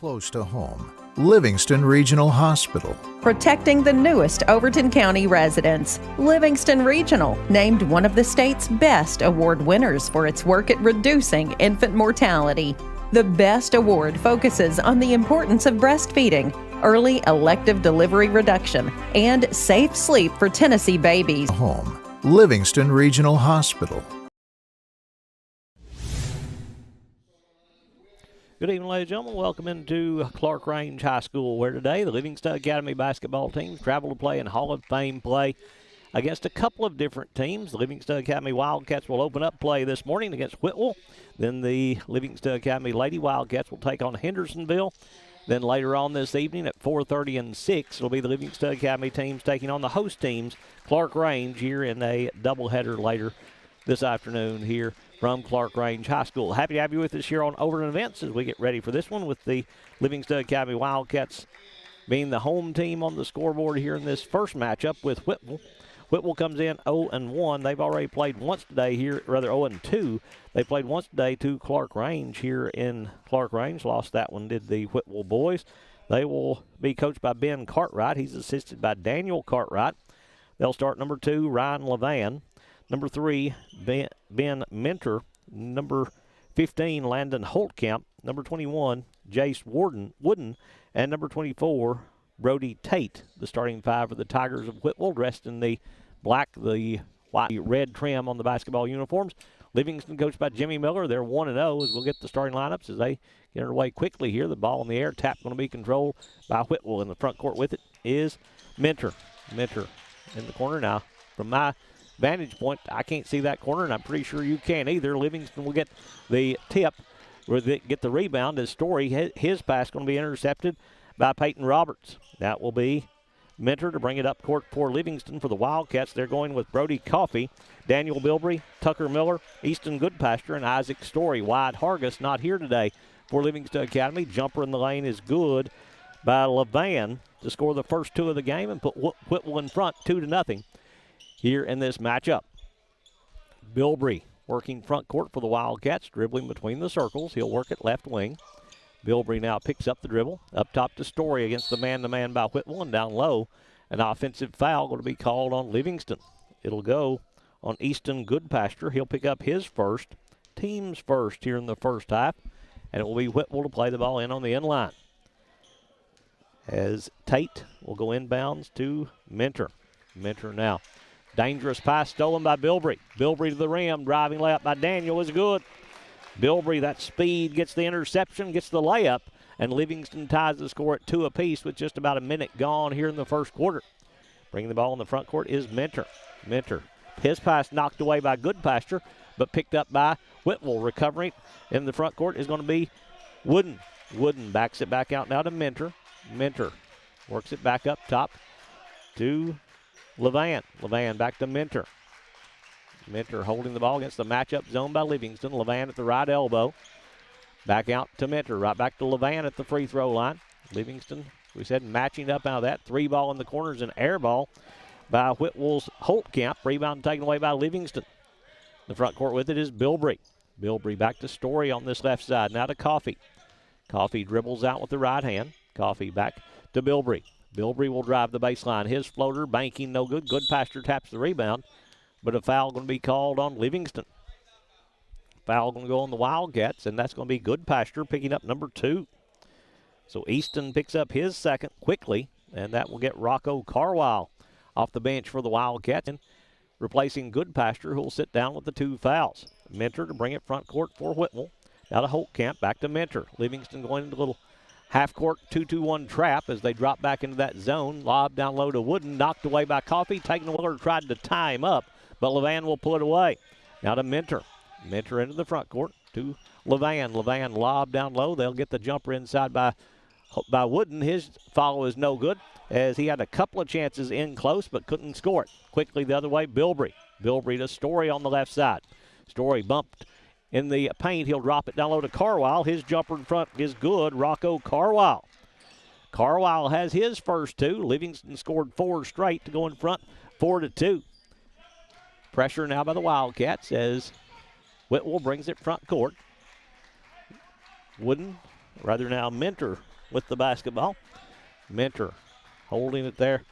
close to home. Livingston Regional Hospital. Protecting the newest Overton County residents. Livingston Regional, named one of the state's best award winners for its work at reducing infant mortality. The BEST Award focuses on the importance of breastfeeding, early elective delivery reduction, and safe sleep for Tennessee babies. Home. Livingston Regional Hospital. Good evening, ladies and gentlemen. Welcome into Clarkrange High School, where today the Livingston Academy basketball teams travel to play in Hall of Fame play against a couple of different teams. The Livingston Academy Wildcats will open up play this morning against Whitwell. Then the Livingston Academy Lady Wildcats will take on Hendersonville. Then later on this evening at 4:30 and 6, it'll be the Livingston Academy teams taking on the host teams, Clarkrange, here in a doubleheader later this afternoon here from Clarkrange High School. Happy to have you with us here on Overton Events as we get ready for this one, with the Livingston Academy Wildcats being the home team on the scoreboard here in this first matchup with Whitwell. Whitwell comes in 0-1. They've already played once today here, rather 0-2. They played once today to Clarkrange here in Clarkrange. Lost that one, did the Whitwell boys. They will be coached by Ben Cartwright. He's assisted by Daniel Cartwright. They'll start number 2, Ryan Levan. Number 3, Ben Mentor. Number 15, Landon Holtkamp. Number 21, Jace Wooden. And number 24, Brody Tate. The starting five for the Tigers of Whitwell, dressed in the black, the white, the red trim on the basketball uniforms. Livingston coached by Jimmy Miller. They're 1-0 as we'll get the starting lineups as they get underway quickly here. The ball in the air, tap going to be controlled by Whitwell. In the front court with it is Mentor. Mentor in the corner now. From my vantage point, I can't see that corner, and I'm pretty sure you can't either. Livingston will get the tip, or get the rebound as Story, his pass going to be intercepted by Peyton Roberts. That will be Mentor to bring it up court for Livingston. For the Wildcats, they're going with Brody Coffey, Daniel Bilbrey, Tucker Miller, Easton Goodpasture, and Isaac Story. Wyatt Hargis not here today for Livingston Academy. Jumper in the lane is good by Levan to score the first two of the game and put Whitwell in front 2-0 here in this matchup. Bilbrey working front court for the Wildcats, dribbling between the circles. He'll work at left wing. Bilbrey now picks up the dribble. Up top to Story against the man-to-man by Whitwell, and down low, an offensive foul going to be called on Livingston. It'll go on Easton Goodpasture. He'll pick up his first, team's first here in the first half, and it will be Whitwell to play the ball in on the end line. As Tate will go inbounds to Mentor. Mentor now. Dangerous pass stolen by Bilbrey. Bilbrey to the rim. Driving layup by Daniel is good. Bilbrey, that speed, gets the interception, gets the layup, and Livingston ties the score at 2 apiece with just about a minute gone here in the first quarter. Bringing the ball in the front court is Mentor. Mentor. His pass knocked away by Goodpasture, but picked up by Whitwell. Recovering in the front court is going to be Wooden. Wooden backs it back out now to Mentor. Mentor works it back up top to Levan. Levan back to Mentor. Mentor holding the ball against the matchup zone by Livingston. Levan at the right elbow. Back out to Mentor. Right back to Levan at the free throw line. Livingston, we said, matching up out of that. 3 ball in the corners and air ball by Whitwell's Holtkamp. Rebound taken away by Livingston. The front court with it is Bilbrey. Bilbrey back to Story on this left side. Now to Coffey. Coffey dribbles out with the right hand. Coffey back to Bilbrey. Bilbrey will drive the baseline. His floater banking no good. Goodpasture taps the rebound, but a foul going to be called on Livingston. Foul going to go on the Wildcats, and that's going to be Goodpasture picking up number 2. So Easton picks up his second quickly, and that will get Rocco Carwile off the bench for the Wildcats, and replacing Goodpasture, who will sit down with the 2 fouls. Mentor to bring it front court for Whitwell. Now to Holtkamp, back to Mentor. Livingston going into a little half-court 2-2-1 trap as they drop back into that zone. Lob down low to Wooden, knocked away by Coffey. Taken Willer tried to tie him up, but Levan will pull it away. Now to Mentor. Mentor into the front court to Levan. Levan lob down low. They'll get the jumper inside by Wooden. His follow is no good as he had a couple of chances in close but couldn't score it. Quickly the other way, Bilbrey. Bilbrey to Story on the left side. Story bumped in the paint. He'll drop it down low to Carwile. His jumper in front is good. Rocco Carwile. Carwile has his first 2. Livingston scored 4 straight to go in front 4-2. Pressure now by the Wildcats as Whitwell brings it front court. Mentor with the basketball. Mentor holding it there.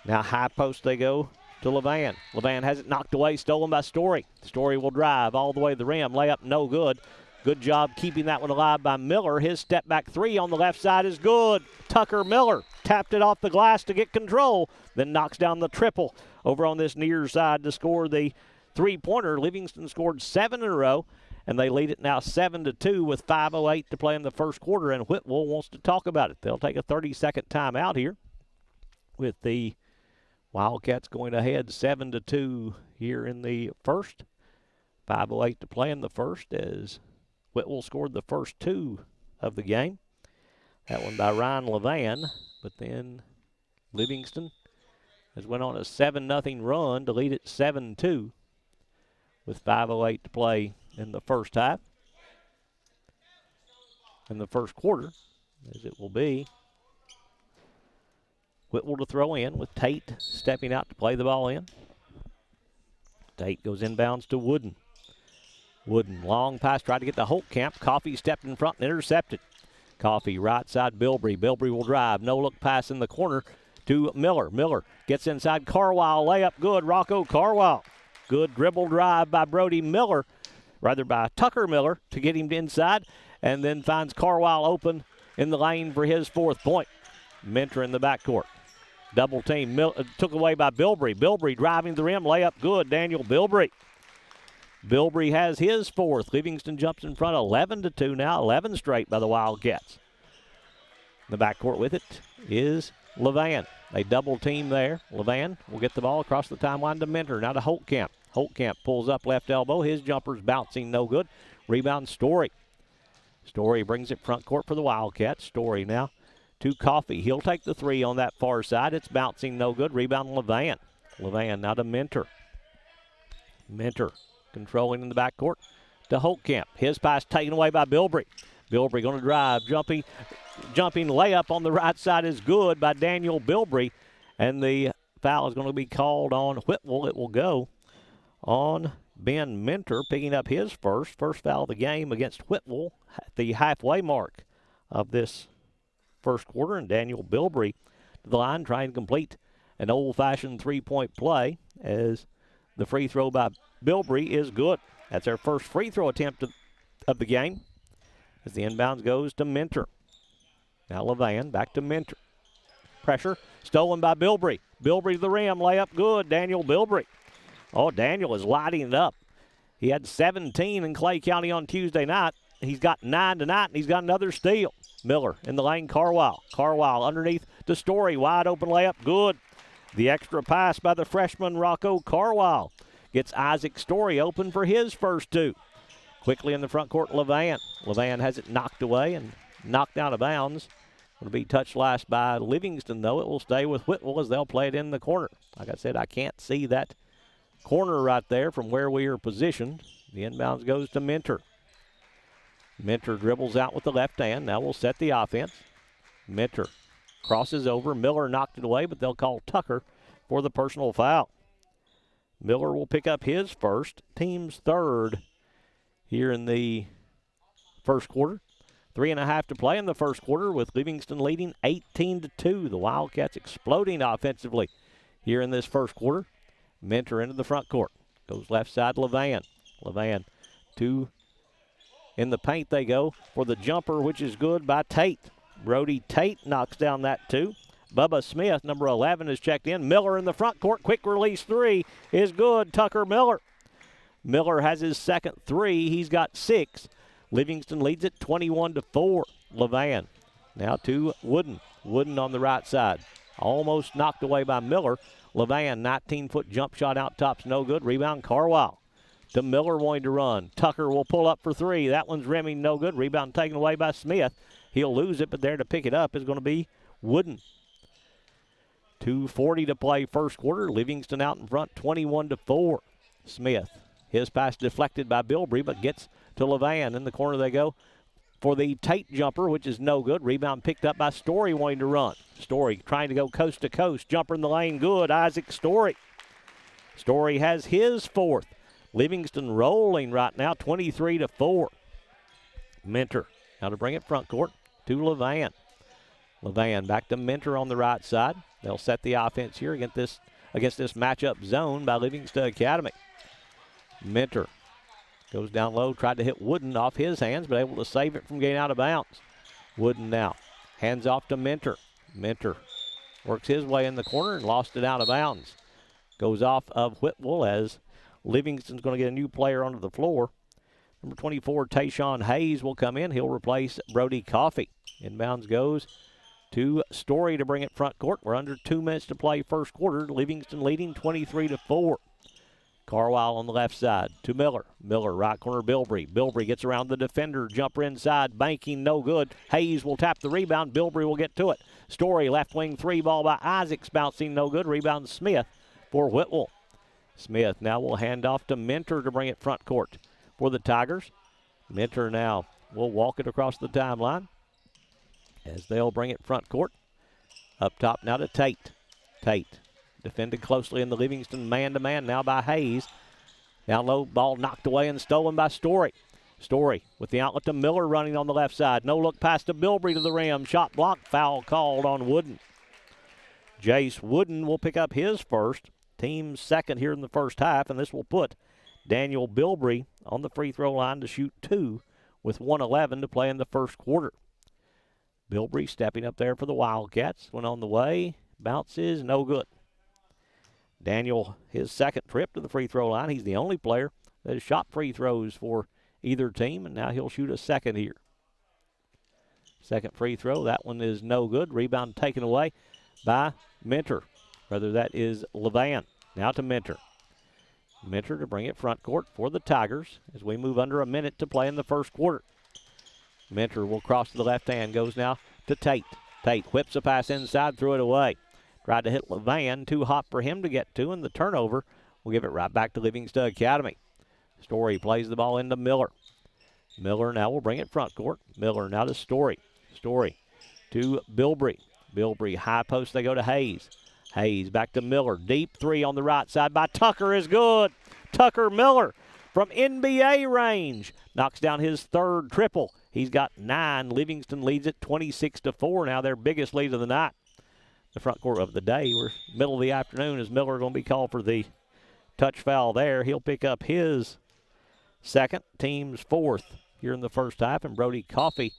Now high post they go to Levan. Levan has it knocked away, stolen by Story. Story will drive all the way to the rim. Layup no good. Good job keeping that one alive by Miller. His step back three on the left side is good. Tucker Miller tapped it off the glass to get control, then knocks down the triple over on this near side to score the three-pointer. Livingston scored 7 in a row, and they lead it now 7-2 with 5:08 to play in the first quarter, and Whitwell wants to talk about it. They'll take a 30-second timeout here with the Wildcats going ahead 7-2 here in the first. 5:08 to play in the first as Whitwell scored the first 2 of the game. That one by Ryan Levan, but then Livingston has went on a 7-0 run to lead it 7-2 with 5:08 to play in the first half. In the first quarter, as it will be Whitwell to throw in with Tate stepping out to play the ball in. Tate goes inbounds to Wooden. Wooden, long pass, tried to get to Holtkamp. Coffey stepped in front and intercepted. Coffey, right side, Bilbrey. Bilbrey will drive. No-look pass in the corner to Miller. Miller gets inside Carwile. Layup good. Rocco Carwile. Good dribble drive by Brody Miller, rather by Tucker Miller to get him inside, and then finds Carwile open in the lane for his 4th point. Mentor in the backcourt. Double team. Took away by Bilbrey. Bilbrey driving the rim. Layup good. Daniel Bilbrey. Bilbrey has his 4th. Livingston jumps in front 11-2 now, 11 straight by the Wildcats. In the backcourt with it is Levan. They double team there. Levan will get the ball across the timeline to Mentor. Now to Holtkamp. Holtkamp pulls up left elbow. His jumper's bouncing no good. Rebound Story. Story brings it front court for the Wildcats. Story now to Coffey. He'll take the 3 on that far side. It's bouncing no good. Rebound Levan. Levan now to Mentor. Mentor controlling in the backcourt to Holtkamp. His pass taken away by Bilbrey. Bilbrey going to drive. Jumping layup on the right side is good by Daniel Bilbrey. And the foul is going to be called on Whitwell. It will go on Ben Mentor, picking up his first foul of the game against Whitwell at the halfway mark of this first quarter. And Daniel Bilbrey to the line trying to complete an old-fashioned three-point play as the free throw by Bilbrey is good. That's their first free throw attempt of the game as the inbounds goes to Mentor. Now Levan back to Mentor. Pressure stolen by Bilbrey. Bilbrey to the rim. Layup good. Daniel Bilbrey. Oh, Daniel is lighting it up. He had 17 in Clay County on Tuesday night. He's got 9 tonight, and he's got another steal. Miller in the lane. Carwile. Carwile underneath to Story. Wide open layup. Good. The extra pass by the freshman Rocco Carwile gets Isaac Story open for his first 2. Quickly in the front court, Levan. Levan has it knocked away and knocked out of bounds. Going to be touched last by Livingston, though. It will stay with Whitwell as they'll play it in the corner. Like I said, I can't see that corner right there from where we are positioned. The inbounds goes to Mentor. Mentor dribbles out with the left hand. Now we'll set the offense. Mentor crosses over. Miller knocked it away, but they'll call Tucker for the personal foul. Miller will pick up his first, team's 3rd here in the first quarter. 3.5 to play in the first quarter with Livingston leading 18-2. The Wildcats exploding offensively here in this first quarter. Mentor into the front court. Goes left side, Levan. Levan in the paint they go for the jumper, which is good by Tate. Brody Tate knocks down that 2. Bubba Smith, number 11, is checked in. Miller in the front court. Quick release 3 is good. Tucker Miller. Miller has his second 3. He's got 6. Livingston leads it 21-4. Levan now to Wooden. Wooden on the right side. Almost knocked away by Miller. Levan, 19-foot jump shot out top's no good. Rebound Carwile. To Miller wanting to run. Tucker will pull up for 3. That one's rimming no good. Rebound taken away by Smith. He'll lose it, but there to pick it up is going to be Wooden. 2:40 to play first quarter. Livingston out in front 21-4. Smith. His pass deflected by Bilbrey, but gets to Levan. In the corner they go for the Tate jumper, which is no good. Rebound picked up by Story wanting to run. Story trying to go coast to coast. Jumper in the lane, good. Isaac Story. Story has his 4th. Livingston rolling right now, 23-4. Mentor now to bring it front court. to Levan. Levan back to Mentor on the right side. They'll set the offense here against this matchup zone by Livingston Academy. Mentor goes down low, tried to hit Wooden off his hands, but able to save it from getting out of bounds. Wooden now hands off to Mentor. Mentor works his way in the corner and lost it out of bounds. Goes off of Whitwell as Livingston's going to get a new player onto the floor. Number 24, Tayshawn Hayes will come in. He'll replace Brody Coffey. Inbounds goes to Story to bring it front court. We're under 2 minutes to play first quarter. Livingston leading 23-4. Carwile on the left side to Miller. Miller, right corner, Bilbrey. Bilbrey gets around the defender. Jumper inside. Banking, no good. Hayes will tap the rebound. Bilbrey will get to it. Story, left wing three ball by Isaacs. Bouncing, no good. Rebound Smith for Whitwell. Smith now will hand off to Mentor to bring it front court for the Tigers. Mentor now will walk it across the timeline as they'll bring it front court. Up top now to Tate. Tate defended closely in the Livingston man-to-man now by Hayes. Down low, ball knocked away and stolen by Story. Story with the outlet to Miller running on the left side. No look pass to Bilbrey to the rim. Shot blocked, foul called on Wooden. Jace Wooden will pick up his first, team's second here in the first half, and this will put Daniel Bilbrey on the free throw line to shoot 2 with 1:11 to play in the first quarter. Bilbrey stepping up there for the Wildcats. Went on the way. Bounces, no good. Daniel, his second trip to the free throw line. He's the only player that has shot free throws for either team, and now he'll shoot a second here. Second free throw. That one is no good. Rebound taken away by Mentor. Rather, that is Levan. Now to Mentor. Mentor to bring it front court for the Tigers as we move under a minute to play in the first quarter. Mentor will cross to the left hand. Goes now to Tate. Tate whips a pass inside, threw it away. Tried to hit Levan, too hot for him to get to, and the turnover will give it right back to Livingston Academy. Story plays the ball into Miller. Miller now will bring it front court. Miller now to Story. Story to Bilbrey. Bilbrey, high post, they go to Hayes. Hayes back to Miller. Deep three on the right side by Tucker is good. Tucker Miller from NBA range knocks down his third triple. He's got 9. Livingston leads it 26-4. Now their biggest lead of the night. The front court of the day. We're middle of the afternoon. Is Miller going to be called for the touch foul there? He'll pick up his second, team's fourth here in the first half, and Brody Coffey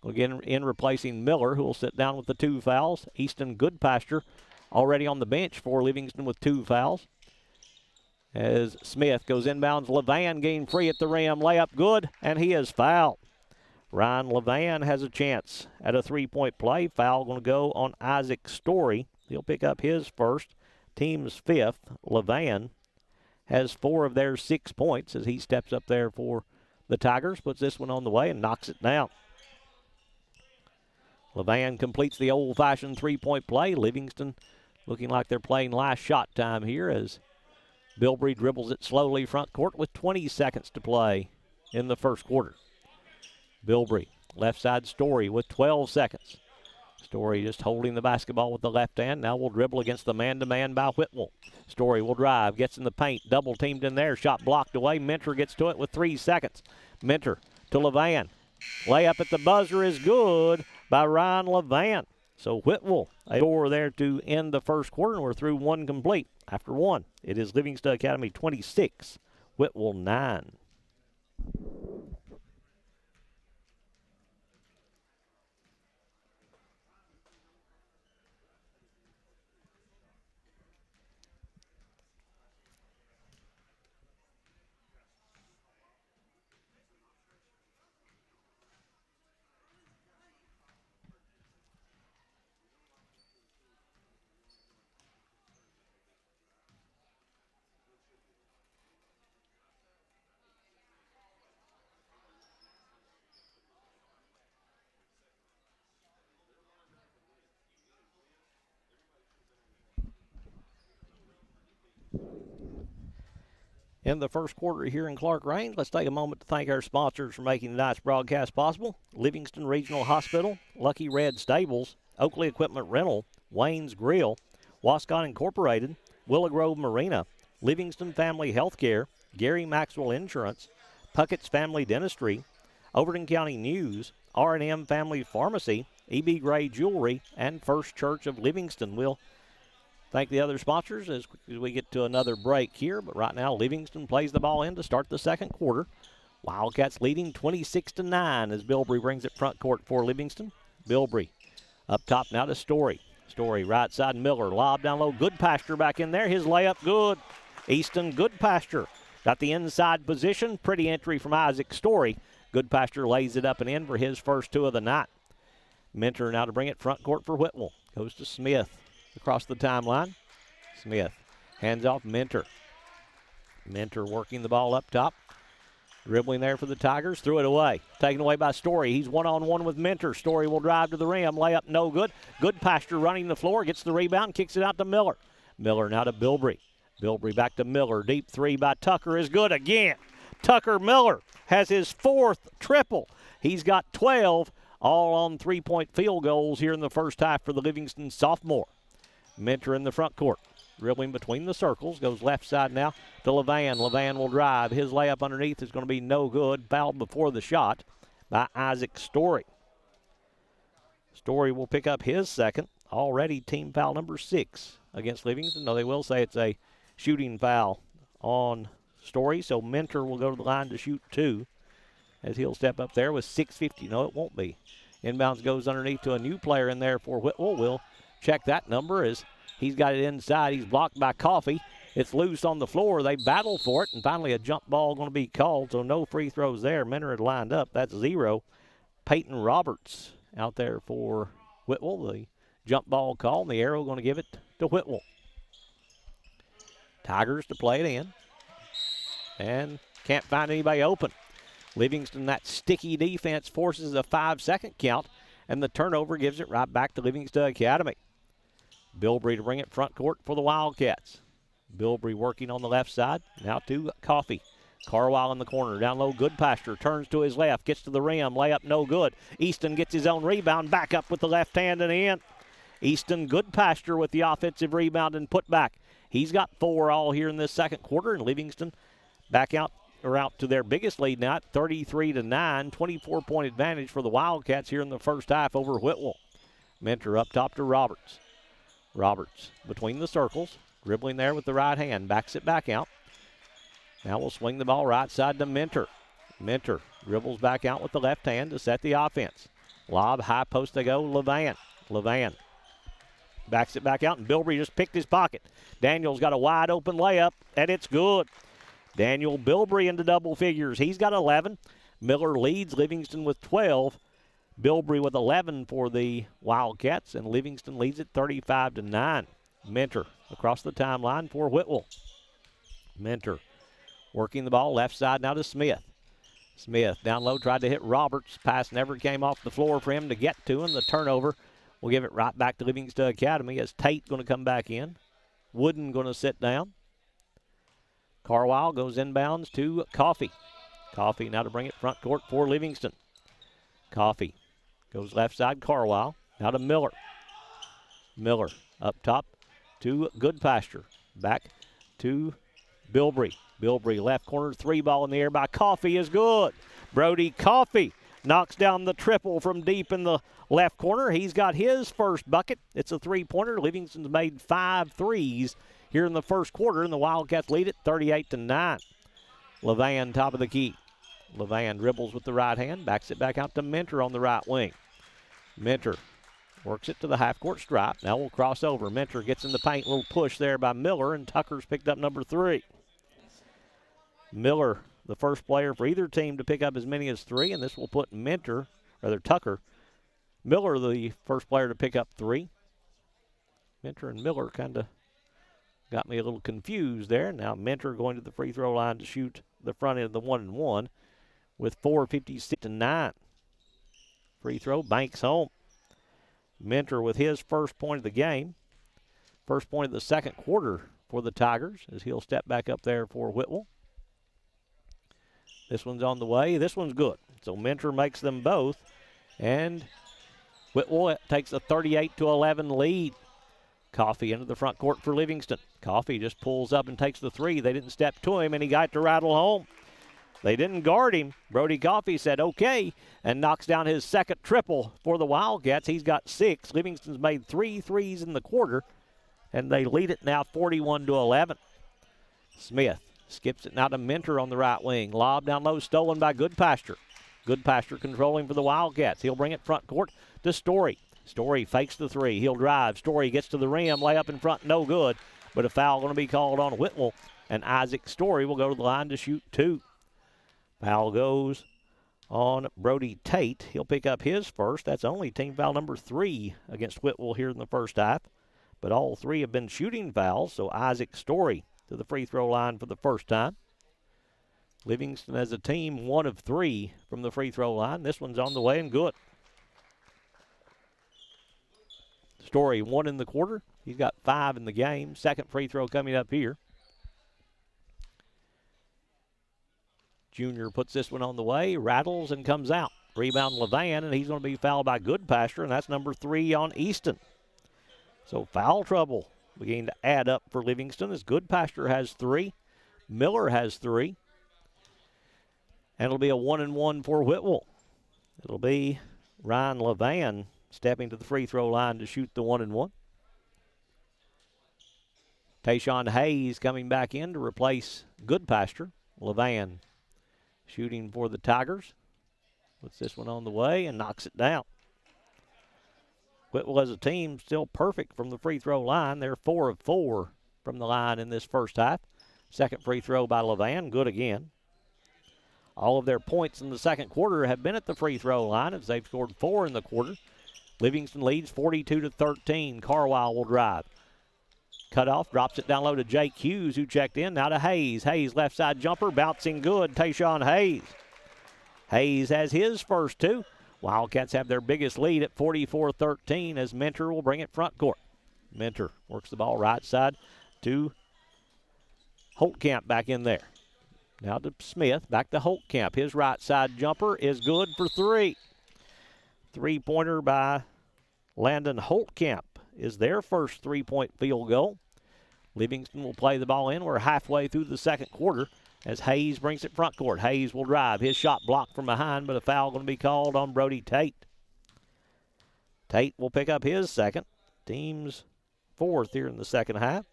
will get in replacing Miller, who will sit down with the 2 fouls. Easton Goodpasture already on the bench for Livingston with 2 fouls. As Smith goes inbounds, Levan getting free at the rim, layup good, and he is fouled. Ryan Levan has a chance at a 3-point play. Foul going to go on Isaac Story. He'll pick up his first, team's 5th. Levan has 4 of their 6 points as he steps up there for the Tigers, puts this one on the way and knocks it down. Levan completes the old-fashioned 3-point play. Livingston looking like they're playing last shot time here as Bilbrey dribbles it slowly front court with 20 seconds to play in the first quarter. Bilbrey, left side Story with 12 seconds. Story just holding the basketball with the left hand. Now will dribble against the man-to-man by Whitwell. Story will drive, gets in the paint, double teamed in there, shot blocked away. Mentor gets to it with 3 seconds. Mentor to Levan. Layup at the buzzer is good by Ryan Levan. So Whitwell, a score there to end the first quarter, and we're through 1 complete. After 1, it is Livingston Academy 26, Whitwell 9. In the first quarter here in Clarkrange, let's take a moment to thank our sponsors for making tonight's broadcast possible. Livingston Regional Hospital, Lucky Red Stables, Oakley Equipment Rental, Wayne's Grill, Wascott Incorporated, Willow Grove Marina, Livingston Family Healthcare, Gary Maxwell Insurance, Puckett's Family Dentistry, Overton County News, R&M Family Pharmacy, E.B. Gray Jewelry, and First Church of Livingston. We'll thank the other sponsors as we get to another break here. But right now, Livingston plays the ball in to start the second quarter. Wildcats leading 26-9 as Bilbrey brings it front court for Livingston. Bilbrey up top now to Story. Story right side, Miller. Lob down low. Goodpasture back in there. His layup good. Easton Goodpasture got the inside position. Pretty entry from Isaac Story. Goodpasture lays it up and in for his first two of the night. Mentor now to bring it front court for Whitwell. Goes to Smith across the timeline. Smith hands off Mentor. Mentor working the ball up top. Dribbling there for the Tigers. Threw it away. Taken away by Story. He's one-on-one with Mentor. Story will drive to the rim. Layup no good. Goodpasture running the floor. Gets the rebound. Kicks it out to Miller. Miller now to Bilbrey. Bilbrey back to Miller. Deep three by Tucker is good again. Tucker Miller has his fourth triple. He's got 12, all on three-point field goals here in the first half for the Livingston sophomore. Mentor in the front court. Dribbling between the circles. Goes left side now to Levan. Levan will drive. His layup underneath is going to be no good. Fouled before the shot by Isaac Story. Story will pick up his second. Already team foul number 6 against Livingston. No, they will say it's a shooting foul on Story. So Mentor will go to the line to shoot 2 as he'll step up there with 6:50. No, it won't be. Inbounds goes underneath to a new player in there for Whitwell. We'll check that number as he's got it inside. He's blocked by Coffey. It's loose on the floor. They battle for it, and finally a jump ball going to be called, so no free throws there. Mentor had lined up. That's 0. Peyton Roberts out there for Whitwell. The jump ball call, and the arrow going to give it to Whitwell. Tigers to play it in, and can't find anybody open. Livingston, that sticky defense, forces a 5-second count, and the turnover gives it right back to Livingston Academy. Bilbrey to bring it front court for the Wildcats. Bilbrey working on the left side. Now to Coffey. Carwile in the corner. Down low, Goodpasture. Turns to his left. Gets to the rim. Layup no good. Easton gets his own rebound. Back up with the left hand and in. Easton Goodpasture with the offensive rebound and put back. He's got 4 all here in this second quarter, and Livingston back out to their biggest lead now at 33-9. 24-point advantage for the Wildcats here in the first half over Whitwell. Mentor up top to Roberts. Roberts between the circles, dribbling there with the right hand, backs it back out. Now we'll swing the ball right side to Mentor. Mentor dribbles back out with the left hand to set the offense. Lob, high post they go, Levan. Levan backs it back out, and Bilbrey just picked his pocket. Daniel's got a wide open layup, and it's good. Daniel Bilbrey into double figures. He's got 11. Miller leads Livingston with 12. Bilbrey with 11 for the Wildcats, and Livingston leads it 35-9. Mentor across the timeline for Whitwell. Mentor working the ball left side now to Smith. Smith down low, tried to hit Roberts. Pass never came off the floor for him to get to him. The turnover will give it right back to Livingston Academy as Tate going to come back in. Wooden going to sit down. Carwile goes inbounds to Coffey. Coffey now to bring it front court for Livingston. Coffey goes left side, Carwile. Now to Miller. Miller up top to Goodpasture. Back to Bilbrey. Bilbrey left corner, 3 ball in the air by Coffey is good. Brody Coffey knocks down the triple from deep in the left corner. He's got his first bucket. It's a 3-pointer. Livingston's made 5 threes here in the first quarter, and the Wildcats lead it 38-9. Levan top of the key. Levan dribbles with the right hand, backs it back out to Mentor on the right wing. Mentor works it to the half-court stripe. Now we'll cross over. Mentor gets in the paint. A little push there by Miller, and Tucker's picked up number 3. Miller, the first player for either team to pick up as many as 3, and this will put Tucker. Miller, the first player to pick up 3. Mentor and Miller kind of got me a little confused there. Now Mentor going to the free throw line to shoot the front end of the 1-and-1 with 4:56-9. Free throw, banks home. Mentor with his first point of the game. First point of the second quarter for the Tigers as he'll step back up there for Whitwell. This one's on the way. This one's good. So Mentor makes them both. And Whitwell takes a 38-11 lead. Coffey into the front court for Livingston. Coffey just pulls up and takes the 3. They didn't step to him, and he got to rattle home. They didn't guard him. Brody Coffey said okay and knocks down his second triple for the Wildcats. He's got 6. Livingston's made 3 threes in the quarter, and they lead it now 41-11. Smith skips it now to Mentor on the right wing. Lob down low, stolen by Goodpasture. Goodpasture controlling for the Wildcats. He'll bring it front court to Story. Story fakes the 3. He'll drive. Story gets to the rim. Layup in front, no good. But a foul going to be called on Whitwell, and Isaac Story will go to the line to shoot 2. Foul goes on Brody Tate. He'll pick up his first. That's only team foul number 3 against Whitwell here in the first half. But all 3 have been shooting fouls, so Isaac Story to the free throw line for the first time. Livingston as a team 1 of 3 from the free throw line. This one's on the way and good. Story 1 in the quarter. He's got 5 in the game. Second free throw coming up here. Junior puts this one on the way, rattles and comes out. Rebound Levan, and he's going to be fouled by Goodpasture, and that's number 3 on Easton. So foul trouble beginning to add up for Livingston as Goodpasture has 3, Miller has 3, and it'll be a 1-and-1 for Whitwell. It'll be Ryan Levan stepping to the free throw line to shoot the 1-and-1. Tayshawn Hayes coming back in to replace Goodpasture. Levan shooting for the Tigers. Puts this one on the way and knocks it down. Whitwell as a team still perfect from the free throw line. They're 4 of 4 from the line in this first half. Second free throw by Levan, good again. All of their points in the second quarter have been at the free throw line as they've scored 4 in the quarter. Livingston leads 42-13. Carwile will drive. Cut off, drops it down low to Jake Hughes, who checked in. Now to Hayes. Hayes left side jumper, bouncing good. Tayshawn Hayes. Hayes has his first 2. Wildcats have their biggest lead at 44-13 as Mentor will bring it front court. Mentor works the ball right side to Holtkamp back in there. Now to Smith, back to Holtkamp. His right side jumper is good for 3. Three-pointer by Landon Holtkamp is their first 3-point field goal. Livingston will play the ball in. We're halfway through the second quarter as Hayes brings it front court. Hayes will drive. His shot blocked from behind, but a foul going to be called on Brody Tate. Tate will pick up his second. Team's 4th here in the second half.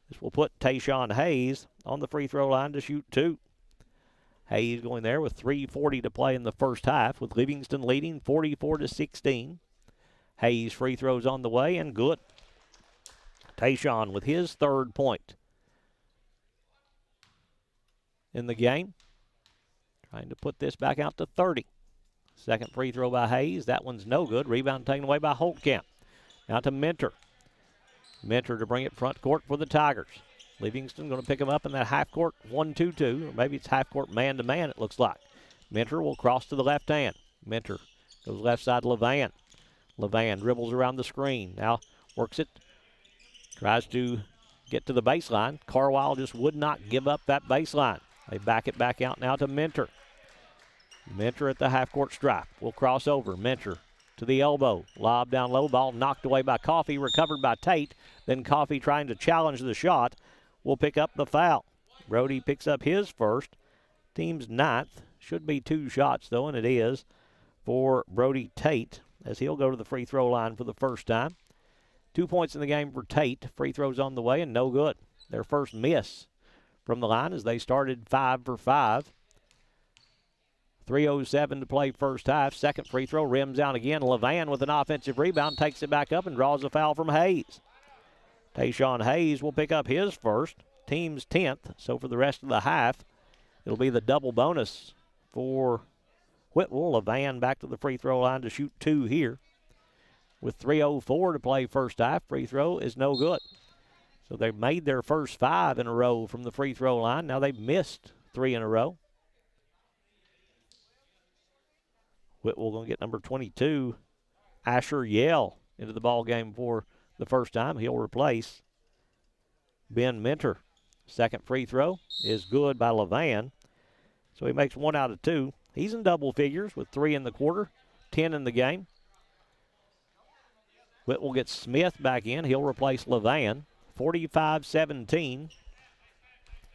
This will put Tayshawn Hayes on the free throw line to shoot 2. Hayes going there with 3:40 to play in the first half, with Livingston leading 44-16. Hayes free throws on the way and good. Tayshawn with his 3rd point in the game. Trying to put this back out to 30. Second free throw by Hayes. That one's no good. Rebound taken away by Holtkamp. Now to Mentor. Mentor to bring it front court for the Tigers. Livingston going to pick him up in that half-court 1-2-2, or maybe it's half-court man-to-man, it looks like. Mentor will cross to the left hand. Mentor goes left side Levan. Levan dribbles around the screen. Now works it. Tries to get to the baseline. Carwile just would not give up that baseline. They back it back out now to Mentor. Mentor at the half-court stripe. Will cross over. Mentor to the elbow. Lob down low. Ball knocked away by Coffey. Recovered by Tate. Then Coffey trying to challenge the shot. Will pick up the foul. Brody picks up his first. Team's 9th. Should be 2 shots, though, and it is for Brody Tate as he'll go to the free throw line for the first time. 2 points in the game for Tate. Free throws on the way and no good. Their first miss from the line as they started 5 for 5. 3:07 to play first half. Second free throw rims out again. Levan with an offensive rebound takes it back up and draws a foul from Hayes. Tayshawn Hayes will pick up his first. Team's 10th. So for the rest of the half, it'll be the double bonus for Whitwell. Levan back to the free throw line to shoot 2 here. With 3:04 to play first half, free throw is no good. So they've made their first 5 in a row from the free throw line. Now they've missed 3 in a row. Whitwell going to get number 22, Asher Yell, into the ball game for the first time. He'll replace Ben Mentor. Second free throw is good by Levan. So he makes 1 out of 2. He's in double figures with 3 in the quarter, 10 in the game. Whitwell gets Smith back in. He'll replace Levan. 45-17.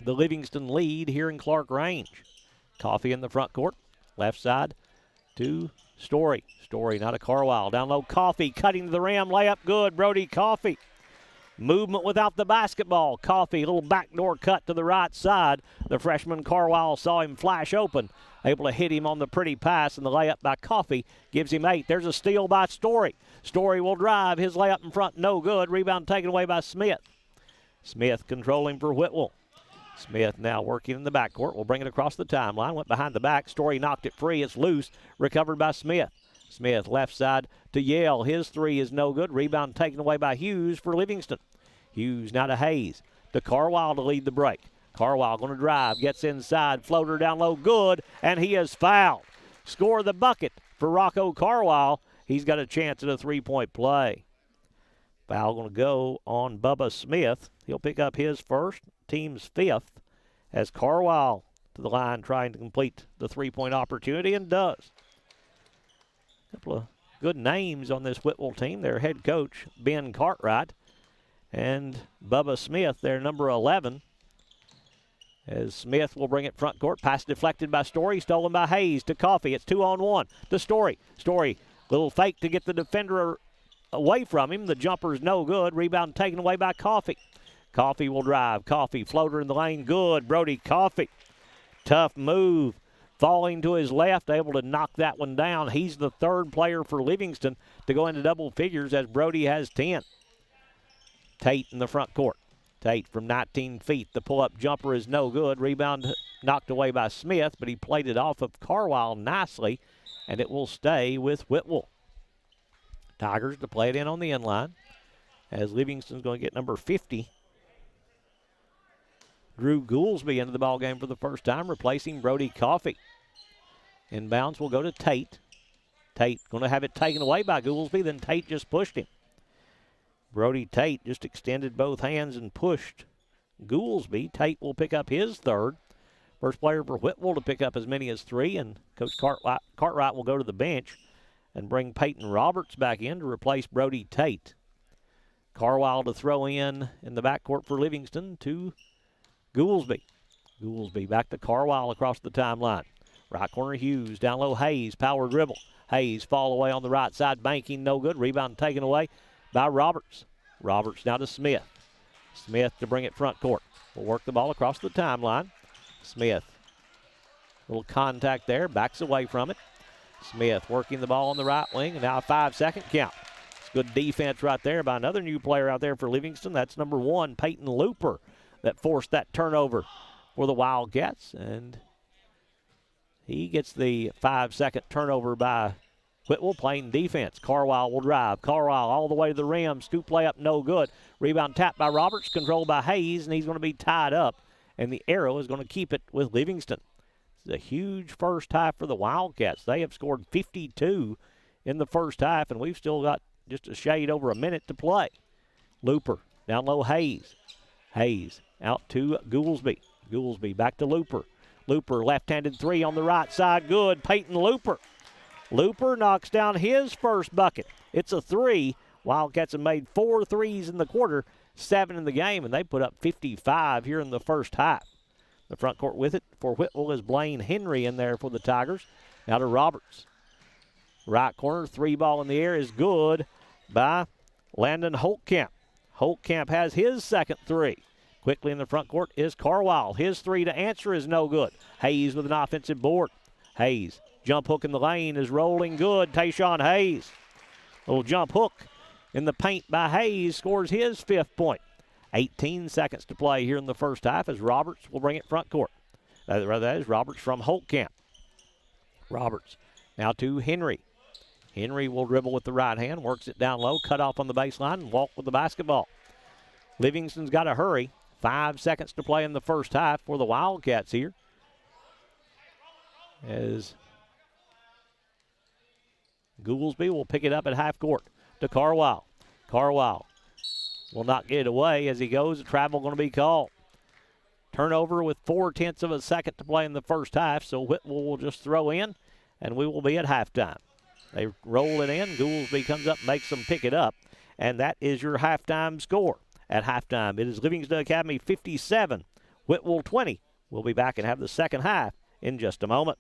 The Livingston lead here in Clarkrange. Coffee in the front court. Left side to Story. Story, not a Carwile. Down low, Coffee cutting to the rim. Layup good. Brody Coffee. Movement without the basketball. Coffee, little backdoor cut to the right side. The freshman Carwile saw him flash open. Able to hit him on the pretty pass, and the layup by Coffee gives him 8. There's a steal by Story. Story will drive. His layup in front, no good. Rebound taken away by Smith. Smith controlling for Whitwell. Smith now working in the backcourt. Will bring it across the timeline. Went behind the back. Story knocked it free. It's loose. Recovered by Smith. Smith left side to Yale. His 3 is no good. Rebound taken away by Hughes for Livingston. Hughes now to Hayes. To Carwile to lead the break. Carwile going to drive. Gets inside. Floater down low. Good. And he is fouled. Score the bucket for Rocco Carwile. He's got a chance at a 3-point play. Foul going to go on Bubba Smith. He'll pick up his first, team's 5th, as Carwile to the line trying to complete the 3-point opportunity, and does. A couple of good names on this Whitwell team. Their head coach, Ben Cartwright, and Bubba Smith, their number 11. As Smith will bring it front court. Pass deflected by Story, stolen by Hayes to Coffee. It's 2-on-1 to Story. Story, little fake to get the defender away from him. The jumper's no good. Rebound taken away by Coffee. Coffee will drive. Coffee, floater in the lane, good. Brody Coffee. Tough move. Falling to his left, able to knock that one down. He's the 3rd player for Livingston to go into double figures, as Brody has 10. Tate in the front court. Tate from 19 feet. The pull-up jumper is no good. Rebound knocked away by Smith, but he played it off of Carwile nicely, and it will stay with Whitwell. Tigers to play it in on the end line, as Livingston's going to get number 50. Drew Goolsby into the ballgame for the first time, replacing Brody Coffee. Inbounds will go to Tate. Tate going to have it taken away by Goolsby, then Tate just pushed him. Brody Tate just extended both hands and pushed Goolsby. Tate will pick up his 3rd. First player for Whitwell to pick up as many as 3, and Coach Cartwright will go to the bench and bring Peyton Roberts back in to replace Brody Tate. Carwile to throw in the backcourt for Livingston to Goolsby. Goolsby back to Carwile across the timeline. Right corner Hughes, down low Hayes, power dribble. Hayes fall away on the right side, banking, no good. Rebound taken away by Roberts. Roberts now to Smith. Smith to bring it front court. Will work the ball across the timeline. Smith, little contact there, backs away from it. Smith working the ball on the right wing, and now a 5-second count. It's good defense right there by another new player out there for Livingston. That's number 1, Peyton Looper, that forced that turnover for the Wildcats, and he gets the 5-second turnover by Whitwell playing defense. Carwile will drive. Carwile all the way to the rim. Scoop play up, no good. Rebound tapped by Roberts, controlled by Hayes, and he's going to be tied up, and the arrow is going to keep it with Livingston. It's a huge first half for the Wildcats. They have scored 52 in the first half, and we've still got just a shade over a minute to play. Looper, down low Hayes. Hayes out to Goolsby. Goolsby back to Looper. Looper left-handed 3 on the right side, good. Peyton Looper. Looper knocks down his first bucket. It's a 3. Wildcats have made 4 threes in the quarter, 7 in the game, and they put up 55 here in the first half. The front court with it for Whitwell is Blaine Henry in there for the Tigers. Now to Roberts. Right corner, 3 ball in the air is good by Landon Holtkamp. Holtkamp has his second 3. Quickly in the front court is Carwile. His 3 to answer is no good. Hayes with an offensive board. Hayes, jump hook in the lane is rolling good. Tayshawn Hayes. Little jump hook in the paint by Hayes scores his 5th point. 18 seconds to play here in the first half as Roberts will bring it front court. That is Roberts from Holtkamp. Roberts now to Henry. Henry will dribble with the right hand, works it down low, cut off on the baseline, and walk with the basketball. Livingston's got to hurry. 5 seconds to play in the first half for the Wildcats here. As Goolsby will pick it up at half court to Carwile. Carwile will not get it away as he goes. A travel going to be called. Turnover with 0.4 of a second to play in the first half, so Whitwell will just throw in, and we will be at halftime. They roll it in. Goolsby comes up, makes them pick it up, and that is your halftime score. At halftime, it is Livingston Academy 57, Whitwell 20. We'll be back and have the second half in just a moment.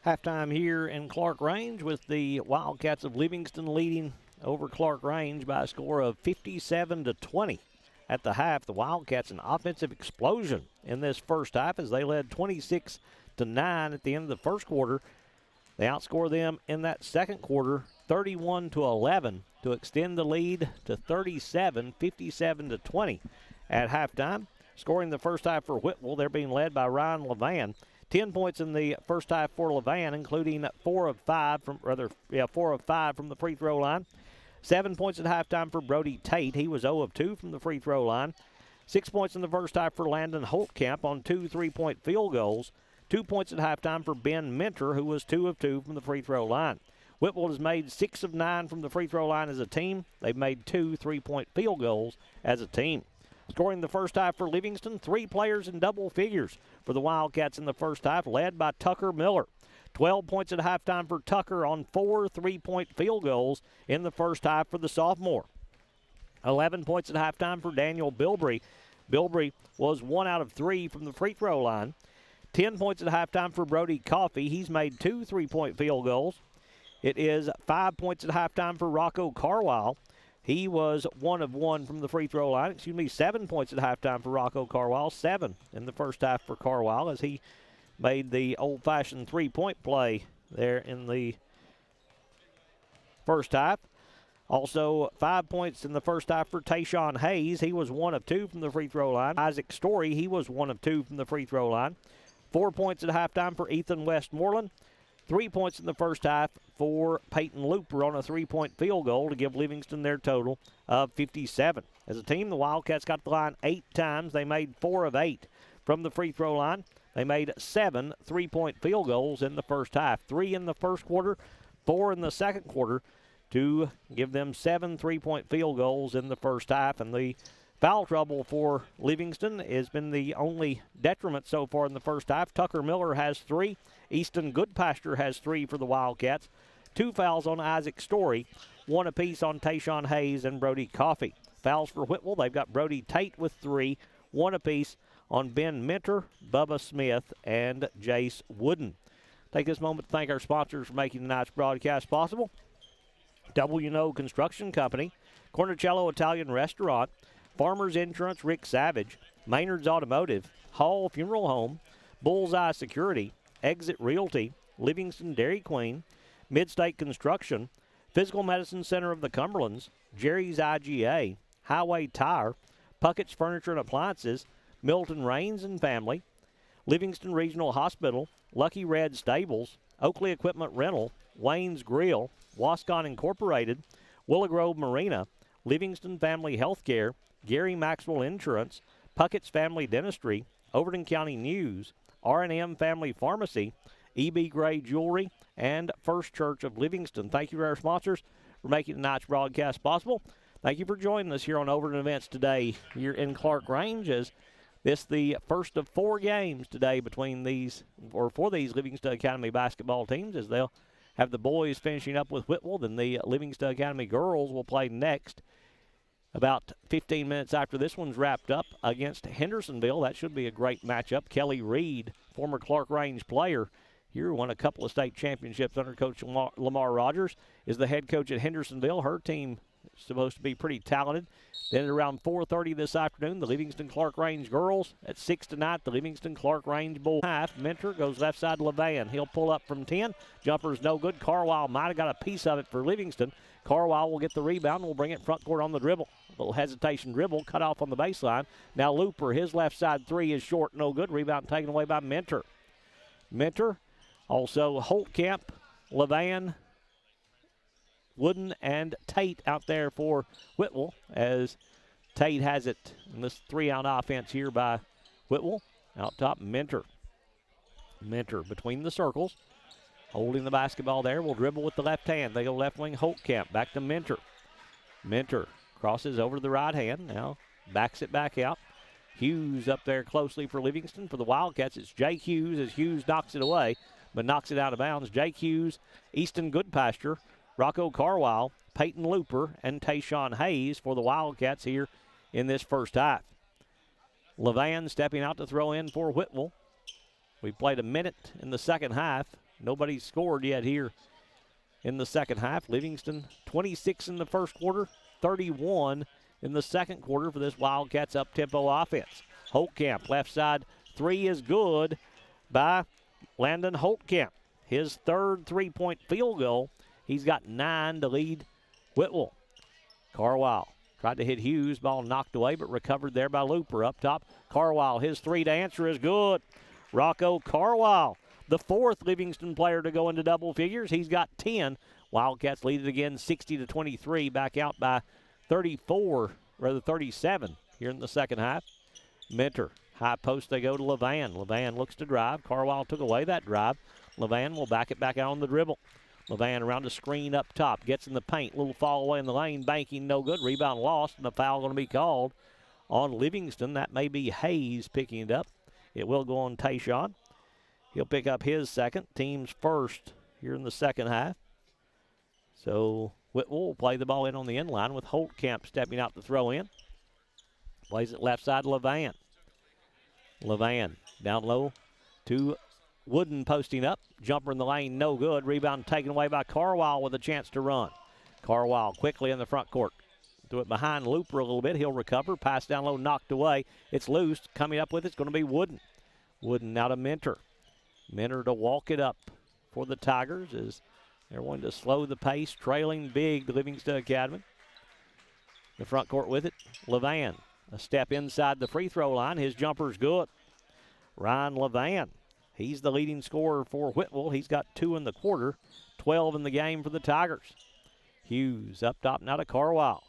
Halftime here in Clarkrange with the Wildcats of Livingston leading over Clarkrange by a score of 57-20. At the half, the Wildcats an offensive explosion in this first half as they led 26-9 at the end of the first quarter. They outscore them in that second quarter 31-11 to extend the lead to 37, 57-20 at halftime. Scoring the first half for Whitwell, they're being led by Ryan Levan. 10 points in the first half for Levan, including 4 of 5 from the free throw line. 7 points at halftime for Brody Tate. He was 0 of 2 from the free throw line. 6 points in the first half for Landon Holtkamp on 2 3-point field goals. 2 points at halftime for Ben Mentor, who was 2 of 2 from the free throw line. Whitwell has made 6 of 9 from the free throw line as a team. They've made 2 3-point field goals as a team. Scoring the first half for Livingston, 3 players in double figures for the Wildcats in the first half, led by Tucker Miller. 12 points at halftime for Tucker on 4 3-point field goals in the first half for the sophomore. 11 points at halftime for Daniel Bilbrey. Bilbrey was 1 out of 3 from the free throw line. 10 points at halftime for Brody Coffey. He's made 2 3-point field goals. It is 5 points at halftime for Rocco Carwile. He was 1 of 1 from the free throw line. 7 points at halftime for Rocco Carwile. 7 in the first half for Carwile as he made the old-fashioned 3-point play there in the first half. Also, 5 points in the first half for Tayshawn Hayes. He was 1 of 2 from the free throw line. Isaac Story, he was 1 of 2 from the free throw line. 4 points at halftime for Ethan Westmoreland. 3 points in the first half for Peyton Looper on a 3-point field goal to give Livingston their total of 57. As a team, the Wildcats got the line 8 times. They made 4 of 8 from the free throw line. They made 7 3-point field goals in the first half. 3 in the first quarter, 4 in the second quarter to give them 7 3-point field goals in the first half. And the foul trouble for Livingston has been the only detriment so far in the first half. Tucker Miller has 3. Easton Goodpasture has 3 for the Wildcats. 2 fouls on Isaac Story, 1 apiece on Tayshawn Hayes and Brody Coffey. Fouls for Whitwell, they've got Brody Tate with 3, 1 apiece on Ben Mentor, Bubba Smith, and Jace Wooden. Take this moment to thank our sponsors for making tonight's broadcast possible. W&O Construction Company, Cornicello Italian Restaurant, Farmers Insurance Rick Savage, Maynard's Automotive, Hall Funeral Home, Bullseye Security, Exit Realty, Livingston Dairy Queen, Midstate Construction, Physical Medicine Center of the Cumberlands, Jerry's IGA, Highway Tire, Puckett's Furniture and Appliances, Milton Rains and Family, Livingston Regional Hospital, Lucky Red Stables, Oakley Equipment Rental, Wayne's Grill, Wascon Incorporated, Willow Grove Marina, Livingston Family Healthcare, Gary Maxwell Insurance, Puckett's Family Dentistry, Overton County News, R&M Family Pharmacy, E.B. Gray Jewelry, and First Church of Livingston. Thank you to our sponsors for making tonight's broadcast possible. Thank you for joining us here on Overton Events today here in Clarkrange, as this the first of 4 games today between these, or for these Livingston Academy basketball teams, as they'll have the boys finishing up with Whitwell. Then the Livingston Academy girls will play next about 15 minutes after this one's wrapped up against Hendersonville. That should be a great matchup. Kelly Reed, former Clarkrange player here, won a couple of state championships under Coach Lamar Rogers, is the head coach at Hendersonville. Her team is supposed to be pretty talented. Then at around 4:30 this afternoon, the Livingston Clarkrange girls. At 6 tonight, the Livingston Clarkrange Bull half. Mentor goes left side to Levan. He'll pull up from 10. Jumper's no good. Carwile might have got a piece of it for Livingston. Carwile will get the rebound and will bring it front court on the dribble. A little hesitation dribble, cut off on the baseline. Now Looper, his left side 3 is short, no good. Rebound taken away by Mentor. Mentor, also Holtkamp, Levan, Wooden, and Tate out there for Whitwell, as Tate has it in this 3-out offense here by Whitwell. Out top, Mentor. Mentor between the circles, holding the basketball there, will dribble with the left hand. They go left wing, Holtkamp, back to Mentor. Mentor crosses over to the right hand, now backs it back out. Hughes up there closely for Livingston. For the Wildcats, it's Jake Hughes, as Hughes knocks it away, but knocks it out of bounds. Jake Hughes, Easton Goodpasture, Rocco Carwile, Peyton Looper, and Tayshawn Hayes for the Wildcats here in this first half. Levan stepping out to throw in for Whitwell. We played a minute in the second half. Nobody's scored yet here in the second half. Livingston 26 in the first quarter, 31 in the second quarter for this Wildcats up-tempo offense. Holtkamp, left side, three is good by Landon Holtkamp. His third three-point field goal. He's got 9 to lead Whitwell. Carwile tried to hit Hughes. Ball knocked away, but recovered there by Looper. Up top, Carwile. His three to answer is good. Rocco Carwile, the fourth Livingston player to go into double figures. He's got 10. Wildcats lead it again 60-23. Back out by 37 here in the second half. Mentor. High post they go to Levan. Levan looks to drive. Carwile took away that drive. Levan will back it back out on the dribble. Levan around the screen up top. Gets in the paint. Little fall away in the lane. Banking no good. Rebound lost. And a foul going to be called on Livingston. That may be Hayes picking it up. It will go on Tayshawn. He'll pick up his second. Team's first here in the second half. So Whitwell will play the ball in on the end line with Holtkamp stepping out to throw in. Plays it left side to Levan. Levan down low to Wooden posting up. Jumper in the lane, no good. Rebound taken away by Carwile with a chance to run. Carwile quickly in the front court. Threw it behind Looper a little bit. He'll recover. Pass down low, knocked away. It's loose. Coming up with it's going to be Wooden. Wooden now to Mentor. Mentor to walk it up for the Tigers as they're wanting to slow the pace. Trailing big to Livingston Academy. The front court with it. Levan. A step inside the free throw line. His jumper's good. Ryan Levan. He's the leading scorer for Whitwell. He's got 2 in the quarter, 12 in the game for the Tigers. Hughes up top now to Carwile.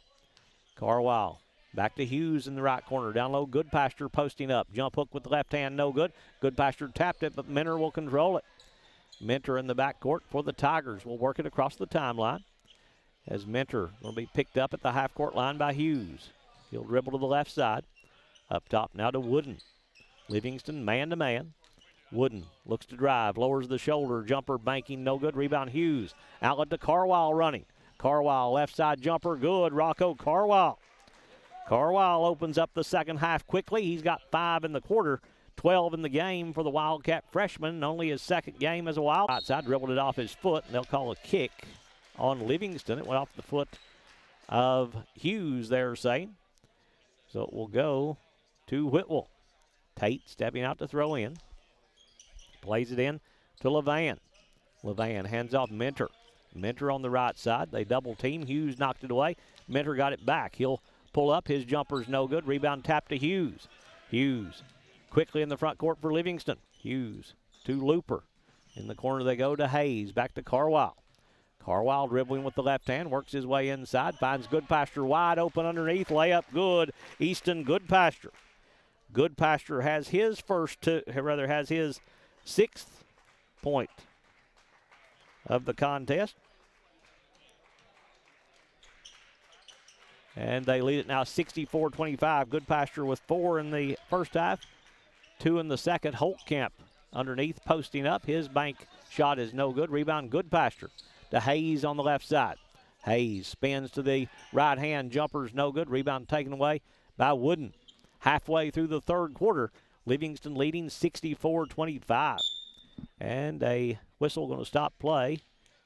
Carwile back to Hughes in the right corner. Down low, Goodpasture posting up. Jump hook with the left hand, no good. Goodpasture tapped it, but Mentor will control it. Mentor in the backcourt for the Tigers. Will work it across the timeline as Mentor will be picked up at the half-court line by Hughes. He'll dribble to the left side. Up top now to Wooden. Livingston man-to-man. Wooden looks to drive, lowers the shoulder, jumper banking, no good. Rebound Hughes. Outlet to Carwile running. Carwile left side jumper, good. Rocco Carwile. Carwile opens up the second half quickly. He's got 5 in the quarter, 12 in the game for the Wildcat freshman. Only his second game as a Wild. Outside, dribbled it off his foot, and they'll call a kick on Livingston. It went off the foot of Hughes, they're saying. So it will go to Whitwell. Tate stepping out to throw in. Plays it in to Levan. Levan hands off Mentor. Mentor on the right side. They double team. Hughes knocked it away. Mentor got it back. He'll pull up. His jumper's no good. Rebound tap to Hughes. Hughes quickly in the front court for Livingston. Hughes to Looper. In the corner they go to Hayes. Back to Carwile. Carwile dribbling with the left hand. Works his way inside. Finds Goodpasture wide open underneath. Layup good. Easton Goodpasture. Goodpasture has his has his 6th point of the contest. And they lead it now 64-25. Goodpasture with 4 in the first half, 2 in the second. Holtkamp underneath posting up. His bank shot is no good. Rebound Goodpasture to Hayes on the left side. Hayes spins to the right hand. Jumper's no good. Rebound taken away by Wooden. Halfway through the third quarter, Livingston leading 64-25. And a whistle going to stop play.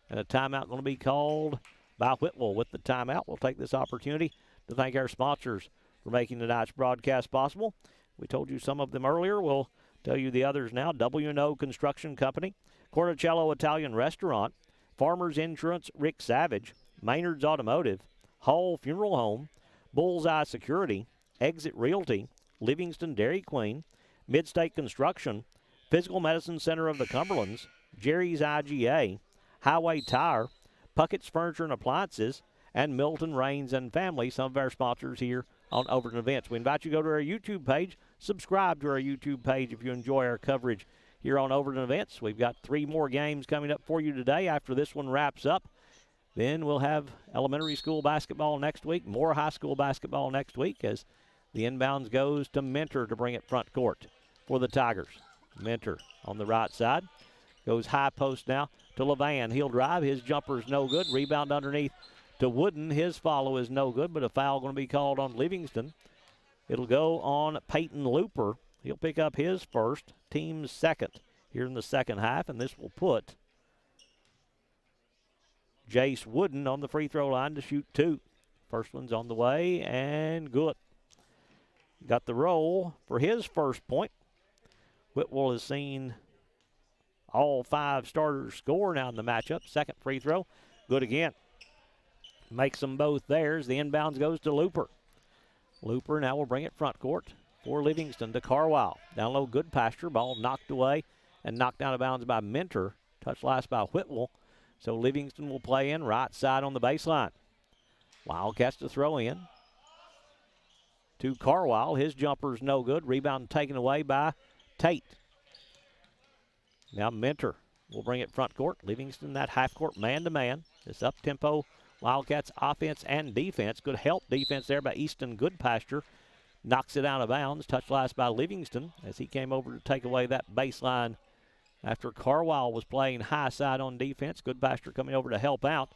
And a timeout going to be called by Whitwell. With the timeout, we'll take this opportunity to thank our sponsors for making tonight's broadcast possible. We told you some of them earlier. We'll tell you the others now. W&O Construction Company, Corticello Italian Restaurant, Farmers Insurance, Rick Savage, Maynard's Automotive, Hall Funeral Home, Bullseye Security, Exit Realty, Livingston Dairy Queen, Midstate Construction, Physical Medicine Center of the Cumberlands, Jerry's IGA, Highway Tire, Puckett's Furniture and Appliances, and Milton Rains and Family, some of our sponsors here on Overton Events. We invite you to go to our YouTube page, subscribe to our YouTube page if you enjoy our coverage here on Overton Events. We've got 3 more games coming up for you today after this one wraps up. Then we'll have elementary school basketball next week, more high school basketball next week as the inbounds goes to Mentor to bring it front court for the Tigers. Mentor on the right side. Goes high post now to Levan. He'll drive. His jumper's no good. Rebound underneath to Wooden. His follow is no good, but a foul going to be called on Livingston. It'll go on Peyton Looper. He'll pick up his first, team's second here in the second half, and this will put Jace Wooden on the free throw line to shoot 2. First one's on the way and good. Got the roll for his first point. Whitwell has seen all 5 starters score now in the matchup. Second free throw, good again. Makes them both theirs. The inbounds goes to Looper. Looper now will bring it front court for Livingston to Carwile. Down low, good pasture. Ball knocked away and knocked out of bounds by Mentor. Touch last by Whitwell. So Livingston will play in right side on the baseline. Wildcats to throw in to Carwile. His jumper's no good. Rebound taken away by Tate. Now Mentor will bring it front court. Livingston that half court man-to-man. This up-tempo Wildcats offense and defense. Good help defense there by Easton Goodpasture. Knocks it out of bounds. Touch last by Livingston as he came over to take away that baseline after Carwile was playing high side on defense. Goodpasture coming over to help out.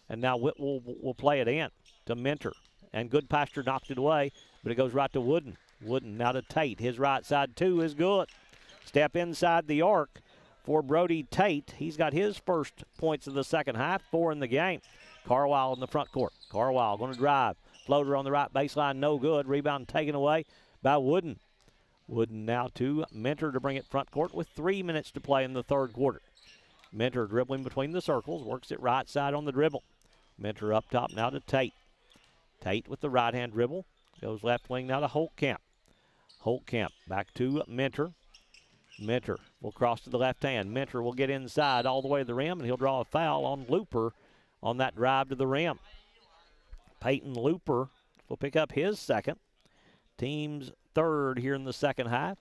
And now Whitwell will play it in to Mentor. And Goodpasture knocked it away, but it goes right to Wooden. Wooden now to Tate. His right side 2 is good. Step inside the arc for Brody Tate. He's got his first points of the second half, 4 in the game. Carwile in the front court. Carwile going to drive. Floater on the right baseline, no good. Rebound taken away by Wooden. Wooden now to Mentor to bring it front court with 3 minutes to play in the third quarter. Mentor dribbling between the circles, works it right side on the dribble. Mentor up top now to Tate. Tate with the right-hand dribble. Goes left wing now to Holtkamp. Holtkamp back to Mentor. Mentor will cross to the left hand. Mentor will get inside all the way to the rim, and he'll draw a foul on Looper on that drive to the rim. Peyton Looper will pick up his second. Team's third here in the second half.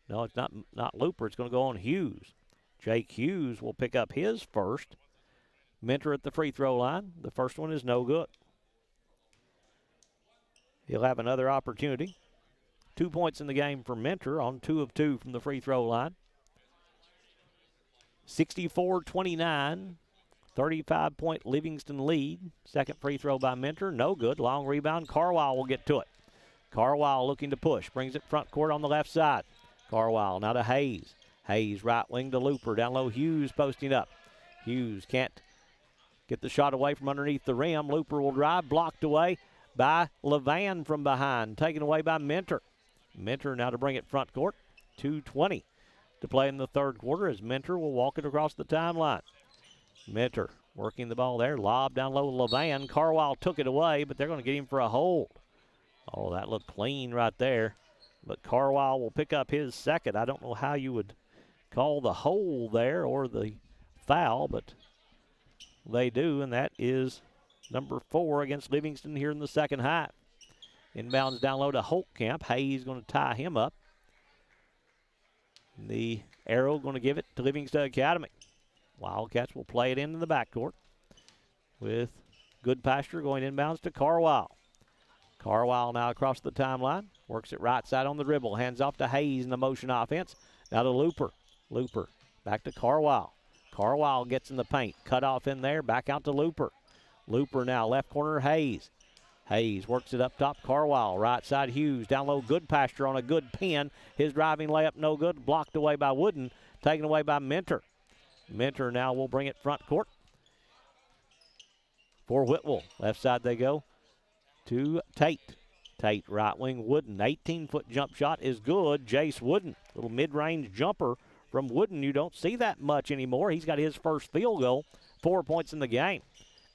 No, it's not Looper. It's going to go on Hughes. Jake Hughes will pick up his first. Mentor at the free throw line. The first one is no good. He'll have another opportunity. 2 points in the game for Mentor on 2 of 2 from the free throw line. 64-29. 35-point Livingston lead. Second free throw by Mentor. No good. Long rebound. Carwile will get to it. Carwile looking to push. Brings it front court on the left side. Carwile now to Hayes. Hayes right wing to Looper. Down low, Hughes posting up. Hughes can't get the shot away from underneath the rim. Looper will drive. Blocked away by Levan from behind. Taken away by Mentor. Mentor now to bring it front court. 2:20 to play in the third quarter as Mentor will walk it across the timeline. Mentor working the ball there. Lob down low to Levan. Carwile took it away, but they're going to get him for a hold. Oh, that looked clean right there. But Carwile will pick up his second. I don't know how you would call the hold there or the foul, but they do, and that is number 4 against Livingston here in the second half. Inbounds down low to Holtkamp. Hayes going to tie him up. The arrow going to give it to Livingston Academy. Wildcats will play it into the backcourt with Goodpasture going inbounds to Carwile. Carwile now across the timeline. Works it right side on the dribble. Hands off to Hayes in the motion offense. Now to Looper. Looper back to Carwile. Carwile gets in the paint. Cut off in there. Back out to Looper. Looper now left corner Hayes. Hayes works it up top. Carwile. Right side Hughes. Down low Goodpasture on a good pin. His driving layup no good. Blocked away by Wooden. Taken away by Mentor. Mentor now will bring it front court for Whitwell. Left side they go to Tate. Tate right wing Wooden. 18-foot jump shot is good. Jace Wooden. Little mid-range jumper from Wooden. You don't see that much anymore. He's got his first field goal. 4 points in the game.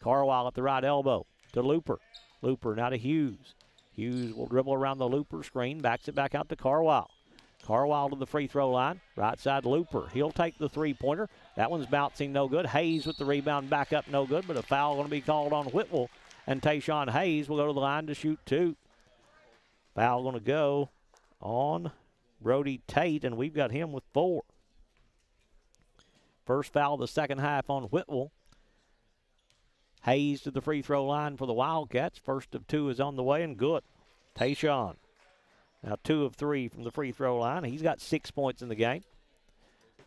Carwile at the right elbow to Looper. Looper now to Hughes. Hughes will dribble around the Looper screen. Backs it back out to Carwile. Carwile to the free throw line. Right side Looper. He'll take the three-pointer. That one's bouncing no good. Hayes with the rebound back up no good, but a foul going to be called on Whitwell. And Tayshawn Hayes will go to the line to shoot 2. Foul going to go on Brody Tate, and we've got him with 4. First foul of the second half on Whitwell. Hayes to the free throw line for the Wildcats. First of 2 is on the way and good. Tayshawn now 2 of 3 from the free throw line. He's got 6 points in the game.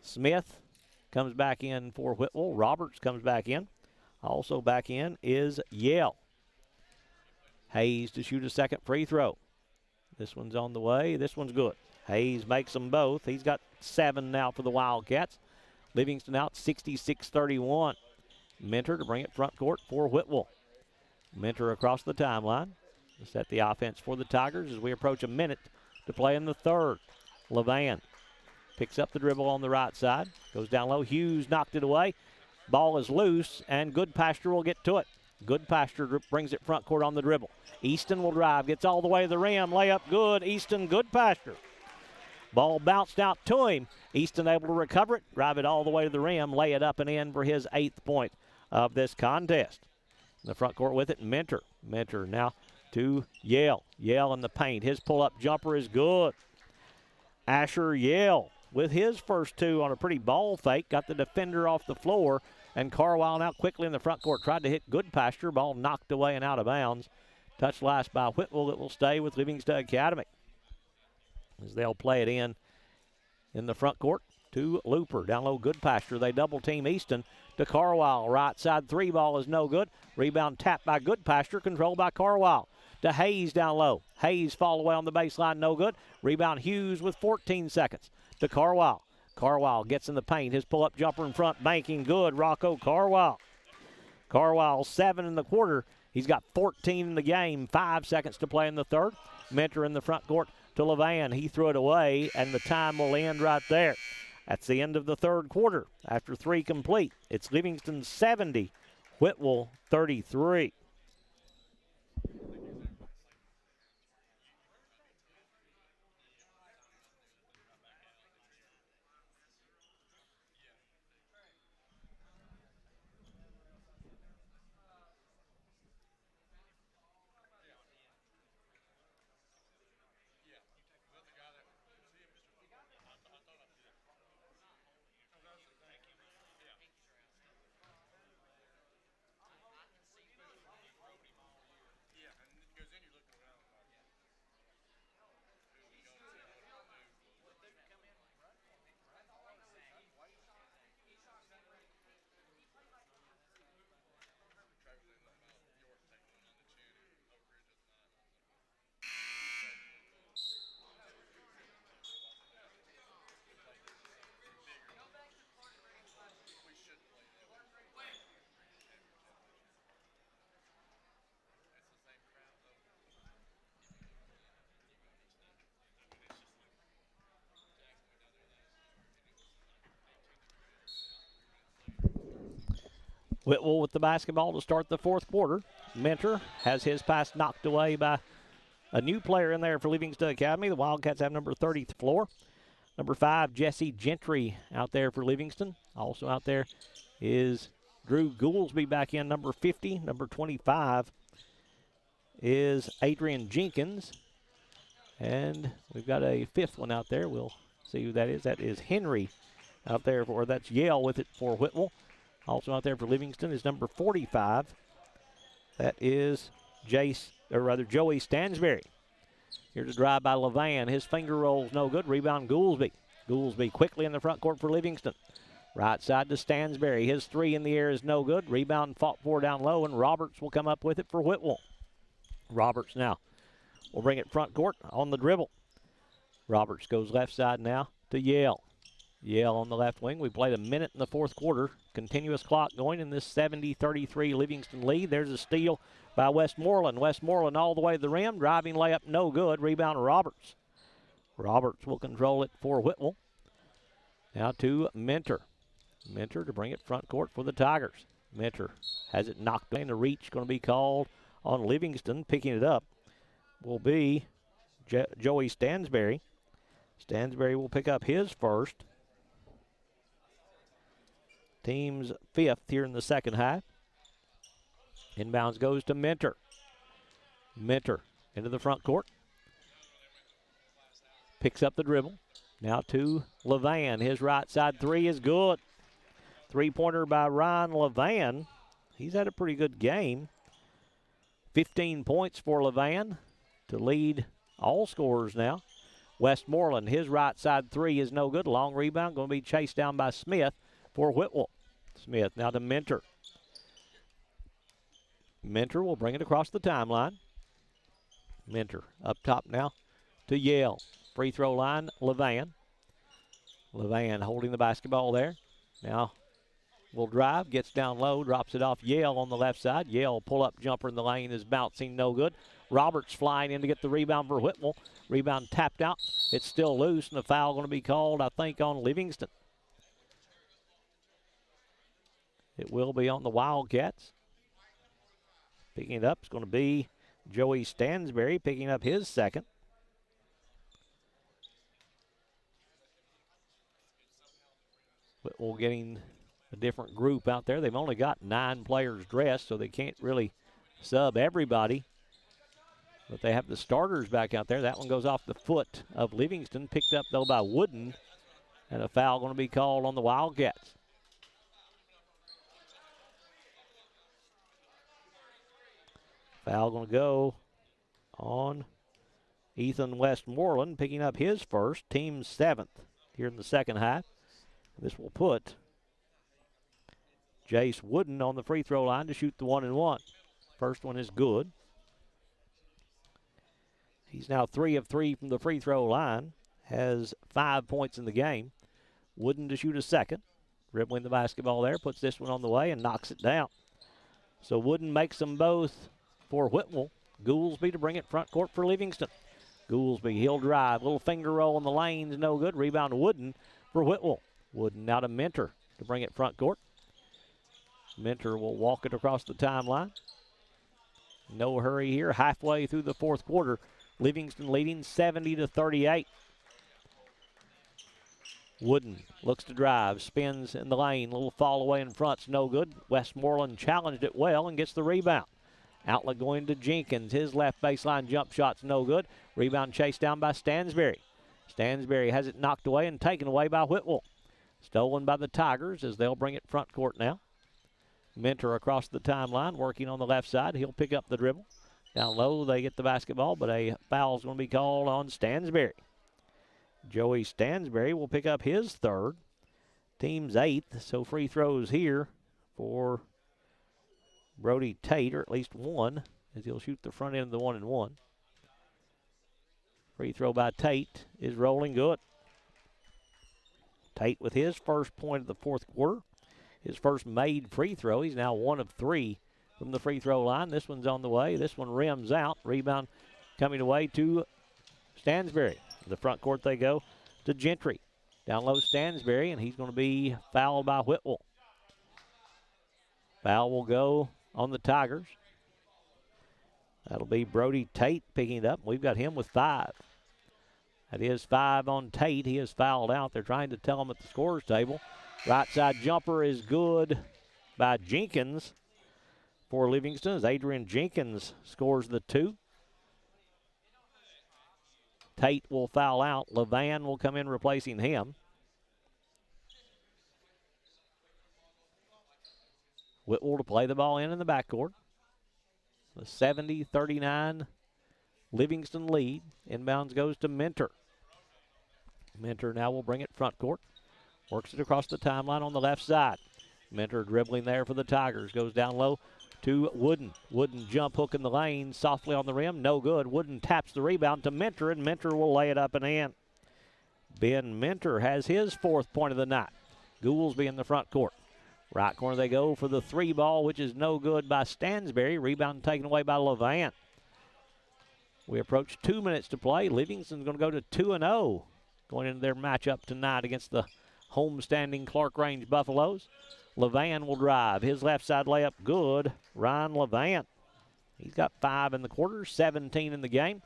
Smith comes back in for Whitwell. Roberts comes back in. Also back in is Yale. Hayes to shoot a second free throw. This one's on the way. This one's good. Hayes makes them both. He's got 7 now for the Wildcats. Livingston out 66-31. Mentor to bring it front court for Whitwell. Mentor across the timeline to set the offense for the Tigers as we approach a minute to play in the third. Levan picks up the dribble on the right side. Goes down low. Hughes knocked it away. Ball is loose, and Goodpasture will get to it. Goodpasture brings it front court on the dribble. Easton will drive. Gets all the way to the rim. Layup good. Easton, Goodpasture. Ball bounced out to him. Easton able to recover it. Drive it all the way to the rim. Lay it up and in for his 8th point of this contest. In the front court with it, Mentor. Mentor now to Yale. Yale in the paint. His pull-up jumper is good. Asher Yale with his first 2 on a pretty ball fake. Got the defender off the floor. And Carwile now quickly in the front court. Tried to hit Goodpasture. Ball knocked away and out of bounds. Touched last by Whitwell. It will stay with Livingston Academy as they'll play it in the front court to Looper. Down low, Goodpasture. They double team Easton to Carwile. Right side 3 ball is no good. Rebound tapped by Goodpasture. Controlled by Carwile. To Hayes down low. Hayes fall away on the baseline. No good. Rebound Hughes with 14 seconds to Carwile. Carwile gets in the paint. His pull-up jumper in front. Banking good. Rocco Carwile. Carwile 7 in the quarter. He's got 14 in the game. 5 seconds to play in the third. Mentor in the front court to Levan. He threw it away, and the time will end right there. That's the end of the third quarter. After 3 complete, it's Livingston 70, Whitwell 33. Whitwell with the basketball to start the fourth quarter. Mentor has his pass knocked away by a new player in there for Livingston Academy. The Wildcats have number 30 floor. Number 5, Jesse Gentry out there for Livingston. Also out there is Drew Goolsby back in, number 50. Number 25 is Adrian Jenkins. And we've got a 5th one out there. We'll see who that is. That is Henry out there for, that's Yale with it for Whitwell. Also out there for Livingston is number 45. That is Joey Stansberry. Here's a drive by Levan. His finger roll's no good. Rebound Goolsby. Goolsby quickly in the front court for Livingston. Right side to Stansberry. His 3 in the air is no good. Rebound fought for down low, and Roberts will come up with it for Whitwell. Roberts now will bring it front court on the dribble. Roberts goes left side now to Yale. Yale on the left wing. We played a minute in the fourth quarter. Continuous clock going in this 70-33 Livingston lead. There's a steal by Westmoreland. Westmoreland all the way to the rim. Driving layup, no good. Rebound Roberts. Roberts will control it for Whitwell. Now to Mentor. Mentor to bring it front court for the Tigers. Mentor has it knocked in. The reach going to be called on Livingston. Picking it up will be Joey Stansberry. Stansberry will pick up his first. Team's 5th here in the second half. Inbounds goes to Mentor. Mentor into the front court. Picks up the dribble. Now to Levan. His right side 3 is good. 3-pointer by Ryan Levan. He's had a pretty good game. 15 points for Levan to lead all scorers now. Westmoreland, his right side 3 is no good. Long rebound going to be chased down by Smith for Whitwell. Smith now to Mentor. Mentor will bring it across the timeline. Mentor up top now to Yale. Free throw line, Levan. Levan holding the basketball there. Now will drive, gets down low, drops it off Yale on the left side. Yale pull-up jumper in the lane is bouncing, no good. Roberts flying in to get the rebound for Whitwell. Rebound tapped out. It's still loose, and the foul going to be called, I think, on Livingston. It will be on the Wildcats. Picking it up is going to be Joey Stansberry, picking up his second. Whitwell getting a different group out there. They've only got 9 players dressed, so they can't really sub everybody. But they have the starters back out there. That one goes off the foot of Livingston, picked up, though, by Wooden. And a foul going to be called on the Wildcats. Foul going to go on Ethan Westmoreland, picking up his first, team 7th here in the second half. This will put Jace Wooden on the free throw line to shoot the 1-and-1. First one is good. He's now 3 of 3 from the free throw line, has 5 points in the game. Wooden to shoot a second. Dribbling the basketball there, puts this one on the way and knocks it down. So Wooden makes them both for Whitwell. Goolsby to bring it front court for Livingston. Goolsby, he'll drive. Little finger roll in the lanes, no good. Rebound to Wooden for Whitwell. Wooden now to Mentor to bring it front court. Mentor will walk it across the timeline. No hurry here. Halfway through the fourth quarter, Livingston leading 70-38. Wooden looks to drive, spins in the lane. Little fall away in front's no good. Westmoreland challenged it well and gets the rebound. Outlet going to Jenkins. His left baseline jump shot's no good. Rebound chased down by Stansberry. Stansberry has it knocked away and taken away by Whitwell. Stolen by the Tigers as they'll bring it front court now. Mentor across the timeline, working on the left side. He'll pick up the dribble. Down low, they get the basketball, but a foul's going to be called on Stansberry. Joey Stansberry will pick up his third. Team's 8th, so free throws here for Brody Tate, or at least one, as he'll shoot the front end of the 1-and-1. Free throw by Tate is rolling good. Tate with his first point of the fourth quarter. His first made free throw. He's now 1 of 3 from the free throw line. This one's on the way. This one rims out. Rebound coming away to Stansberry. The front court they go to Gentry. Down low Stansberry, and he's going to be fouled by Whitwell. Foul will go on the Tigers. That'll be Brody Tate picking it up. We've got him with 5. That is 5 on Tate. He is fouled out. They're trying to tell him at the scorer's table. Right side jumper is good by Jenkins for Livingston as Adrian Jenkins scores the 2. Tate will foul out. Levan will come in replacing him. Whitwell to play the ball in the backcourt. The 70-39 Livingston lead. Inbounds goes to Mentor. Mentor now will bring it front court. Works it across the timeline on the left side. Mentor dribbling there for the Tigers. Goes down low to Wooden. Wooden jump hook in the lane. Softly on the rim. No good. Wooden taps the rebound to Mentor, and Mentor will lay it up and in. Ben Mentor has his 4th point of the night. Goolsby in the front court. Right corner they go for the 3 ball, which is no good by Stansberry. Rebound taken away by Levan. We approach 2 minutes to play. Livingston's going to go to 2-0 going into their matchup tonight against the homestanding Clarkrange Buffaloes. Levan will drive. His left side layup good. Ryan Levan. He's got 5 in the quarter, 17 in the game.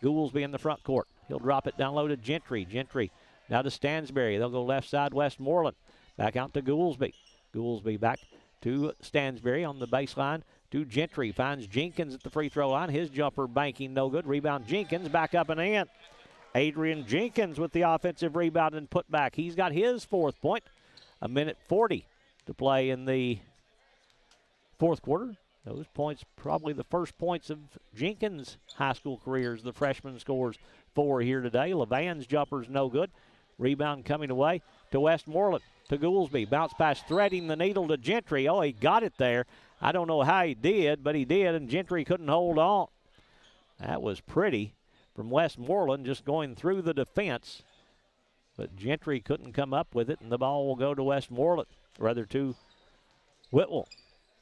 Goolsby in the front court. He'll drop it down low to Gentry. Gentry now to Stansberry. They'll go left side, Westmoreland. Back out to Goolsby. Goolsby back to Stansberry on the baseline to Gentry. Finds Jenkins at the free throw line. His jumper banking no good. Rebound Jenkins back up and in. Adrian Jenkins with the offensive rebound and put back. He's got his 4th point. 1:40 to play in the fourth quarter. Those points probably the first points of Jenkins' high school career as the freshman scores 4 here today. Levan's jumper's no good. Rebound coming away to Westmoreland. To Goolsby. Bounce pass threading the needle to Gentry. Oh, he got it there. I don't know how he did, but he did, and Gentry couldn't hold on. That was pretty from Westmoreland, just going through the defense. But Gentry couldn't come up with it, and the ball will go to Westmoreland, rather to Whitwell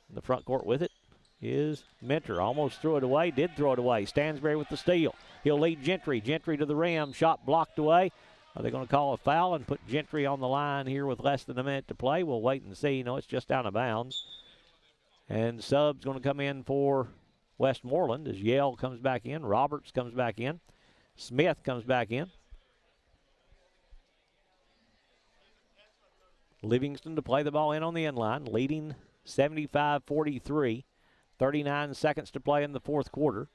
in the front court with it is Mentor. Almost threw it away, did throw it away. Stansberry with the steal. He'll lead Gentry. Gentry to the rim, shot blocked away. Are they going to call a foul and put Gentry on the line here with less than a minute to play? We'll wait and see. No, it's just out of bounds. And sub's going to come in for Westmoreland as Yale comes back in. Roberts comes back in. Smith comes back in. Livingston to play the ball in on the end line, leading 75-43. 39 seconds to play in the fourth quarter.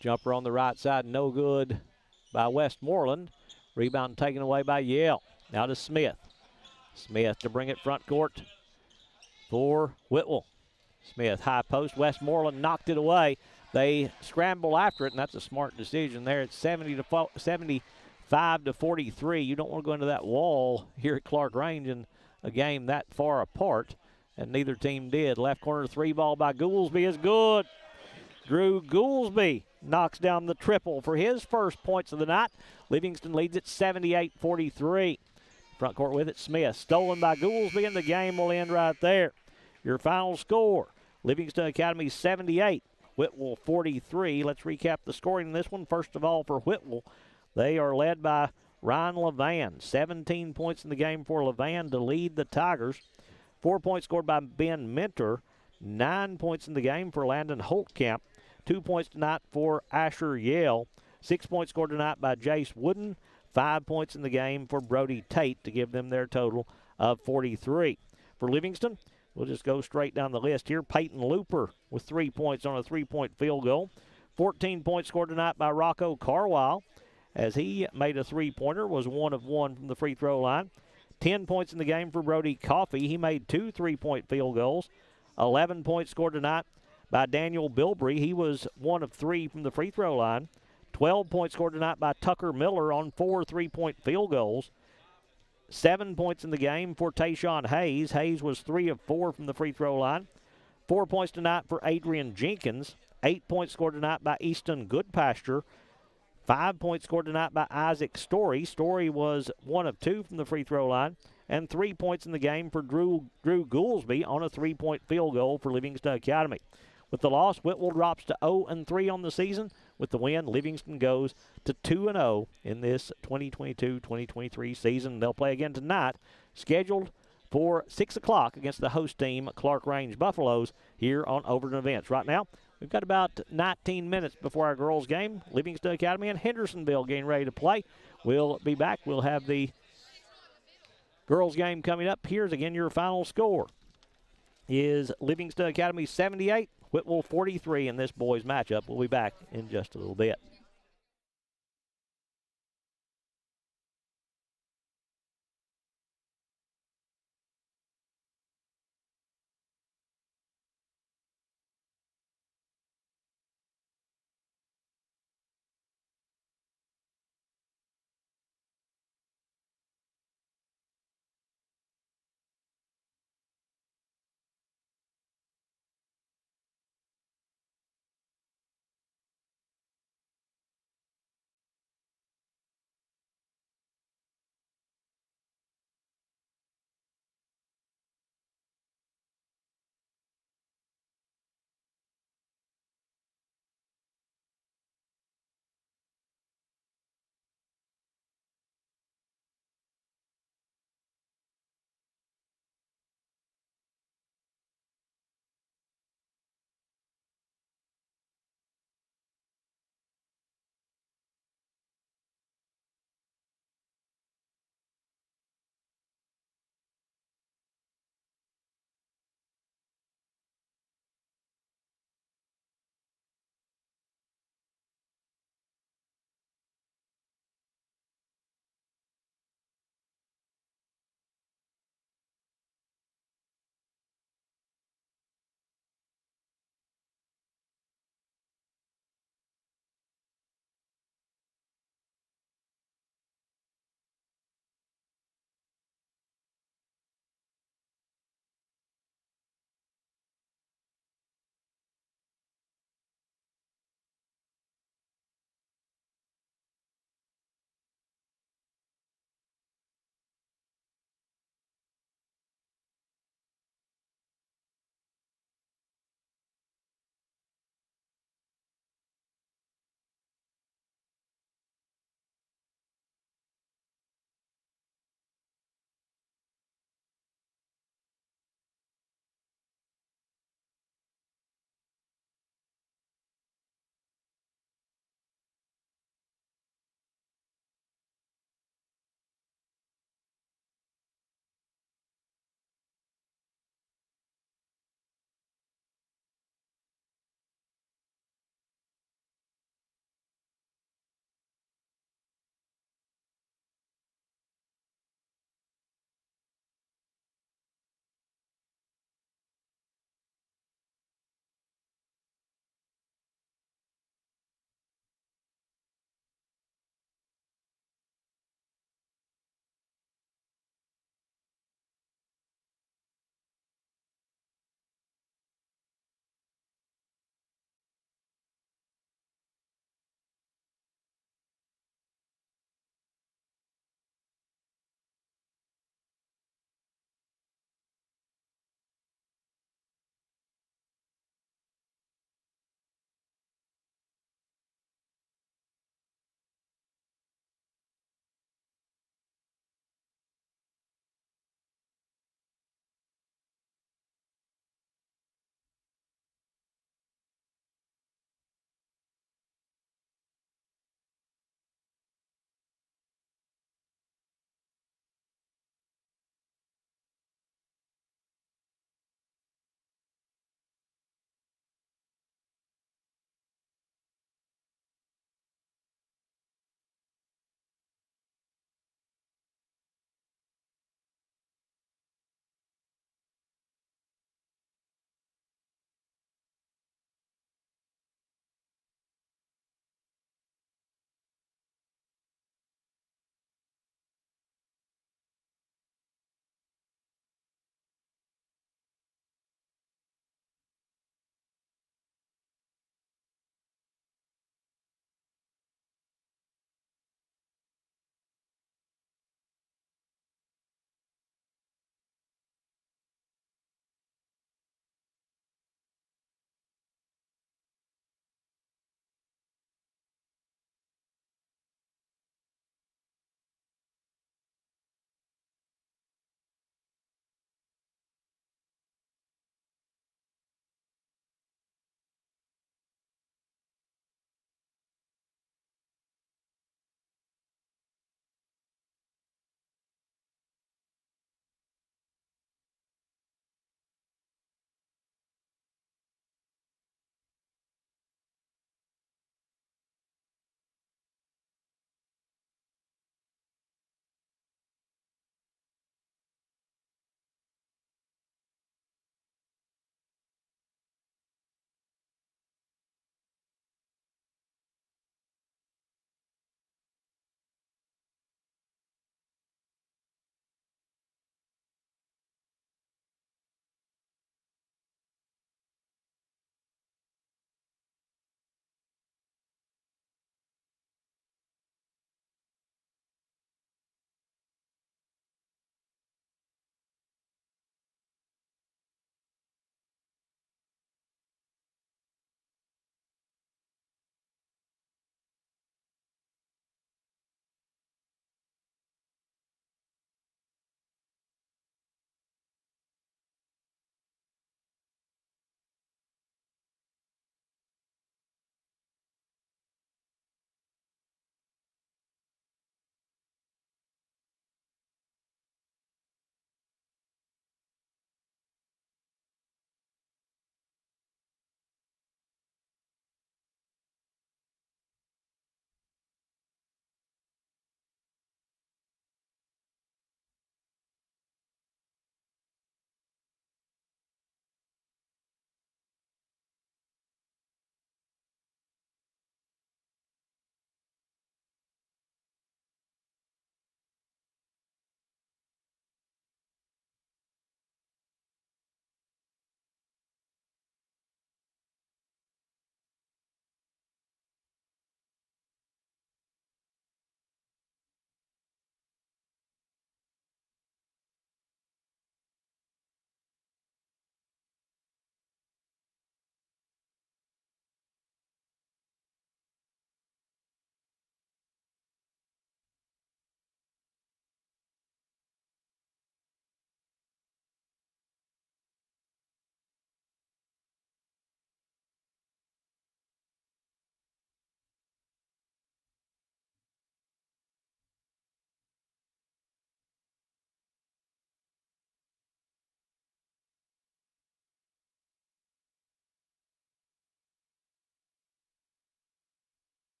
Jumper on the right side, no good by Westmoreland. Rebound taken away by Yale. Now to Smith. Smith to bring it front court for Whitwell. Smith, high post. Westmoreland knocked it away. They scramble after it, and that's a smart decision there. It's 75-43. You don't want to go into that wall here at Clarkrange in a game that far apart, and neither team did. Left corner three ball by Goolsby is good. Drew Goolsby knocks down the triple for his first points of the night. Livingston leads it 78-43. Front court with it, Smith. Stolen by Goolsby, and the game will end right there. Your final score, Livingston Academy 78, Whitwell 43. Let's recap the scoring in this one. First of all, for Whitwell, they are led by Ryan Levan. 17 points in the game for Levan to lead the Tigers. 4 points scored by Ben Mentor. 9 points in the game for Landon Holtkamp. 2 points tonight for Asher Yale. 6 points scored tonight by Jace Wooden. 5 points in the game for Brody Tate to give them their total of 43. For Livingston, we'll just go straight down the list here. Peyton Looper with 3 points on a three-point field goal. 14 points scored tonight by Rocco Carwile as he made a three-pointer, was 1 of 1 from the free throw line. 10 points in the game for Brody Coffey. He made 2 three-point field goals. 11 points scored tonight by Daniel Bilbrey. He was 1 of 3 from the free throw line. 12 points scored tonight by Tucker Miller on 4 three-point field goals. 7 points in the game for Tayshawn Hayes. Hayes was 3 of 4 from the free throw line. 4 points tonight for Adrian Jenkins. 8 points scored tonight by Easton Goodpasture. 5 points scored tonight by Isaac Story. Story was 1 of 2 from the free throw line. And 3 points in the game for Drew Goolsby on a three-point field goal for Livingston Academy. With the loss, Whitwell drops to 0-3 on the season. With the win, Livingston goes to 2-0 in this 2022-2023 season. They'll play again tonight, scheduled for 6 o'clock against the host team, Clarkrange Buffaloes, here on Overton Events. Right now, we've got about 19 minutes before our girls' game. Livingston Academy and Hendersonville getting ready to play. We'll be back. We'll have the girls' game coming up. Here's again your final score. Is Livingston Academy 78, Whitwell 43 in this boys matchup. We'll be back in just a little bit.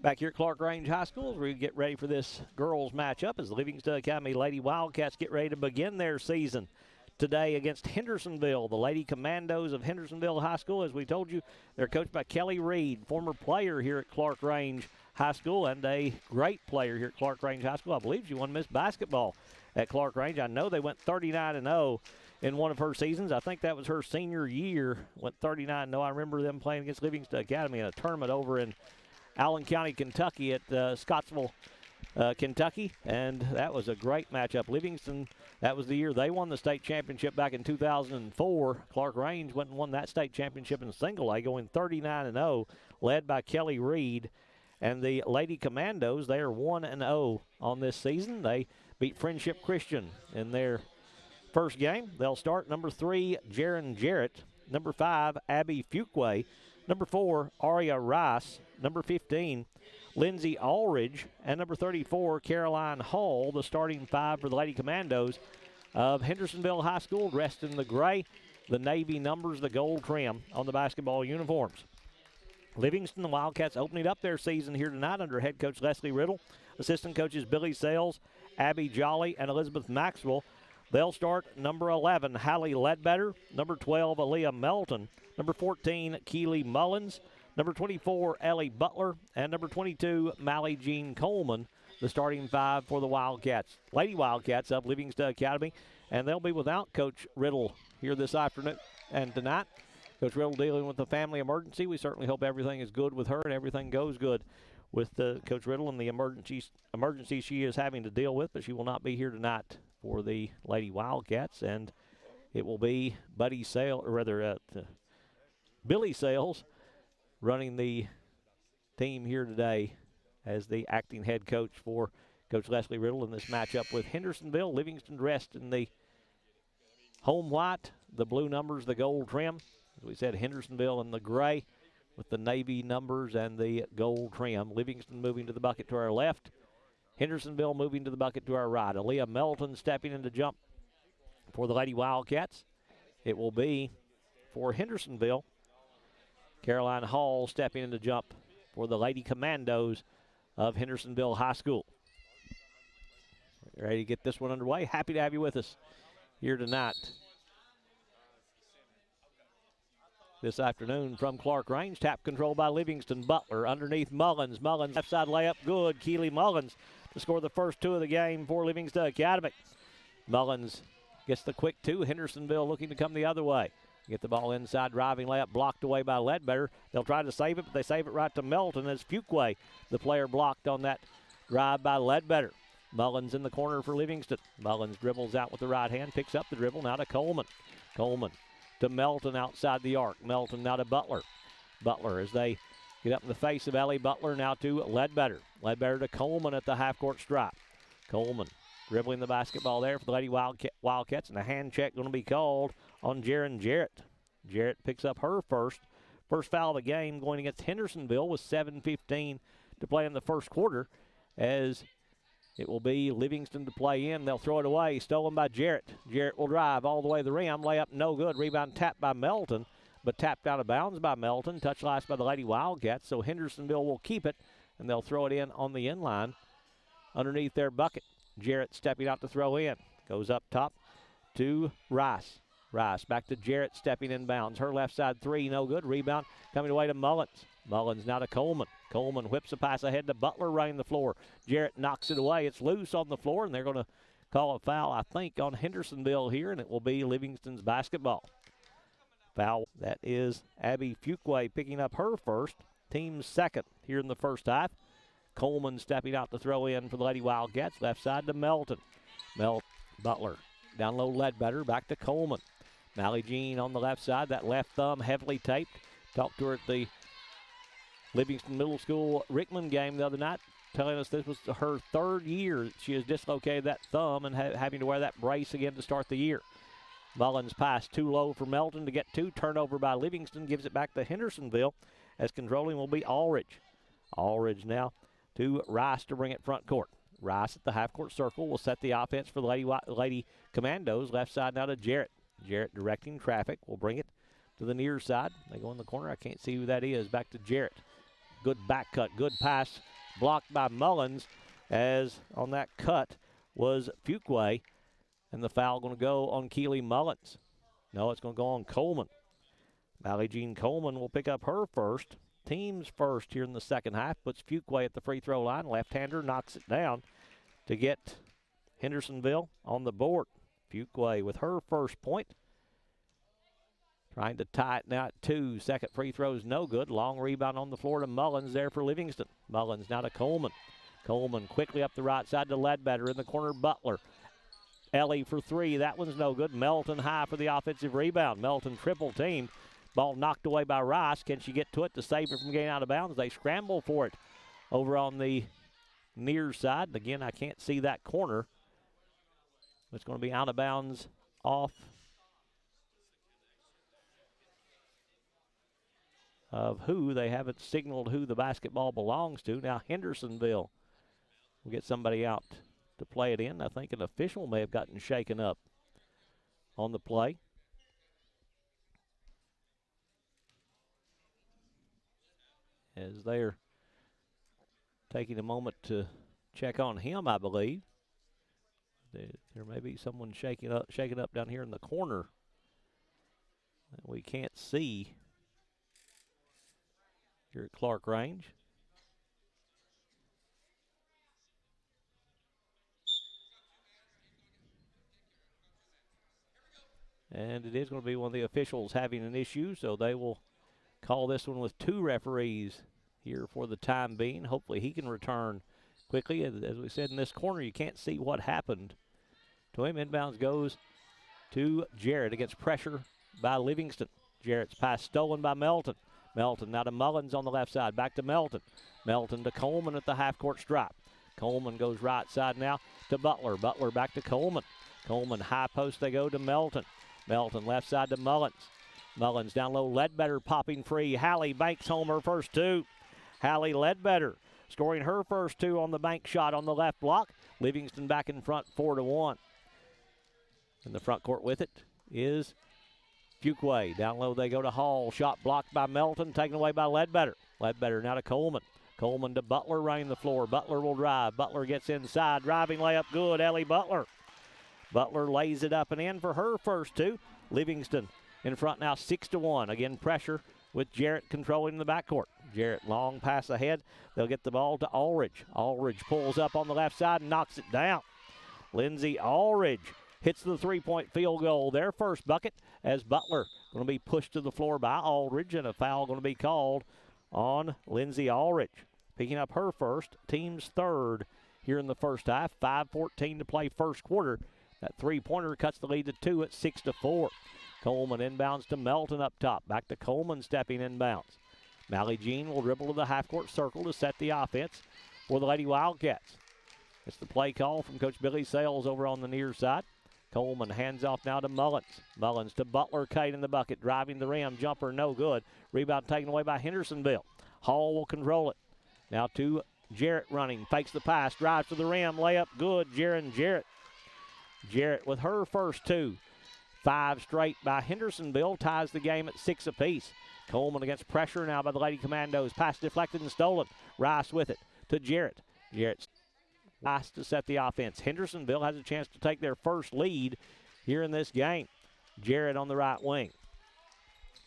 Back here at Clarkrange High School, as we get ready for this girls matchup as the Livingston Academy Lady Wildcats get ready to begin their season today against Hendersonville. The Lady Commandos of Hendersonville High School, as we told you, they're coached by Kelly Reed, former player here at Clarkrange High School and a great player here at Clarkrange High School. I believe she won Miss Basketball at Clarkrange. I know they went 39-0 in one of her seasons. I think that was her senior year, went 39-0. I remember them playing against Livingston Academy in a tournament over in Allen County, Kentucky at Scottsville, Kentucky, and that was a great matchup. Livingston, that was the year they won the state championship back in 2004. Clarkrange went and won that state championship in single A, going 39-0, led by Kelly Reed. And the Lady Commandos, they are 1-0 on this season. They beat Friendship Christian in their first game. They'll start number 3, Jaron Jarrett, number 5, Abby Fuquay, number 4, Aria Rice, number 15, Lindsay Aldridge, and number 34, Caroline Hall, the starting 5 for the Lady Commandos of Hendersonville High School, dressed in the gray, the navy numbers, the gold trim on the basketball uniforms. Livingston, the Wildcats, opening up their season here tonight under head coach Leslie Riddle, assistant coaches Billy Sales, Abby Jolly, and Elizabeth Maxwell. They'll start number 11, Hallie Ledbetter, number 12, Aaliyah Melton, number 14, Keely Mullins, number 24, Ellie Butler, and number 22, Mally Jean Coleman, the starting 5 for the Wildcats. Lady Wildcats of Livingston Academy, and they'll be without Coach Riddle here this afternoon and tonight. Coach Riddle dealing with a family emergency. We certainly hope everything is good with her and everything goes good with Coach Riddle and the emergency she is having to deal with, but she will not be here tonight for the Lady Wildcats, and it will be Billy Sales running the team here today as the acting head coach for Coach Leslie Riddle in this matchup with Hendersonville. Livingston dressed in the home white, the blue numbers, the gold trim. As we said, Hendersonville in the gray with the navy numbers and the gold trim. Livingston moving to the bucket to our left. Hendersonville moving to the bucket to our right. Aaliyah Melton stepping in to jump for the Lady Wildcats. It will be for Hendersonville. Caroline Hall stepping in to jump for the Lady Commandos of Hendersonville High School. Ready to get this one underway. Happy to have you with us here tonight. This afternoon from Clarkrange, tap control by Livingston. Butler underneath Mullins. Mullins left side layup good. Keely Mullins to score the first 2 of the game for Livingston Academy. Mullins gets the quick 2. Hendersonville looking to come the other way. Get the ball inside, driving layup blocked away by Ledbetter. They'll try to save it, but they save it right to Melton as Fuquay, the player blocked on that drive by Ledbetter. Mullins in the corner for Livingston. Mullins dribbles out with the right hand, picks up the dribble now to Coleman. Coleman to Melton outside the arc. Melton now to Butler. Butler as they get up in the face of Ellie Butler now to Ledbetter. Ledbetter to Coleman at the half-court stripe. Coleman dribbling the basketball there for the Lady Wildcats, and a hand check going to be called on Jaron Jarrett. Jarrett picks up her first foul of the game going against Hendersonville with 7:15 to play in the first quarter, as it will be Livingston to play in. They'll throw it away, stolen by Jarrett. Jarrett will drive all the way to the rim, layup no good, rebound tapped by Melton, but tapped out of bounds by Melton, touch last by the Lady Wildcats, so Hendersonville will keep it, and they'll throw it in on the inline underneath their bucket. Jarrett stepping out to throw in. Goes up top to Rice. Rice back to Jarrett stepping in bounds. Her left side 3, no good. Rebound coming away to Mullins. Mullins now to Coleman. Coleman whips a pass ahead to Butler running the floor. Jarrett knocks it away. It's loose on the floor, and they're going to call a foul, I think, on Hendersonville here, and it will be Livingston's basketball. Foul. That is Abby Fuquay picking up her first. Team's second here in the first half. Coleman stepping out to throw in for the Lady Wildcats. Left side to Melton. Butler down low, Ledbetter. Back to Coleman. Mally Jean on the left side. That left thumb heavily taped. Talked to her at the Livingston Middle School Rickman game the other night, telling us this was her 3rd year that she has dislocated that thumb and having to wear that brace again to start the year. Mullins pass too low for Melton to get 2. Turnover by Livingston gives it back to Hendersonville, as controlling will be Aldridge. Aldridge now to Rice to bring it front court. Rice at the half-court circle will set the offense for the Lady Commandos. Left side now to Jarrett. Jarrett directing traffic will bring it to the near side. They go in the corner. I can't see who that is. Back to Jarrett. Good back cut, good pass, blocked by Mullins, as on that cut was Fuquay, and the foul going to go on Keely Mullins. No, it's going to go on Coleman. Valley Jean Coleman will pick up her first, team's first here in the second half, puts Fuquay at the free throw line. Left-hander knocks it down to get Hendersonville on the board. Fuquay with her first point. Trying to tie it now at 2. Second free throw is no good. Long rebound on the floor to Mullins there for Livingston. Mullins now to Coleman. Coleman quickly up the right side to Ledbetter. In the corner, Butler. Ellie for 3. That one's no good. Melton high for the offensive rebound. Melton triple teamed. Ball knocked away by Rice. Can she get to it to save it from getting out of bounds? They scramble for it over on the near side. And again, I can't see that corner. It's going to be out of bounds off of who. They haven't signaled who the basketball belongs to. Now Hendersonville will get somebody out to play it in. I think an official may have gotten shaken up on the play. As they're taking a moment to check on him, I believe. There may be someone shaking up down here in the corner that we can't see here at Clarkrange. And it is going to be one of the officials having an issue, so they will call this one with 2 referees here for the time being. Hopefully he can return quickly. As we said, in this corner, you can't see what happened to him. Inbounds goes to Jarrett against pressure by Livingston. Jarrett's pass stolen by Melton. Melton now to Mullins on the left side. Back to Melton. Melton to Coleman at the half-court stripe. Coleman goes right side now to Butler. Butler back to Coleman. Coleman high post they go to Melton. Melton left side to Mullins. Mullins down low. Ledbetter popping free. Hallie banks home her first 2. Hallie Ledbetter scoring her first 2 on the bank shot on the left block. Livingston back in front 4-1. In the front court with it is Fuquay. Down low they go to Hall. Shot blocked by Melton, taken away by Ledbetter. Ledbetter now to Coleman. Coleman to Butler running the floor. Butler will drive. Butler gets inside. Driving layup good. Ellie Butler. Butler lays it up and in for her first 2. Livingston in front now 6-1. Again, pressure with Jarrett controlling the backcourt. Jarrett long pass ahead. They'll get the ball to Ulrich. Ulrich pulls up on the left side and knocks it down. Lindsay Ulrich hits the 3-point field goal. Their first bucket as Butler going to be pushed to the floor by Ulrich, and a foul going to be called on Lindsay Ulrich. Picking up her first, team's third here in the first half. 5:14 to play first quarter. That 3-pointer cuts the lead to 2 at 6-4. Coleman inbounds to Melton up top. Back to Coleman stepping inbounds. Mally Jean will dribble to the half-court circle to set the offense for the Lady Wildcats. It's the play call from Coach Billy Sales over on the near side. Coleman hands off now to Mullins. Mullins to Butler, Kate in the bucket, driving the rim, jumper no good. Rebound taken away by Hendersonville. Hall will control it. Now to Jarrett running, fakes the pass, drives to the rim, layup good, Jarrett. Jarrett with her first 2. 5 straight by Hendersonville, ties the game at 6 apiece. Coleman against pressure now by the Lady Commandos. Pass deflected and stolen. Rice with it to Jarrett. Jarrett's last to set the offense. Hendersonville has a chance to take their first lead here in this game. Jarrett on the right wing.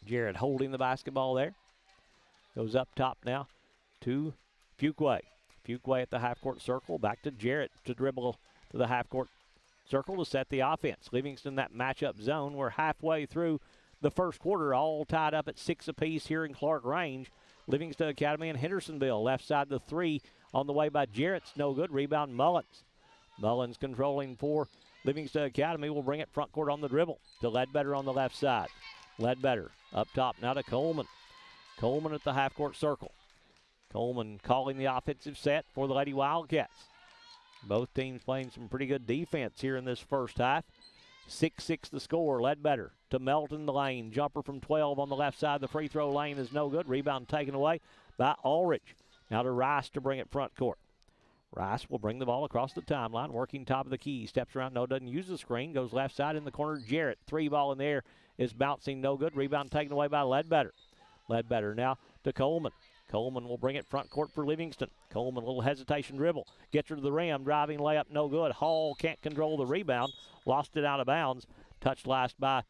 Jarrett holding the basketball there. Goes up top now to Fuquay. Fuquay at the half-court circle. Back to Jarrett to dribble to the half-court circle to set the offense. Livingston that matchup zone. We're halfway through the first quarter, all tied up at 6 apiece here in Clarkrange. Livingston Academy and Hendersonville. Left side to 3 on the way by Jarrett's no good. Rebound Mullins. Mullins controlling for Livingston Academy will bring it front court on the dribble to Ledbetter on the left side. Ledbetter up top now to Coleman. Coleman at the half-court circle. Coleman calling the offensive set for the Lady Wildcats. Both teams playing some pretty good defense here in this first half. 6-6 the score. Ledbetter to Melton the lane. Jumper from 12 on the left side. The free throw lane is no good. Rebound taken away by Ulrich. Now to Rice to bring it front court. Rice will bring the ball across the timeline. Working top of the key. Steps around. No, doesn't use the screen. Goes left side in the corner. Jarrett. 3 ball in the air is bouncing. No good. Rebound taken away by Ledbetter. Ledbetter now to Coleman. Coleman will bring it front court for Livingston. Coleman, a little hesitation dribble. Gets her to the rim. Driving layup, no good. Hall can't control the rebound. Lost it out of bounds. Touched last by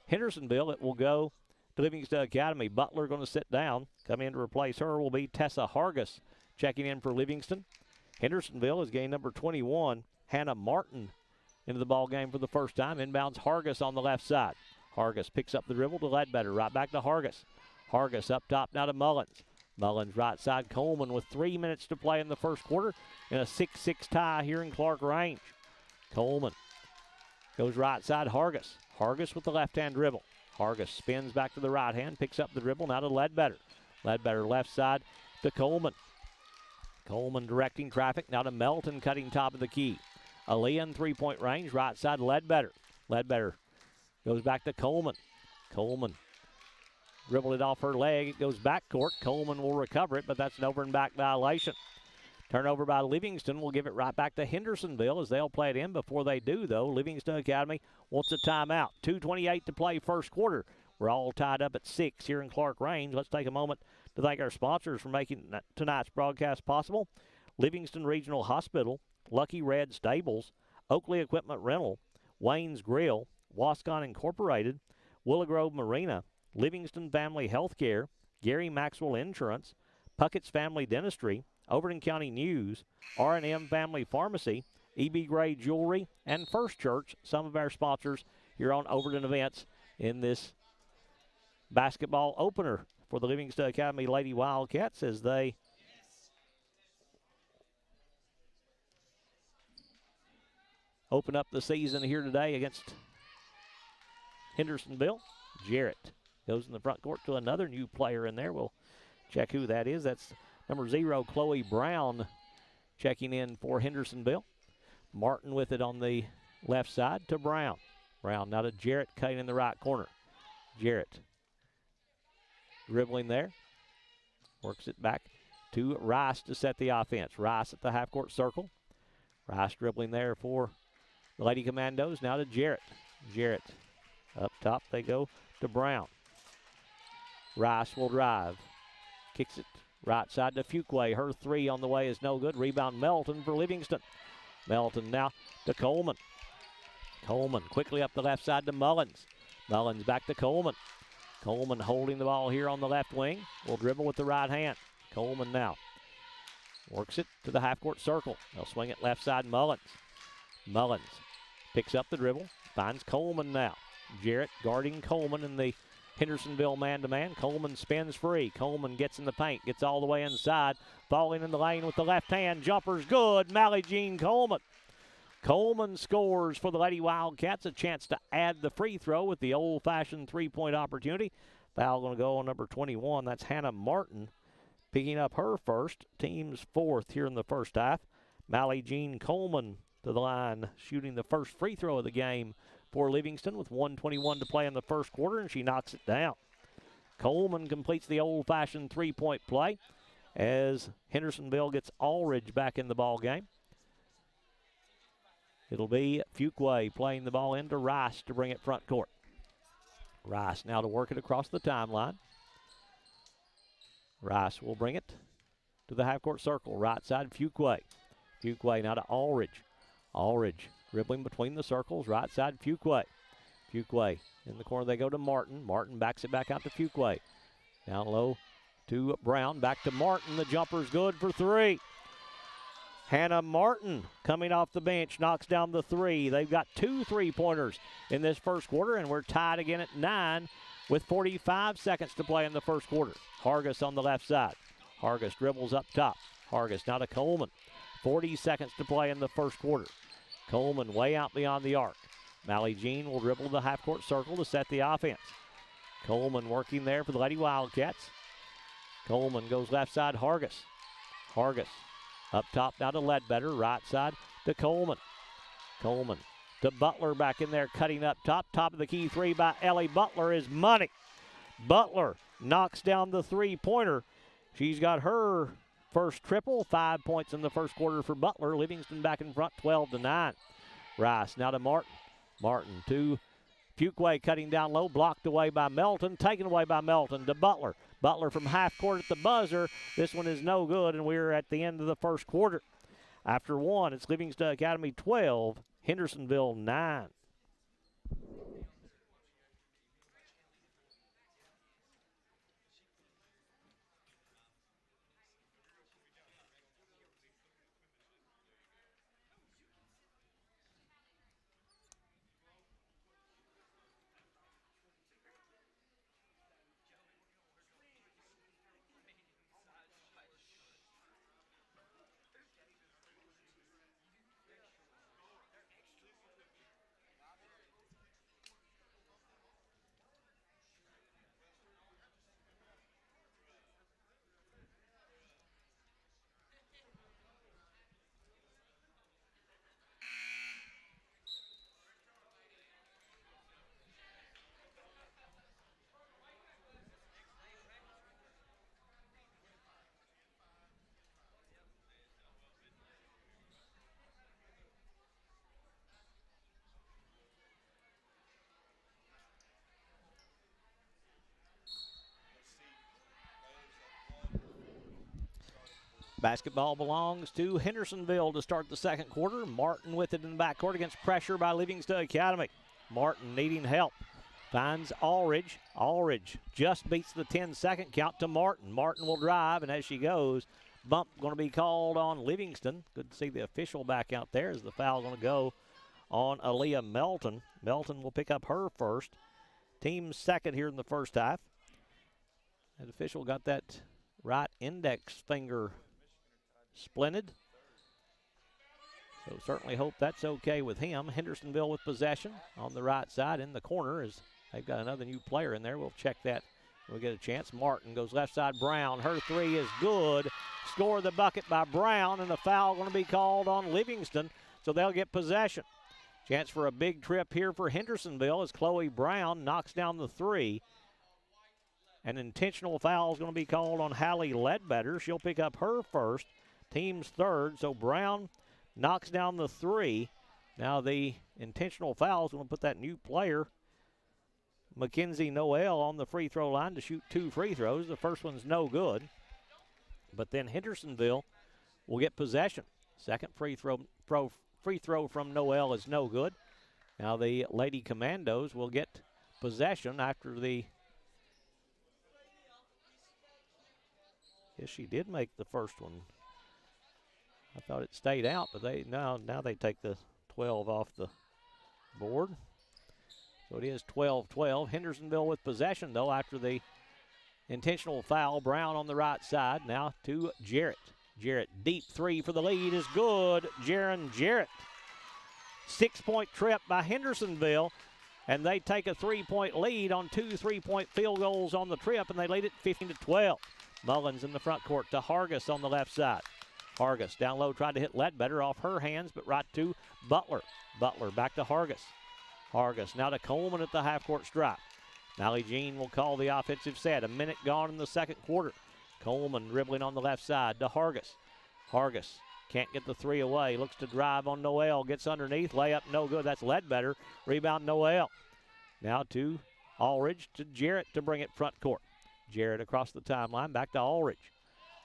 Hendersonville. It will go to Livingston Academy. Butler going to sit down. Come in to replace her will be Tessa Hargis checking in for Livingston. Hendersonville is game number 21. Hannah Martin into the ball game for the first time. Inbounds Hargis on the left side. Hargis picks up the dribble to Ledbetter. Right back to Hargis. Hargis up top now to Mullins. Mullins right side. Coleman with 3 minutes to play in the first quarter in a 6-6 tie here in Clarkrange. Coleman goes right side. Hargis. Hargis with the left-hand dribble. Hargis spins back to the right hand. Picks up the dribble now to Ledbetter. Ledbetter left side to Coleman. Coleman directing traffic now to Melton cutting top of the key. Aaliyah in three-point range. Right side Ledbetter. Ledbetter goes back to Coleman. Coleman dribbled it off her leg. It goes back court. Coleman will recover it, but that's an over and back violation. Turnover by Livingston. Will give it right back to Hendersonville as they'll play it in. Before they do, though, Livingston Academy wants a timeout. 2:28 to play first quarter. We're all tied up at 6 here in Clarkrange. Let's take a moment to thank our sponsors for making tonight's broadcast possible. Livingston Regional Hospital, Lucky Red Stables, Oakley Equipment Rental, Wayne's Grill, Wascon Incorporated, Willow Grove Marina, Livingston Family Healthcare, Gary Maxwell Insurance, Puckett's Family Dentistry, Overton County News, R&M Family Pharmacy, E.B. Gray Jewelry, and First Church, some of our sponsors here on Overton Events in this basketball opener for the Livingston Academy Lady Wildcats as they open up the season here today against Hendersonville. Jarrett goes in the front court to another new player in there. We'll check who that is. That's number 0, Chloe Brown, checking in for Hendersonville. Martin with it on the left side to Brown. Brown now to Jarrett cutting in the right corner. Jarrett dribbling there. Works it back to Rice to set the offense. Rice at the half-court circle. Rice dribbling there for the Lady Commandos. Now to Jarrett. Jarrett up top. They go to Brown. Rice will drive. Kicks it right side to Fuquay. Her three on the way is no good. Rebound Melton for Livingston. Melton now to Coleman. Coleman quickly up the left side to Mullins. Mullins back to Coleman. Coleman holding the ball here on the left wing. Will dribble with the right hand. Coleman now works it to the half-court circle. They'll swing it left side Mullins. Mullins picks up the dribble. Finds Coleman now. Jarrett guarding Coleman in the Hendersonville man-to-man. Coleman spins free. Coleman gets in the paint. Gets all the way inside. Falling in the lane with the left hand. Jumper's good. Mally Jean Coleman. Coleman scores for the Lady Wildcats. A chance to add the free throw with the old-fashioned three-point opportunity. Foul going to go on number 21. That's Hannah Martin picking up her first. Team's fourth here in the first half. Mally Jean Coleman to the line, shooting the first free throw of the game for Livingston with 1:21 to play in the first quarter, and she knocks it down. Coleman completes the old-fashioned three-point play as Hendersonville gets Aldridge back in the ball game. It'll be Fuquay playing the ball into Rice to bring it front court. Rice now to work it across the timeline. Rice will bring it to the half-court circle. Right side, Fuquay. Fuquay now to Aldridge. Aldridge dribbling between the circles. Right side, Fuquay. Fuquay in the corner. They go to Martin. Martin backs it back out to Fuquay. Down low to Brown. Back to Martin. The jumper's good for three. Hannah Martin coming off the bench knocks down the three. They've got 2 3-pointers in this first quarter, and we're tied again at 9 with 45 seconds to play in the first quarter. Hargis on the left side. Hargis dribbles up top. Hargis now to Coleman. 40 seconds to play in the first quarter. Coleman way out beyond the arc. Mally Jean will dribble the half-court circle to set the offense. Coleman working there for the Lady Wildcats. Coleman goes left side, Hargis. Hargis up top now to Ledbetter. Right side to Coleman. Coleman to Butler back in there, cutting up top. Top of the key three by Ellie Butler is money. Butler knocks down the three-pointer. She's got her first triple. 5 points in the first quarter for Butler. Livingston back in front, 12-9. Rice now to Martin. Martin to Fuquay cutting down low, blocked away by Melton, taken away by Melton to Butler. Butler from half court at the buzzer. This one is no good, and we're at the end of the first quarter. After one, it's Livingston Academy 12, Hendersonville 9. Basketball belongs to Hendersonville to start the second quarter. Martin with it in the backcourt against pressure by Livingston Academy. Martin needing help. Finds Allridge. Allridge just beats the 10-second count to Martin. Martin will drive, and as she goes, bump going to be called on Livingston. Good to see the official back out there as the foul going to go on Aaliyah Melton. Melton will pick up her first. Team's second here in the first half. The official got that right index finger splinted. So certainly hope that's okay with him. Hendersonville with possession on the right side in the corner as they've got another new player in there. We'll check that when we get a chance. Martin goes left side. Brown. Her three is good. Score the bucket by Brown, and the foul going to be called on Livingston, so they'll get possession. Chance for a big trip here for Hendersonville as Chloe Brown knocks down the three. An intentional foul is going to be called on Hallie Ledbetter. She'll pick up her first. Team's third, so Brown knocks down the three. Now the intentional foul is going to put that new player, Mackenzie Noel, on the free throw line to shoot 2 free throws. The first one's no good. But then Hendersonville will get possession. Second free throw from Noel is no good. Now the Lady Commandos will get possession after the... Yes, she did make the first one. I thought it stayed out, but now they take the 12 off the board. So it is 12-12. Hendersonville with possession, though, after the intentional foul. Brown on the right side. Now to Jarrett. Jarrett, deep three for the lead is good. Jaron Jarrett. 6-point trip by Hendersonville, and they take a 3-point lead on 2 3-point field goals on the trip, and they lead it 15-12. Mullins in the front court to Hargis on the left side. Hargis down low, tried to hit Ledbetter off her hands, but right to Butler. Butler back to Hargis. Hargis now to Coleman at the half-court stripe. Mally Jean will call the offensive set. A minute gone in the second quarter. Coleman dribbling on the left side to Hargis. Hargis can't get the three away. Looks to drive on Noel. Gets underneath. Layup no good. That's Ledbetter. Rebound Noel. Now to Allridge to Jarrett to bring it front court. Jarrett across the timeline. Back to Allridge.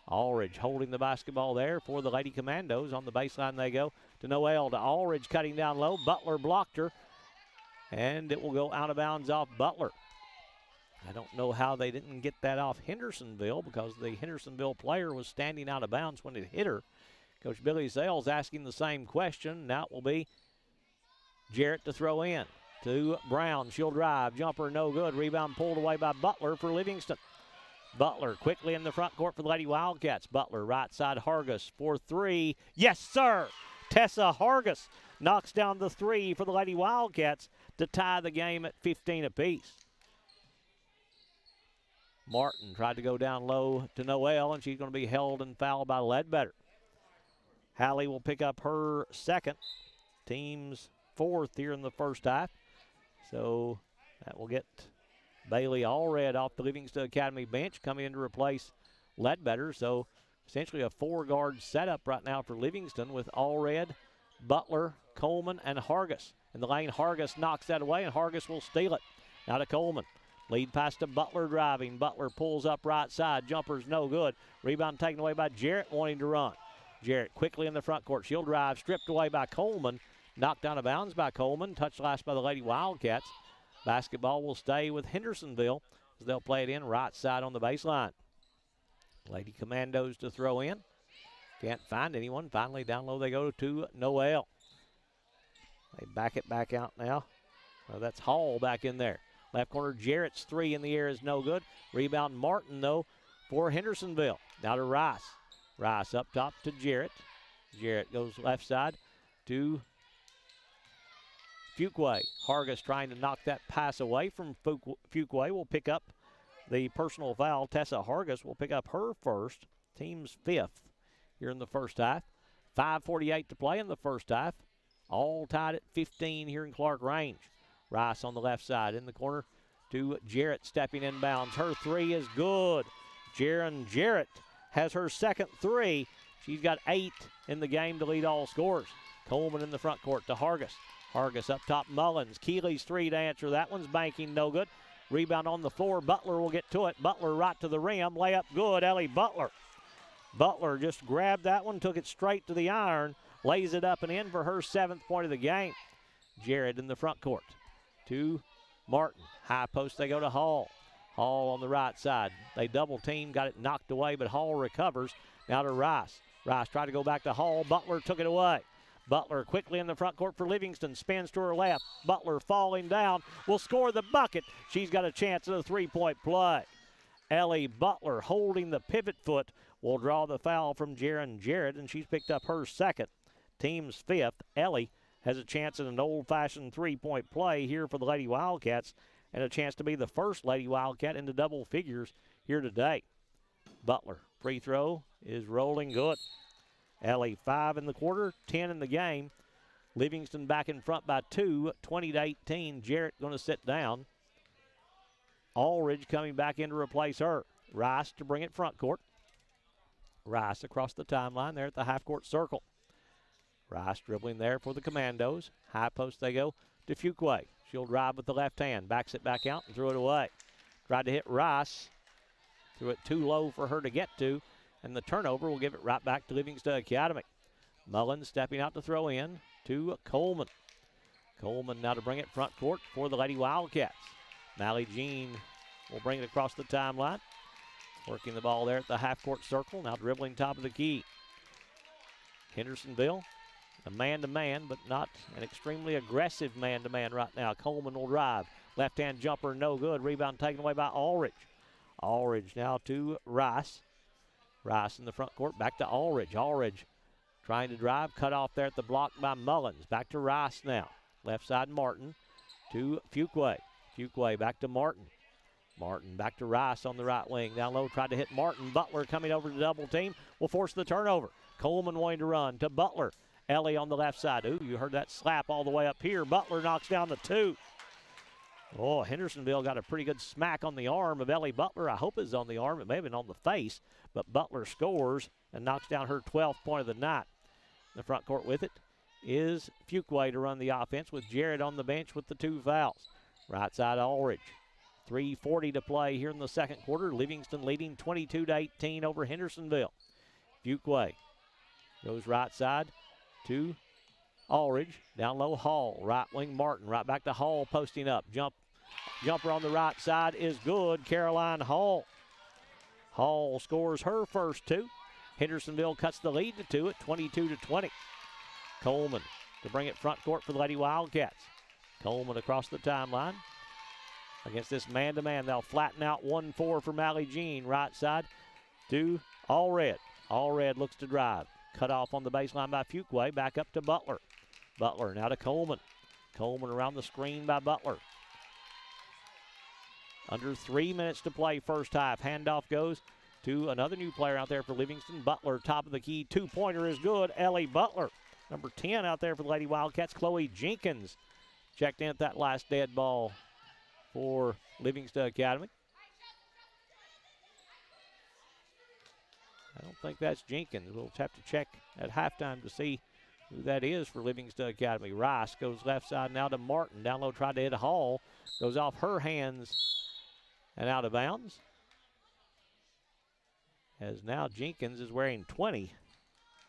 Allridge holding the basketball there for the Lady Commandos. On the baseline they go to Noel, to Allridge cutting down low. Butler blocked her, and it will go out of bounds off Butler. I don't know how they didn't get that off Hendersonville, because the Hendersonville player was standing out of bounds when it hit her. Coach Billy Sales asking the same question. Now it will be Jarrett to throw in to Brown. She'll drive. Jumper no good. Rebound pulled away by Butler for Livingston. Butler quickly in the front court for the Lady Wildcats. Butler right side Hargis for three. Yes, sir. Tessa Hargis knocks down the three for the Lady Wildcats to tie the game at 15 apiece. Martin tried to go down low to Noel, and she's going to be held and fouled by Ledbetter. Hallie will pick up her second. Team's fourth here in the first half. So that will get Bailey Allred off the Livingston Academy bench, coming in to replace Ledbetter. So essentially a four-guard setup right now for Livingston with Allred, Butler, Coleman, and Hargis. In the lane, Hargis knocks that away, and Hargis will steal it. Now to Coleman. Lead pass to Butler driving. Butler pulls up right side. Jumper's no good. Rebound taken away by Jarrett wanting to run. Jarrett quickly in the front court. She'll drive. Stripped away by Coleman. Knocked out of bounds by Coleman. Touched last by the Lady Wildcats. Basketball will stay with Hendersonville as they'll play it in right side on the baseline. Lady Commandos to throw in. Can't find anyone. Finally down low they go to Noel. They back it back out now. That's Hall back in there. Left corner, Jarrett's three in the air is no good. Rebound Martin, though, for Hendersonville. Now to Rice. Rice up top to Jarrett. Jarrett goes left side to Fuquay. Hargis trying to knock that pass away from Fuquay. Will pick up the personal foul. Tessa Hargis will pick up her first. Team's fifth here in the first half. 5:48 to play in the first half. All tied at 15 here in Clarkrange. Rice on the left side in the corner to Jarrett stepping inbounds. Her three is good. Jarrett has her second three. She's got 8 in the game to lead all scorers. Coleman in the front court to Hargis. Hargis up top, Mullins. Keeley's three to answer. That one's banking, no good. Rebound on the floor. Butler will get to it. Butler right to the rim. Layup good. Ellie Butler. Butler just grabbed that one, took it straight to the iron. Lays it up and in for her 7th point of the game. Jarrett in the front court to Martin. High post, they go to Hall. Hall on the right side. They double team, got it knocked away, but Hall recovers. Now to Rice. Rice tried to go back to Hall. Butler took it away. Butler quickly in the front court for Livingston. Spins to her left. Butler falling down. Will score the bucket. She's got a chance at a three-point play. Ellie Butler holding the pivot foot will draw the foul from Jarrett, and she's picked up her second. Team's fifth. Ellie has a chance at an old-fashioned three-point play here for the Lady Wildcats and a chance to be the first Lady Wildcat into double figures here today. Butler, free throw is rolling good. Ellie 5 in the quarter, 10 in the game. Livingston back in front by 2, 20-18. Jarrett going to sit down. Aldridge coming back in to replace her. Rice to bring it front court. Rice across the timeline there at the half-court circle. Rice dribbling there for the Commandos. High post they go to Fuquay. She'll drive with the left hand. Backs it back out and threw it away. Tried to hit Rice. Threw it too low for her to get to. And the turnover will give it right back to Livingston Academy. Mullins stepping out to throw in to Coleman. Coleman now to bring it front court for the Lady Wildcats. Mally Jean will bring it across the timeline. Working the ball there at the half-court circle. Now dribbling top of the key. Hendersonville, a man-to-man, but not an extremely aggressive man-to-man right now. Coleman will drive. Left-hand jumper, no good. Rebound taken away by Aldridge. Aldridge now to Rice. Rice in the front court. Back to Aldridge. Aldridge trying to drive. Cut off there at the block by Mullins. Back to Rice now. Left side Martin to Fuquay. Fuquay back to Martin. Martin back to Rice on the right wing. Down low, tried to hit Martin. Butler coming over to double team will force the turnover. Coleman wanting to run to Butler. Ellie on the left side. Ooh, you heard that slap all the way up here. Butler knocks down the 2. Oh, Hendersonville got a pretty good smack on the arm of Ellie Butler. I hope it's on the arm. It may have been on the face. But Butler scores and knocks down her 12th point of the night. In the front court with it is Fuquay to run the offense with Jarrett on the bench with the 2 fouls. Right side Aldridge. 3:40 to play here in the second quarter. Livingston leading 22-18 over Hendersonville. Fuquay goes right side to Aldridge. Down low, Hall. Right wing, Martin. Right back to Hall, posting up. Jumper on the right side is good. Caroline Hall. Hall scores her first 2. Hendersonville cuts the lead to 2 at 22-20. Coleman to bring it front court for the Lady Wildcats. Coleman across the timeline. Against this man-to-man, they'll flatten out 1-4 for Mally Jean. Right side to Allred. Allred looks to drive. Cut off on the baseline by Fuquay. Back up to Butler. Butler now to Coleman. Coleman around the screen by Butler. Under 3 minutes to play first half. Handoff goes to another new player out there for Livingston. Butler, top of the key. 2-pointer is good. Ellie Butler. Number 10 out there for the Lady Wildcats. Chloe Jenkins checked in at that last dead ball for Livingston Academy. I don't think that's Jenkins. We'll have to check at halftime to see who that is for Livingston Academy. Rice goes left side now to Martin. Down low, tried to hit Hall. Goes off her hands and out of bounds. As now Jenkins is wearing 20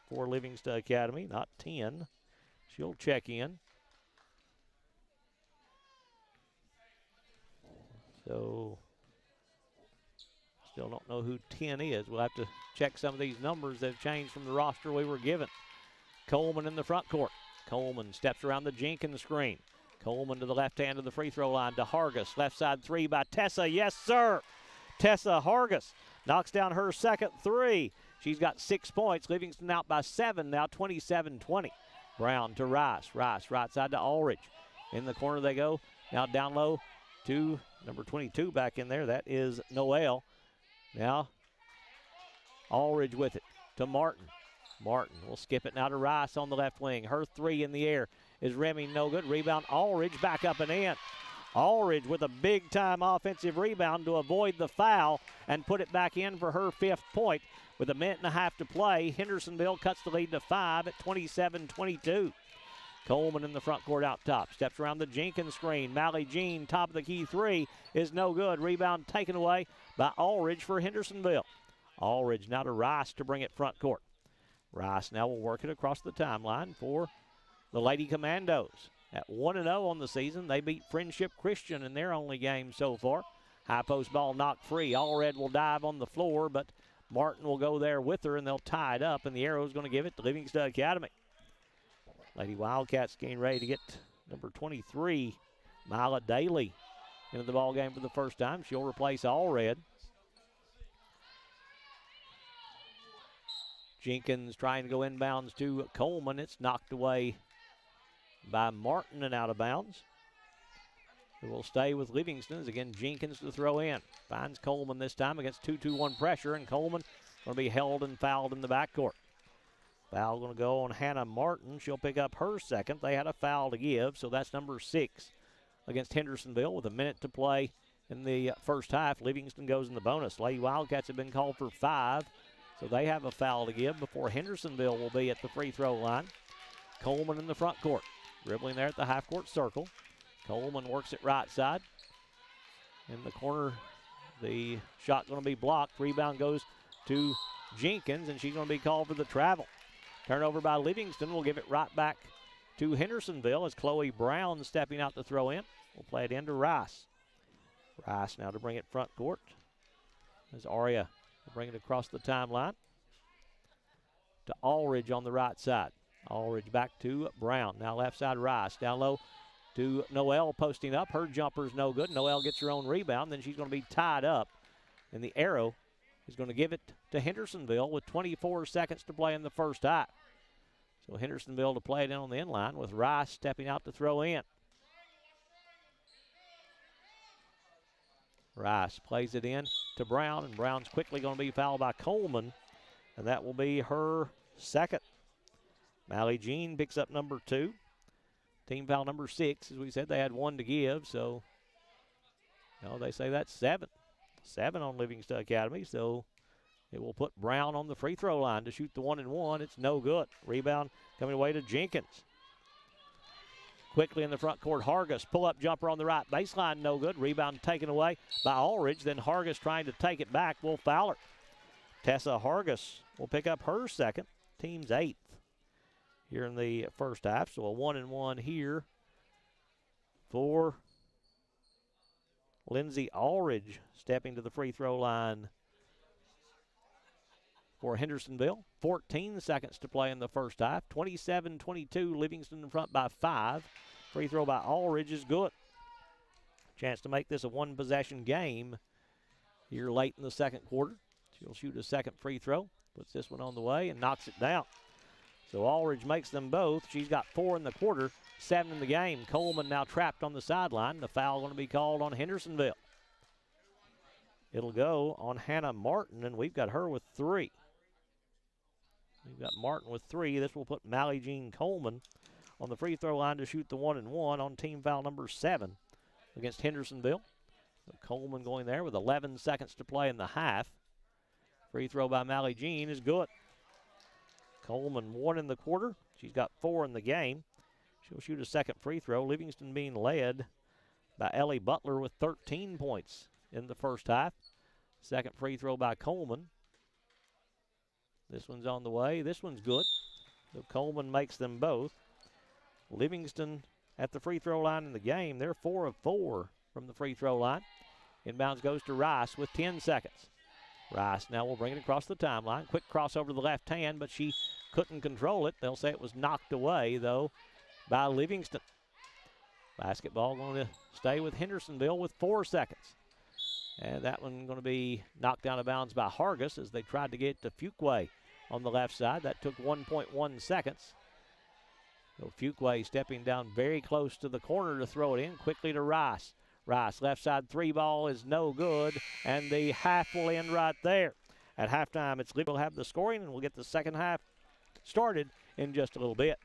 for Livingston Academy, not 10. She'll check in. So, still don't know who 10 is. We'll have to check some of these numbers that have changed from the roster we were given. Coleman in the front court. Coleman steps around the Jenkins screen. Coleman to the left hand of the free throw line to Hargis. Left side three by Tessa. Yes, sir. Tessa Hargis knocks down her second three. She's got 6 points. Livingston out by 7 now, 27-20. Brown to Rice. Rice right side to Ulrich. In the corner they go. Now down low to number 22 back in there. That is Noel. Now Ulrich with it to Martin. Martin will skip it now to Rice on the left wing. Her three in the air is rimming no good. Rebound Ulrich back up and in. Ulrich with a big-time offensive rebound to avoid the foul and put it back in for her 5th point. With a minute and a half to play, Hendersonville cuts the lead to 5 at 27-22. Coleman in the front court out top. Steps around the Jenkins screen. Mally Jean, top of the key three, is no good. Rebound taken away by Ulrich for Hendersonville. Ulrich now to Rice to bring it front court. Rice now will work it across the timeline for the Lady Commandos. At 1-0 on the season, they beat Friendship Christian in their only game so far. High post ball knocked free. Allred will dive on the floor, but Martin will go there with her, and they'll tie it up, and the arrow's going to give it to Livingston Academy. Lady Wildcats getting ready to get number 23, Mila Daly, into the ball game for the first time. She'll replace Allred. Jenkins trying to go inbounds to Coleman. It's knocked away by Martin and out of bounds. It will stay with Livingston as again Jenkins to throw in. Finds Coleman this time against 2-2-1 pressure, and Coleman going to be held and fouled in the backcourt. Foul going to go on Hannah Martin. She'll pick up her second. They had a foul to give, so that's number 6 against Hendersonville with a minute to play in the first half. Livingston goes in the bonus. Lady Wildcats have been called for 5, so they have a foul to give before Hendersonville will be at the free throw line. Coleman in the front court. Dribbling there at the half-court circle. Coleman works it right side. In the corner, the shot going to be blocked. Rebound goes to Jenkins, and she's going to be called for the travel. Turnover by Livingston. Will give it right back to Hendersonville as Chloe Brown stepping out to throw in. We'll play it into Rice. Rice now to bring it front court. As Aria will bring it across the timeline to Ulrich on the right side. Ulrich back to Brown. Now left side Rice. Down low to Noel posting up. Her jumper's no good. Noel gets her own rebound. Then she's going to be tied up. And the arrow is going to give it to Hendersonville with 24 seconds to play in the first half. So Hendersonville to play it in on the inline with Rice stepping out to throw in. Rice plays it in to Brown, and Brown's quickly going to be fouled by Coleman, and that will be her second. Mally Jean picks up number 2. Team foul number 6. As we said, they had 1 to give, so they say that's 7. 7 on Livingston Academy, so it will put Brown on the free throw line to shoot the 1-and-1. It's no good. Rebound coming away to Jenkins. Quickly in the front court, Hargis. Pull-up jumper on the right baseline, no good. Rebound taken away by Ulrich. Then Hargis trying to take it back will foul her. Tessa Hargis will pick up her second. Team's 8th here in the first half. So a 1-and-1 here for Lindsay Ulrich stepping to the free throw line for Hendersonville. 14 seconds to play in the first half. 27-22, Livingston in front by 5. Free throw by Ulrich is good. Chance to make this a one-possession game here late in the second quarter. She'll shoot a second free throw, puts this one on the way, and knocks it down. So Ulrich makes them both. She's got 4 in the quarter, 7 in the game. Coleman now trapped on the sideline. The foul going to be called on Hendersonville. It'll go on Hannah Martin, and we've got her with 3. We've got Martin with 3. This will put Mally Jean Coleman on the free throw line to shoot the 1-and-1 on team foul number 7 against Hendersonville. So Coleman going there with 11 seconds to play in the half. Free throw by Mally Jean is good. Coleman 1 in the quarter. She's got 4 in the game. She'll shoot a second free throw. Livingston being led by Ellie Butler with 13 points in the first half. Second free throw by Coleman. This one's on the way. This one's good. So Coleman makes them both. Livingston at the free throw line in the game. They're 4 of 4 from the free throw line. Inbounds goes to Rice with 10 seconds. Rice now will bring it across the timeline. Quick crossover to the left hand, but she couldn't control it. They'll say it was knocked away, though, by Livingston. Basketball going to stay with Hendersonville with 4 seconds. And that one going to be knocked out of bounds by Hargis as they tried to get to Fuquay on the left side. That took 1.1 seconds. So Fuquay stepping down very close to the corner to throw it in. Quickly to Rice. Rice, left side three ball is no good, and the half will end right there. At halftime, we'll have the scoring, and we'll get the second half started in just a little bit.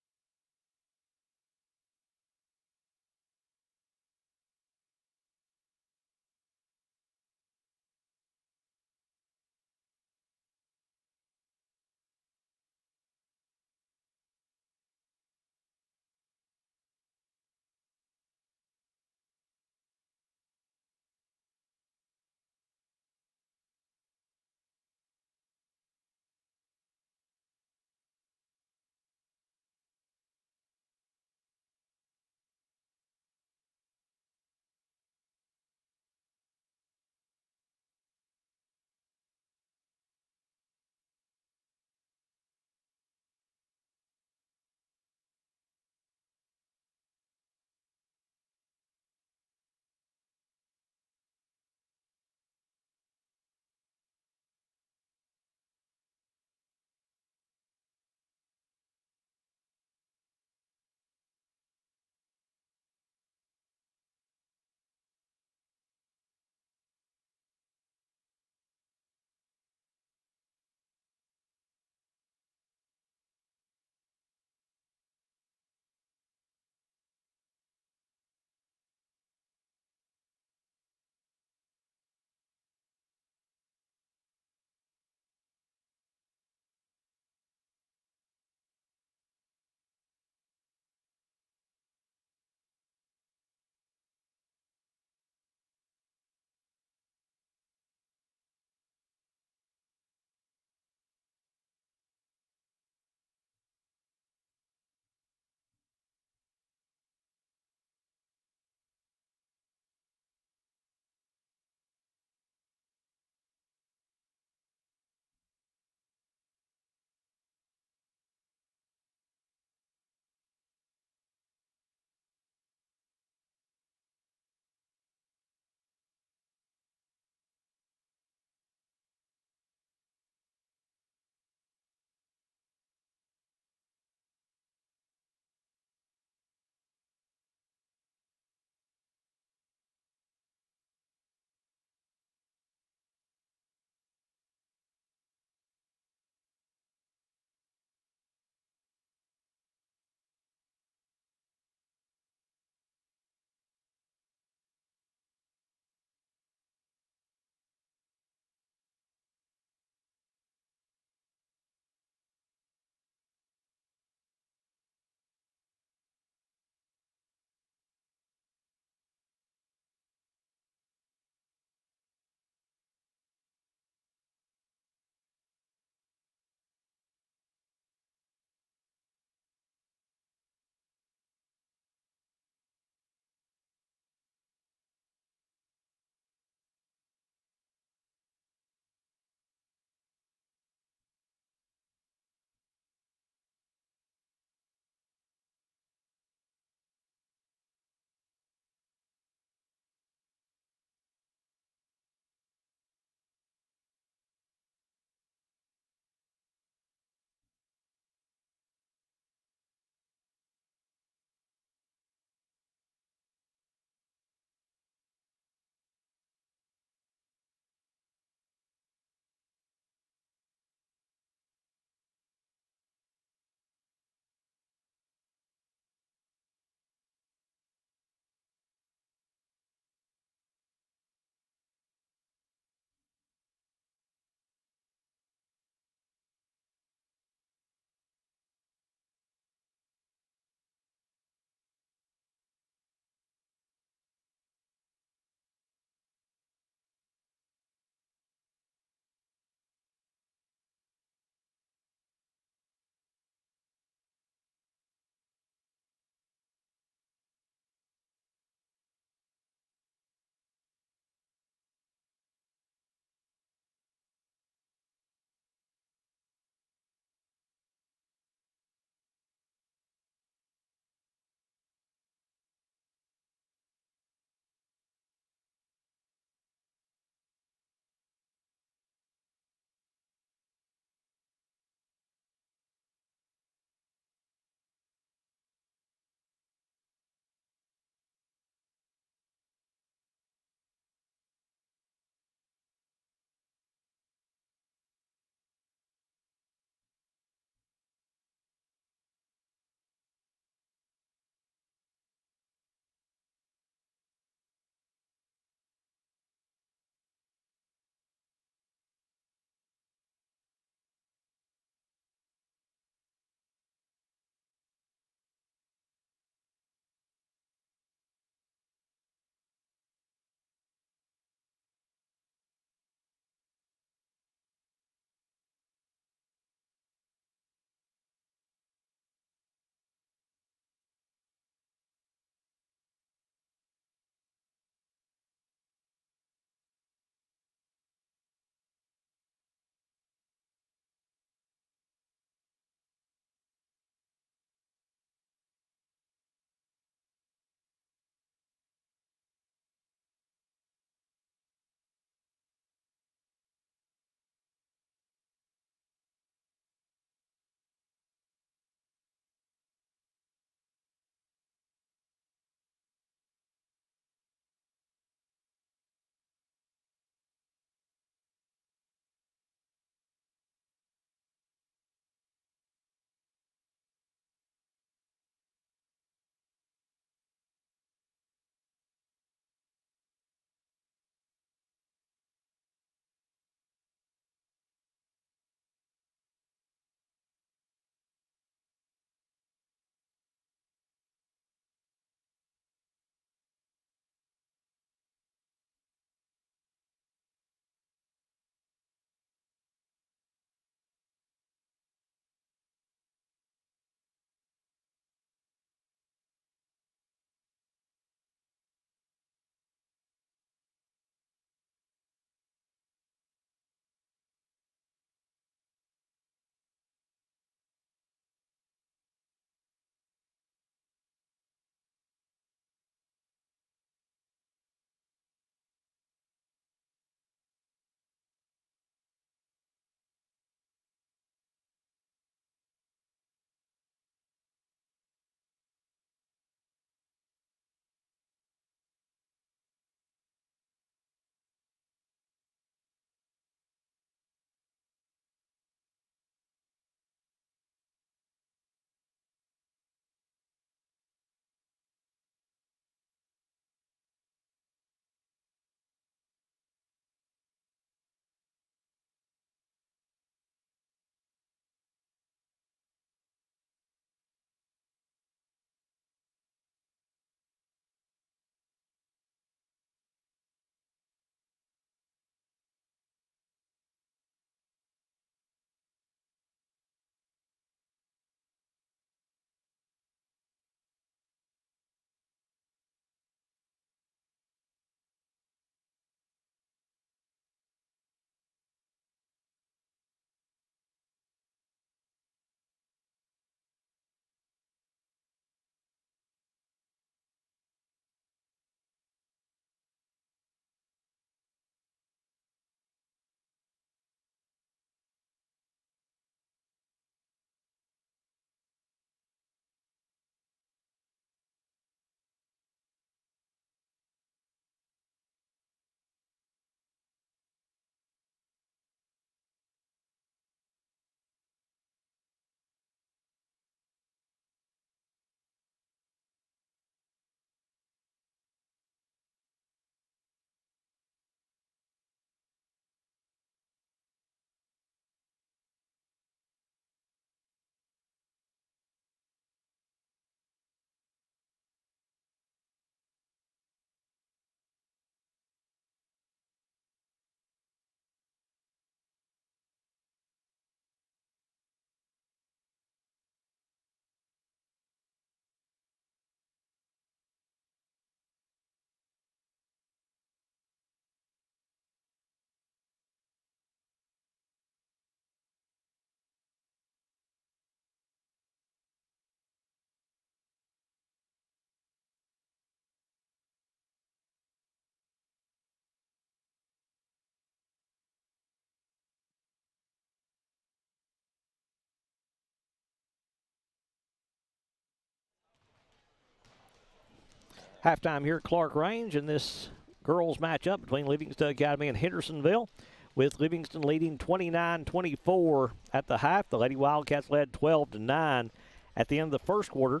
Halftime here at Clarkrange in this girls matchup between Livingston Academy and Hendersonville, with Livingston leading 29-24 at the half. The Lady Wildcats led 12-9 at the end of the first quarter.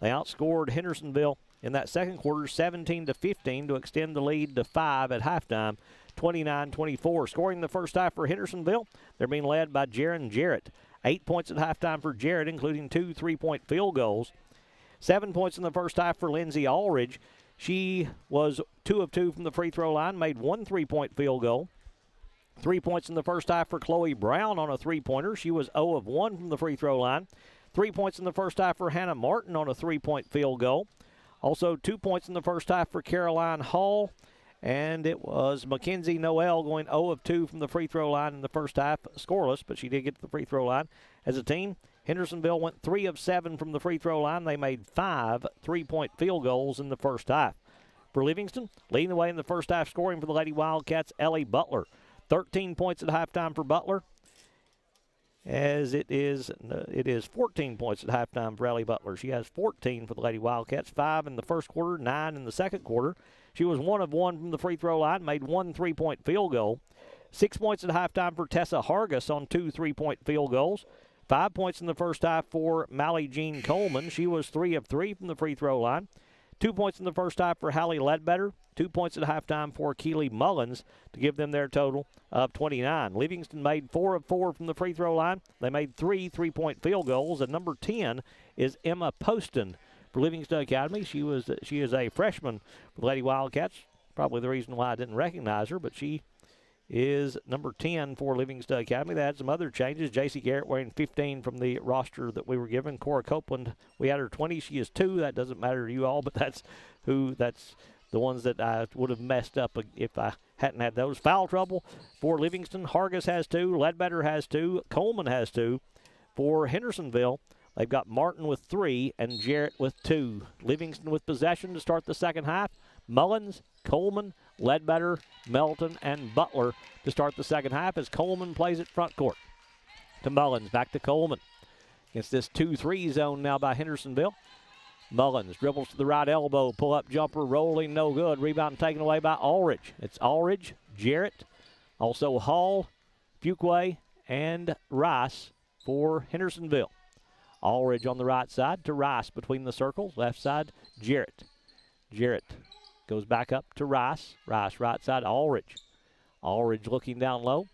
They outscored Hendersonville in that second quarter 17-15 to extend the lead to 5 at halftime, 29-24. Scoring the first half for Hendersonville, they're being led by Jaron Jarrett. 8 points at halftime for Jarrett, including 2 3-point field goals. 7 points in the first half for Lindsay Aldridge. She was 2 of 2 from the free throw line, made 1 3-point field goal. 3 points in the first half for Chloe Brown on a three-pointer. She was 0 of 1 from the free throw line. 3 points in the first half for Hannah Martin on a 3-point field goal. Also 2 points in the first half for Caroline Hall. And it was Mackenzie Noel going 0 of 2 from the free throw line in the first half, scoreless, but she did get to the free throw line. As a team, Hendersonville went 3 of 7 from the free throw line. They made 5 3-point field goals in the first half. For Livingston, leading the way in the first half scoring for the Lady Wildcats, Ellie Butler. 13 points at halftime for Butler, as it is 14 points at halftime for Ellie Butler. She has 14 for the Lady Wildcats, 5 in the first quarter, 9 in the second quarter. She was 1 of 1 from the free throw line, made 1 3-point field goal. 6 points at halftime for Tessa Hargis on 2 3-point field goals. 5 points in the first half for Mally Jean Coleman. She was 3 of 3 from the free throw line. 2 points in the first half for Hallie Ledbetter. 2 points at halftime for Keely Mullins to give them their total of 29. Livingston made 4 of 4 from the free throw line. They made 3 3-point field goals, and number 10 is Emma Poston for Livingston Academy. She is a freshman for the Lady Wildcats. Probably the reason why I didn't recognize her, but she is number 10 for Livingston Academy. They had some other changes. J.C. Garrett wearing 15 from the roster that we were given. Cora Copeland, we had her 20. She is 2. That doesn't matter to you all, but that's the ones that I would have messed up if I hadn't had those. Foul trouble for Livingston. Hargis has 2. Ledbetter has 2. Coleman has 2. For Hendersonville, they've got Martin with 3 and Jarrett with 2. Livingston with possession to start the second half. Mullins, Coleman, Ledbetter, Melton, and Butler to start the second half as Coleman plays at front court. To Mullins, back to Coleman. Against this 2-3 zone now by Hendersonville. Mullins dribbles to the right elbow, pull-up jumper, rolling, no good. Rebound taken away by Aldridge. It's Aldridge, Jarrett, also Hall, Fuquay, and Rice for Hendersonville. Aldridge on the right side to Rice between the circles. Left side, Jarrett. Jarrett goes back up to Rice. Rice right side, Aldridge. Aldridge looking down low.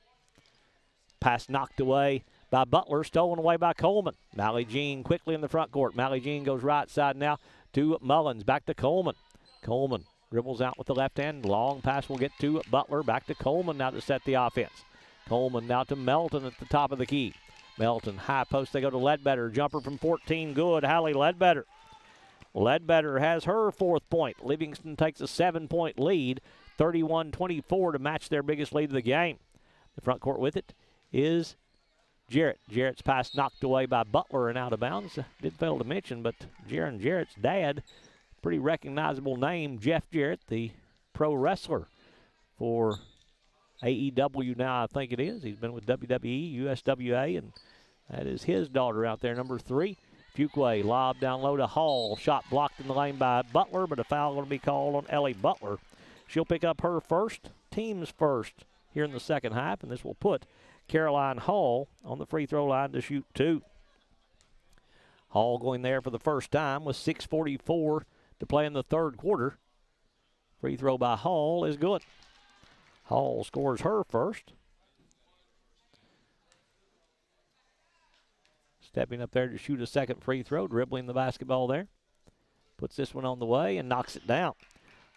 Pass knocked away by Butler, stolen away by Coleman. Mally Jean quickly in the front court. Mally Jean goes right side now to Mullins. Back to Coleman. Coleman dribbles out with the left hand. Long pass will get to Butler. Back to Coleman now to set the offense. Coleman now to Melton at the top of the key. Melton, high post, they go to Ledbetter. Jumper from 14, good. Hallie Ledbetter. Ledbetter has her 4th point. Livingston takes a 7-point lead, 31-24 to match their biggest lead of the game. The front court with it is Jarrett. Jarrett's pass knocked away by Butler and out of bounds. Did fail to mention, but Jaron Jarrett's dad, pretty recognizable name, Jeff Jarrett, the pro wrestler for AEW now, I think it is. He's been with WWE, USWA, and that is his daughter out there, number 3. Fuquay lob down low to Hall. Shot blocked in the lane by Butler, but a foul going to be called on Ellie Butler. She'll pick up her first, team's first, here in the second half, and this will put Caroline Hall on the free throw line to shoot 2. Hall going there for the first time with 6:44 to play in the third quarter. Free throw by Hall is good. Hall scores her first. Stepping up there to shoot a second free throw, dribbling the basketball there. Puts this one on the way and knocks it down.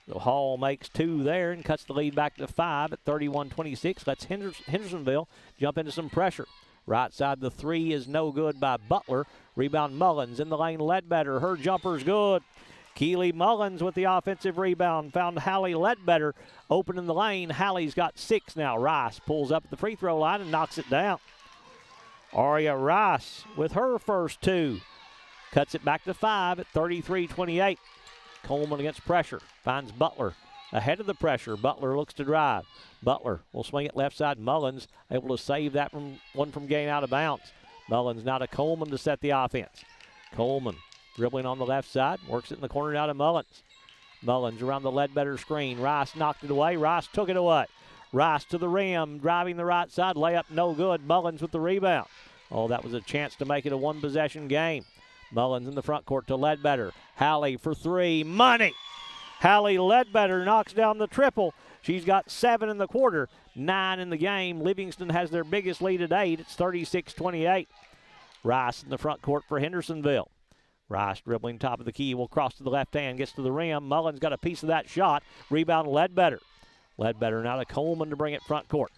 So Hall makes 2 there and cuts the lead back to 5 at 31-26. Lets Hendersonville jump into some pressure. Right side, the 3 is no good by Butler. Rebound Mullins in the lane, Ledbetter. Her jumper's good. Keely Mullins with the offensive rebound. Found Hallie Ledbetter open in the lane. Hallie's got 6 now. Rice pulls up at the free throw line and knocks it down. Aria Rice with her first 2. Cuts it back to 5 at 33-28. Coleman against pressure. Finds Butler ahead of the pressure. Butler looks to drive. Butler will swing it left side. Mullins able to save that one from getting out of bounds. Mullins now to Coleman to set the offense. Coleman dribbling on the left side. Works it in the corner now to Mullins. Mullins around the Ledbetter screen. Rice knocked it away. Rice took it away. Rice to the rim, driving the right side. Layup no good. Mullins with the rebound. Oh, that was a chance to make it a one-possession game. Mullins in the front court to Ledbetter. Hallie for three. Money! Hallie Ledbetter knocks down the triple. She's got 7 in the quarter, 9 in the game. Livingston has their biggest lead at 8. It's 36-28. Rice in the front court for Hendersonville. Rice dribbling top of the key, will cross to the left hand, gets to the rim. Mullins got a piece of that shot. Rebound Ledbetter. Ledbetter now to Coleman to bring it front court.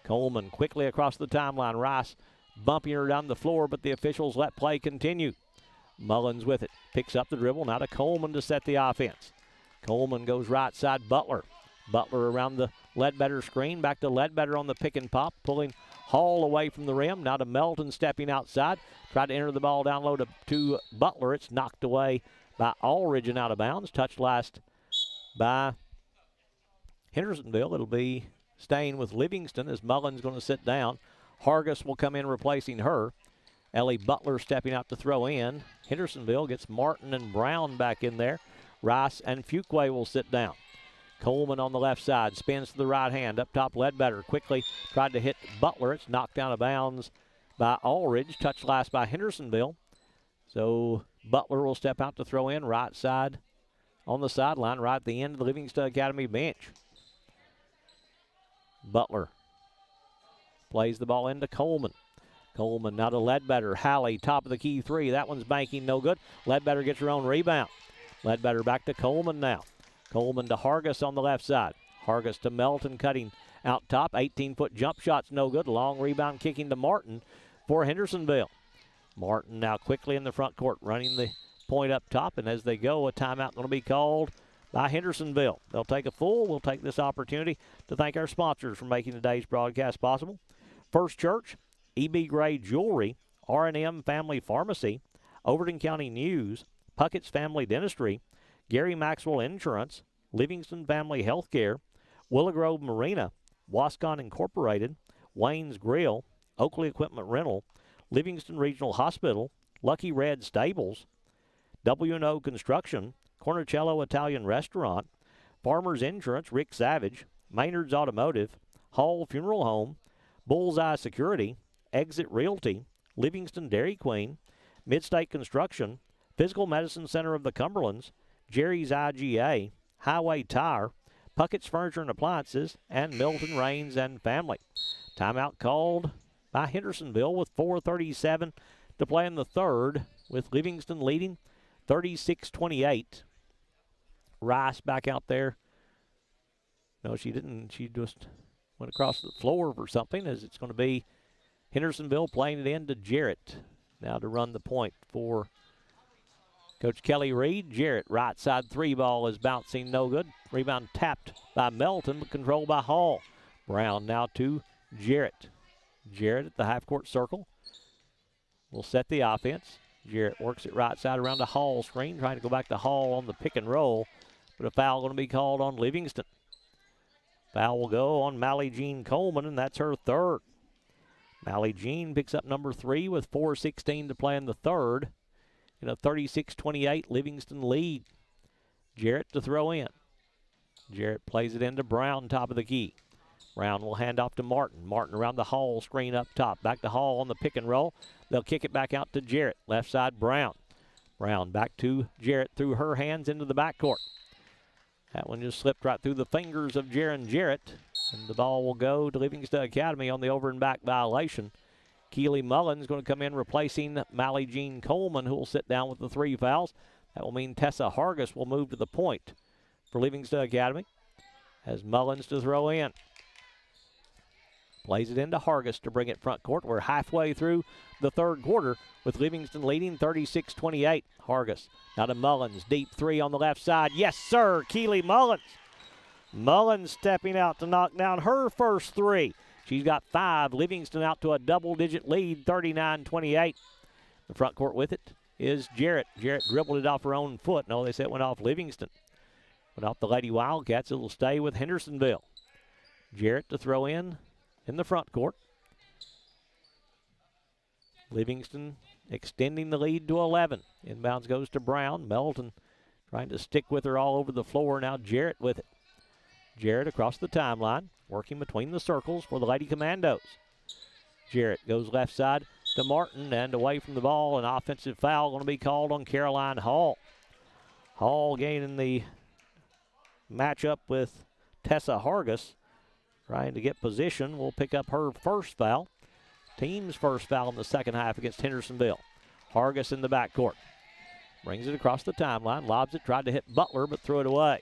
Coleman quickly across the timeline. Rice bumping her down the floor, but the officials let play continue. Mullins with it. Picks up the dribble. Now to Coleman to set the offense. Coleman goes right side. Butler. Butler around the Ledbetter screen. Back to Ledbetter on the pick and pop. Pulling Hall away from the rim. Now to Melton stepping outside. Tried to enter the ball down low to Butler. It's knocked away by Aldridge and out of bounds. Touched last by Hendersonville. It'll be staying with Livingston as Mullins going to sit down. Hargis will come in replacing her. Ellie Butler stepping out to throw in. Hendersonville gets Martin and Brown back in there. Rice and Fuqua will sit down. Coleman on the left side, spins to the right hand. Up top, Ledbetter quickly tried to hit Butler. It's knocked out of bounds by Aldridge. Touched last by Hendersonville. So Butler will step out to throw in right side on the sideline, right at the end of the Livingston Academy bench. Butler plays the ball into Coleman. Coleman now to Ledbetter. Hallie, top of the key three. That one's banking, no good. Ledbetter gets her own rebound. Ledbetter back to Coleman now. Coleman to Hargis on the left side. Hargis to Melton cutting out top. 18-foot jump shot's no good. Long rebound kicking to Martin for Hendersonville. Martin now quickly in the front court running the point up top. And as they go, a timeout going to be called by Hendersonville. They'll take a full. We'll take this opportunity to thank our sponsors for making today's broadcast possible. First Church, E.B. Gray Jewelry, R&M Family Pharmacy, Overton County News, Puckett's Family Dentistry, Gary Maxwell Insurance, Livingston Family Healthcare, Willow Grove Marina, Wascon Incorporated, Wayne's Grill, Oakley Equipment Rental, Livingston Regional Hospital, Lucky Red Stables, W&O Construction, Cornicello Italian Restaurant, Farmers Insurance, Rick Savage, Maynard's Automotive, Hall Funeral Home, Bullseye Security, Exit Realty, Livingston Dairy Queen, Midstate Construction, Physical Medicine Center of the Cumberlands, Jerry's IGA, Highway Tire, Puckett's Furniture and Appliances, and Milton Rains and Family. Timeout called by Hendersonville with 4:37 to play in the third, with Livingston leading 36-28. Rice back out there. No, she didn't. She just went across the floor for something, as it's going to be Hendersonville playing it in to Jarrett. Now to run the point for Coach Kelly Reed. Jarrett, right side three ball is bouncing, no good. Rebound tapped by Melton, but controlled by Hall. Brown now to Jarrett. Jarrett at the half-court circle will set the offense. Jarrett works it right side around the Hall screen, trying to go back to Hall on the pick and roll, but a foul going to be called on Livingston. Foul will go on Mally Jean Coleman, and that's her third. Mally Jean picks up number 3 with 4:16 to play in the third. In a 36-28 Livingston lead. Jarrett to throw in. Jarrett plays it into Brown, top of the key. Brown will hand off to Martin. Martin around the Hall screen up top. Back to Hall on the pick and roll. They'll kick it back out to Jarrett. Left side, Brown. Brown back to Jarrett through her hands into the backcourt. That one just slipped right through the fingers of Jaron Jarrett. And the ball will go to Livingston Academy on the over and back violation. Keely Mullins going to come in replacing Mally Jean Coleman, who will sit down with the 3 fouls. That will mean Tessa Hargis will move to the point for Livingston Academy. Has Mullins to throw in. Plays it into Hargis to bring it front court. We're halfway through the third quarter with Livingston leading 36-28. Hargis now to Mullins. Deep 3 on the left side. Yes, sir. Keely Mullins. Mullins stepping out to knock down her first 3. She's got 5. Livingston out to a double-digit lead, 39-28. The front court with it is Jarrett. Jarrett dribbled it off her own foot. No, they said it went off Livingston. Went off the Lady Wildcats. It'll stay with Hendersonville. Jarrett to throw in the front court. Livingston extending the lead to 11. Inbounds goes to Brown. Melton Trying to stick with her all over the floor. Now Jarrett with it. Jarrett across the timeline, working between the circles for the Lady Commandos. Jarrett goes left side to Martin and away from the ball. An offensive foul going to be called on Caroline Hall. Hall gaining the matchup with Tessa Hargis, trying to get position. Will pick up her first foul. Team's first foul in the second half against Hendersonville. Hargis in the backcourt. Brings it across the timeline, lobs it, tried to hit Butler, but threw it away.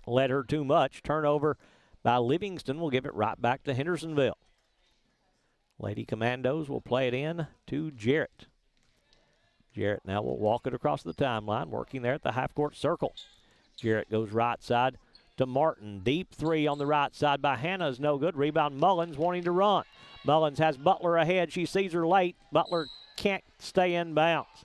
Led her too much. Turnover by Livingston will give it right back to Hendersonville. Lady Commandos will play it in to Jarrett. Jarrett now will walk it across the timeline, working there at the half-court circle. Jarrett goes right side to Martin. Deep three on the right side by Hannah is no good. Rebound Mullins wanting to run. Mullins has Butler ahead. She sees her late. Butler can't stay in bounds.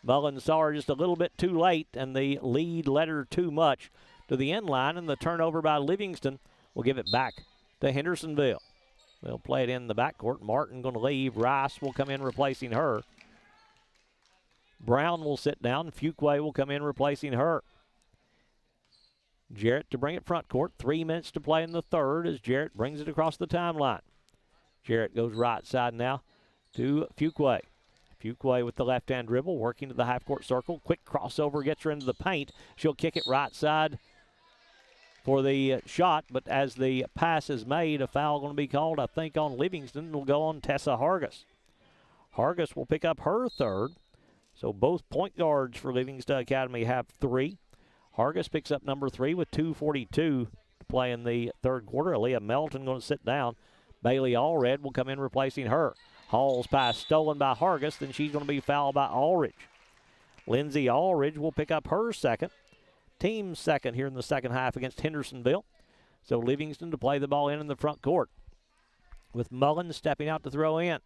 Mullins saw her just a little bit too late, and the lead led her too much to the end line, and the turnover by Livingston will give it back to Hendersonville. They'll play it in the backcourt. Martin going to leave. Rice will come in replacing her. Brown will sit down. Fuquay will come in replacing her. Jarrett to bring it front court. 3 minutes to play in the third as Jarrett brings it across the timeline. Jarrett goes right side now to Fuquay. Fuquay with the left-hand dribble, working to the half-court circle. Quick crossover gets her into the paint. She'll kick it right side for the shot, but as the pass is made, a foul going to be called, I think, on Livingston. It'll go on Tessa Hargis. Hargis will pick up her third. So both point guards for Livingston Academy have 3. Hargis picks up number 3 with 2:42 to play in the third quarter. Aaliyah Melton going to sit down. Bailey Allred will come in replacing her. Hall's pass stolen by Hargis, then she's going to be fouled by Allridge. Lindsay Allridge will pick up her second. Team second here in the second half against Hendersonville. So Livingston to play the ball in the front court with Mullins stepping out to throw in.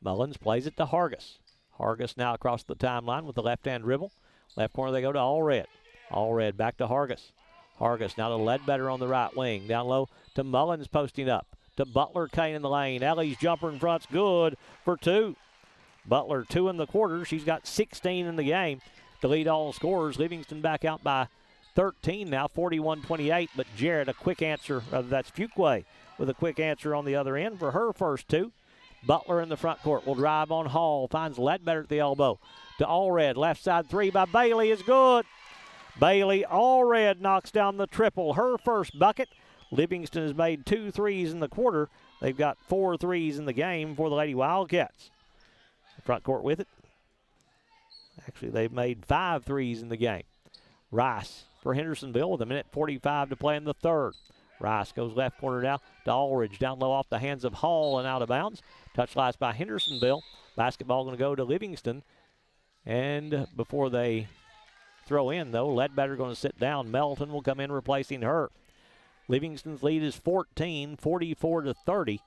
Mullins plays it to Hargis. Hargis now across the timeline with the left-hand dribble. Left corner they go to Allred. Allred back to Hargis. Hargis now to Ledbetter on the right wing. Down low to Mullins posting up. To Butler, Kane in the lane. Ellie's jumper in front's good for 2. Butler 2 in the quarter. She's got 16 in the game to lead all scorers. Livingston back out by 13 now, 41-28. But Jarrett, a quick answer. That's Fuquay with a quick answer on the other end for her first 2. Butler in the front court will drive on Hall. Finds Ledbetter at the elbow. To Allred. Left side 3 by Bailey is good. Bailey Allred knocks down the triple. Her first bucket. Livingston has made 2 threes in the quarter. They've got 4 threes in the game for the Lady Wildcats. Front court with it. Actually, they've made 5 threes in the game. Rice for Hendersonville with 1:45 to play in the third. Rice goes left corner now to Allridge. Down low off the hands of Hall and out of bounds. Touch lies by Hendersonville. Basketball going to go to Livingston. And before they throw in, though, Ledbetter going to sit down. Melton will come in replacing her. Livingston's lead is 14, 44-30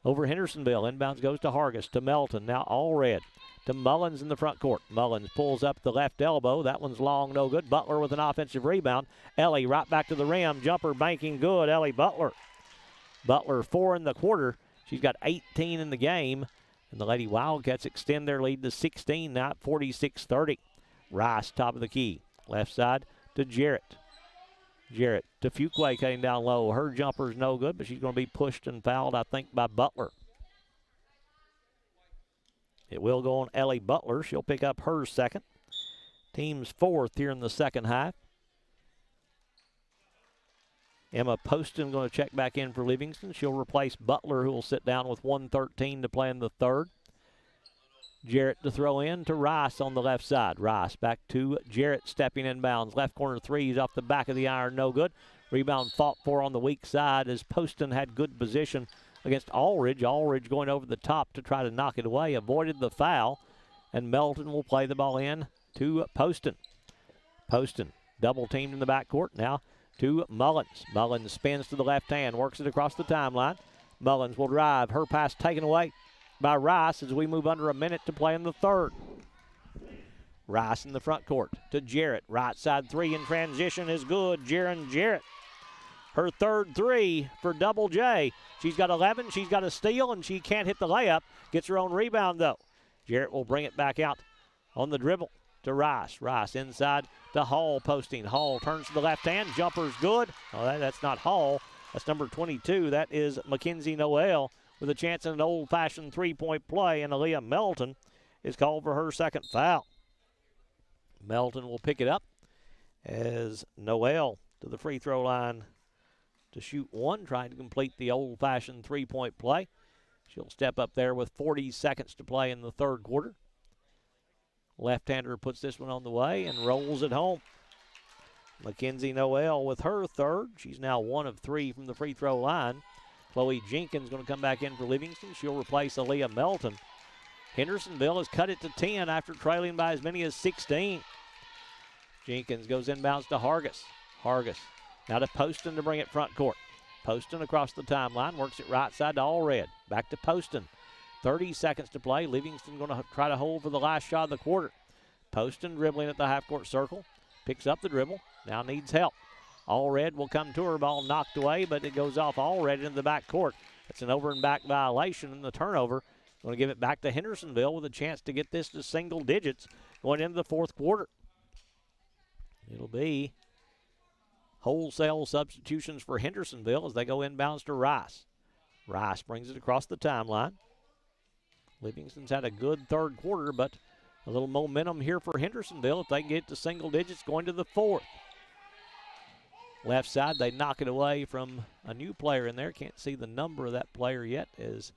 over Hendersonville. Inbounds goes to Hargis, to Melton. Now Allred to Mullins in the front court. Mullins pulls up the left elbow. That one's long, no good. Butler with an offensive rebound. Ellie right back to the rim. Jumper banking good. Ellie Butler. Butler 4 in the quarter. She's got 18 in the game. And the Lady Wildcats extend their lead to 16 now at 46-30. Rice top of the key. Left side to Jarrett. Jarrett to Fuquay came down low. Her jumper's no good, but she's going to be pushed and fouled, I think, by Butler. It will go on Ellie Butler. She'll pick up her second. Team's 4th here in the second half. Emma Poston going to check back in for Livingston. She'll replace Butler, who will sit down with 1:13 to play in the third. Jarrett to throw in to Rice on the left side. Rice back to Jarrett stepping in bounds. Left corner threes off the back of the iron, no good. Rebound fought for on the weak side as Poston had good position against Allridge. Allridge going over the top to try to knock it away. Avoided the foul, and Melton will play the ball in to Poston. Poston double teamed in the backcourt. Now to Mullins. Mullins spins to the left hand, works it across the timeline. Mullins will drive. Her pass taken away by Rice as we move under a minute to play in the third. Rice in the front court to Jarrett. Right side 3 in transition is good. Jaren Jarrett. Her third 3 for Double J. She's got 11. She's got a steal, and she can't hit the layup. Gets her own rebound, though. Jarrett will bring it back out on the dribble. to Rice. Rice inside to Hall posting. Hall turns to the left hand. Jumper's good. Oh, that's not Hall. That's number 22. That is Mackenzie Noel with a chance at an old-fashioned three-point play, and Aaliyah Melton is called for her second foul. Melton will pick it up as Noel to the free throw line to shoot one, trying to complete the old-fashioned three-point play. She'll step up there with 40 seconds to play in the third quarter. Left-hander puts this one on the way and rolls it home. Mackenzie Noel with her third. She's now 1 of 3 from the free throw line. Chloe Jenkins going to come back in for Livingston. She'll replace Aaliyah Melton. Hendersonville has cut it to 10 after trailing by as many as 16. Jenkins goes inbounds to Hargis. Hargis now to Poston to bring it front court. Poston across the timeline, works it right side to Allred. Back to Poston. 30 seconds to play. Livingston going to try to hold for the last shot of the quarter. Poston dribbling at the half-court circle. Picks up the dribble. Now needs help. Allred will come to her. Ball knocked away, but it goes off Allred into the back court. It's an over and back violation, and the turnover. Going to give it back to Hendersonville with a chance to get this to single digits going into the fourth quarter. It'll be wholesale substitutions for Hendersonville as they go inbounds to Rice. Rice brings it across the timeline. Livingston's had a good third quarter, but a little momentum here for Hendersonville if they can get to single digits going to the fourth. Left side, they knock it away from a new player in there. Can't see the number of that player yet as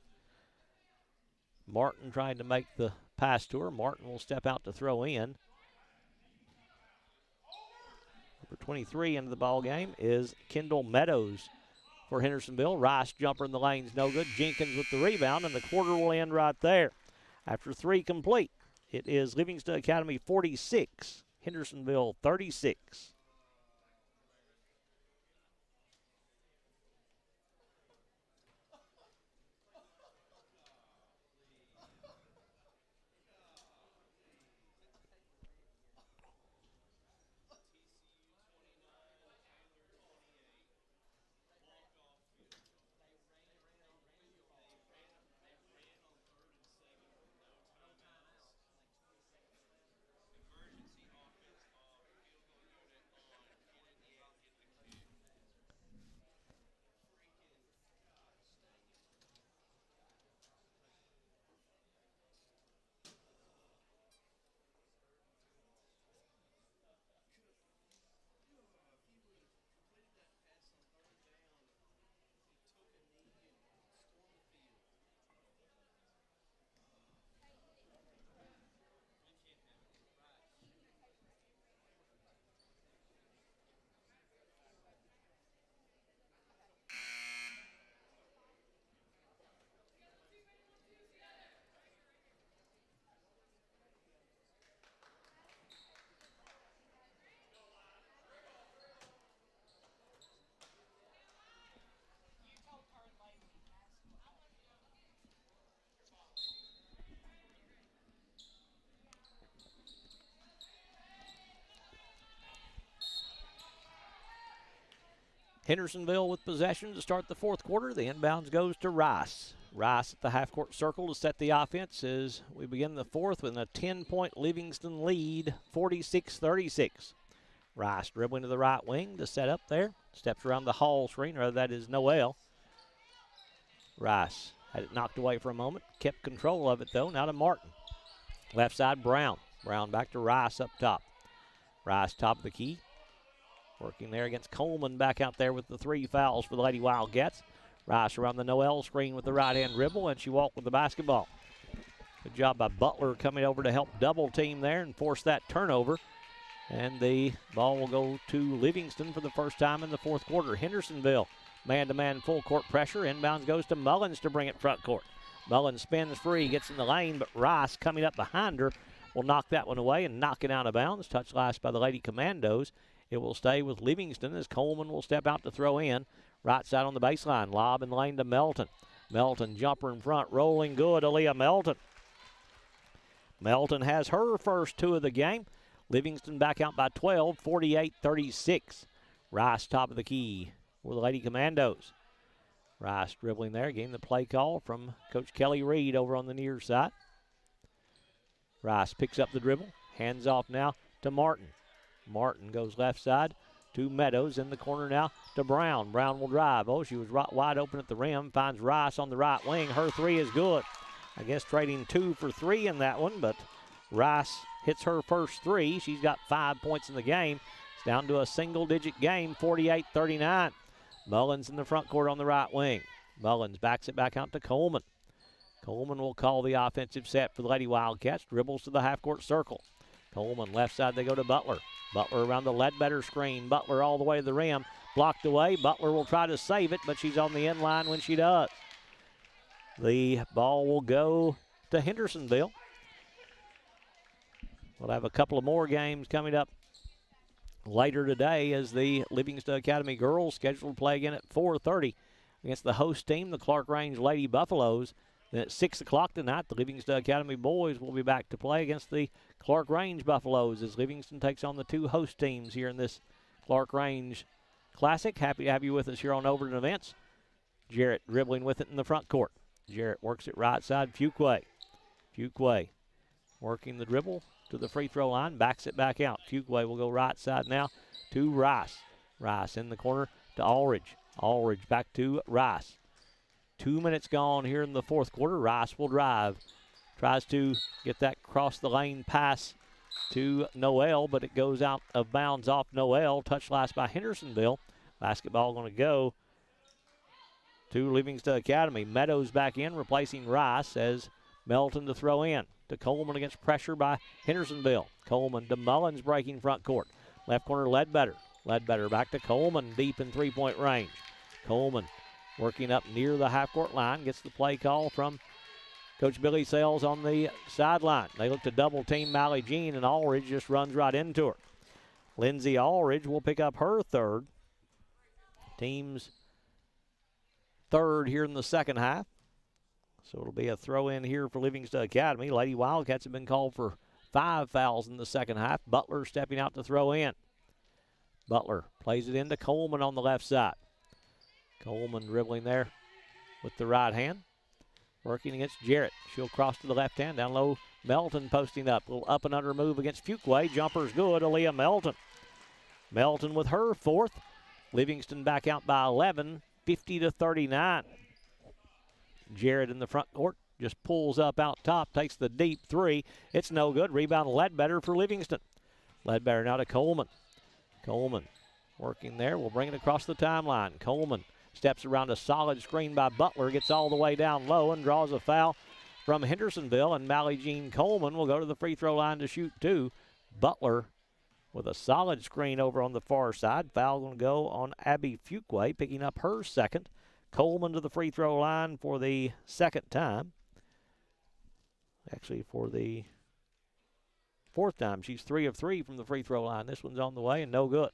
Martin trying to make the pass to her. Martin will step out to throw in. Number 23 into the ball game is Kendall Meadows for Hendersonville. Rice jumper in the lane's no good. Jenkins with the rebound, and the quarter will end right there. After 3 complete, it is Livingston Academy 46, Hendersonville 36. Hendersonville with possession to start the fourth quarter. The inbounds goes to Rice. Rice at the half-court circle to set the offense as we begin the fourth with a 10-point Livingston lead, 46-36. Rice dribbling to the right wing to set up there. Steps around the Hall screen, or that is Noel. Rice had it knocked away for a moment. Kept control of it, though. Now to Martin. Left side, Brown. Brown back to Rice up top. Rice top of the key. Working there against Coleman back out there with the 3 fouls for the Lady Wildcats. Rice around the Noel screen with the right-hand dribble, and she walked with the basketball. Good job by Butler coming over to help double team there and force that turnover. And the ball will go to Livingston for the first time in the fourth quarter. Hendersonville, man-to-man full court pressure. Inbounds goes to Mullins to bring it front court. Mullins spins free, gets in the lane, but Rice coming up behind her will knock that one away and knock it out of bounds. Touch last by the Lady Commandos. It will stay with Livingston as Coleman will step out to throw in. Right side on the baseline. Lob in the lane to Melton. Melton jumper in front. Rolling good. Aaliyah Melton. Melton has her first 2 of the game. Livingston back out by 12, 48-36. Rice top of the key for the Lady Commandos. Rice dribbling there. Getting the play call from Coach Kelly Reed over on the near side. Rice picks up the dribble. Hands off now to Martin. Martin goes left side to Meadows. In the corner now to Brown. Brown will drive. Oh, she was right wide open at the rim. Finds Rice on the right wing. Her three is good. I guess trading 2 for 3 in that one, but Rice hits her first three. She's got 5 points in the game. It's down to a single-digit game, 48-39. Mullins in the front court on the right wing. Mullins backs it back out to Coleman. Coleman will call the offensive set for the Lady Wildcats. Dribbles to the half-court circle. Coleman left side, they go to Butler. Butler around the Ledbetter screen. Butler all the way to the rim. Blocked away. Butler will try to save it, but she's on the end line when she does. The ball will go to Hendersonville. We'll have a couple of more games coming up later today as the Livingston Academy girls scheduled to play again at 4:30 against the host team, the Clarkrange Lady Buffaloes. Then at 6 o'clock tonight, the Livingston Academy boys will be back to play against the Clarkrange Buffaloes as Livingston takes on the two host teams here in this Clarkrange Classic. Happy to have you with us here on Overton Events. Jarrett dribbling with it in the front court. Jarrett works it right side, Fuquay. Fuquay working the dribble to the free throw line, backs it back out. Fuquay will go right side now to Rice. Rice in the corner to Aldridge. Aldridge back to Rice. 2 minutes gone here in the fourth quarter. Rice will drive. Tries to get that cross the lane pass to Noel, but it goes out of bounds off Noel. Touch last by Hendersonville. Basketball going to go to Livingston Academy. Meadows back in, replacing Rice as Melton to throw in. To Coleman against pressure by Hendersonville. Coleman to Mullins breaking front court. Left corner Ledbetter. Ledbetter back to Coleman deep in three-point range. Coleman working up near the half-court line. Gets the play call from Coach Billy Sales on the sideline. They look to double-team Mally Jean, and Aldridge just runs right into her. Lindsay Aldridge will pick up her third. Team's third here in the second half. So it'll be a throw-in here for Livingston Academy. Lady Wildcats have been called for 5 fouls in the second half. Butler stepping out to throw in. Butler plays it into Coleman on the left side. Coleman dribbling there with the right hand. Working against Jarrett. She'll cross to the left hand. Down low, Melton posting up. A little up and under move against Fuquay. Jumper's good. Aaliyah Melton. Melton with her fourth. Livingston back out by 11, 50-39. Jarrett in the front court. Just pulls up out top. Takes the deep three. It's no good. Rebound Ledbetter for Livingston. Ledbetter now to Coleman. Coleman working there. We'll bring it across the timeline. Coleman steps around a solid screen by Butler. Gets all the way down low and draws a foul from Hendersonville. And Mally Jean Coleman will go to the free throw line to shoot two. Butler with a solid screen over on the far side. Foul going to go on Abby Fuquay, picking up her second. Coleman to the free throw line for the second time. Actually, for the fourth time. She's 3 of 3 from the free throw line. This one's on the way and no good.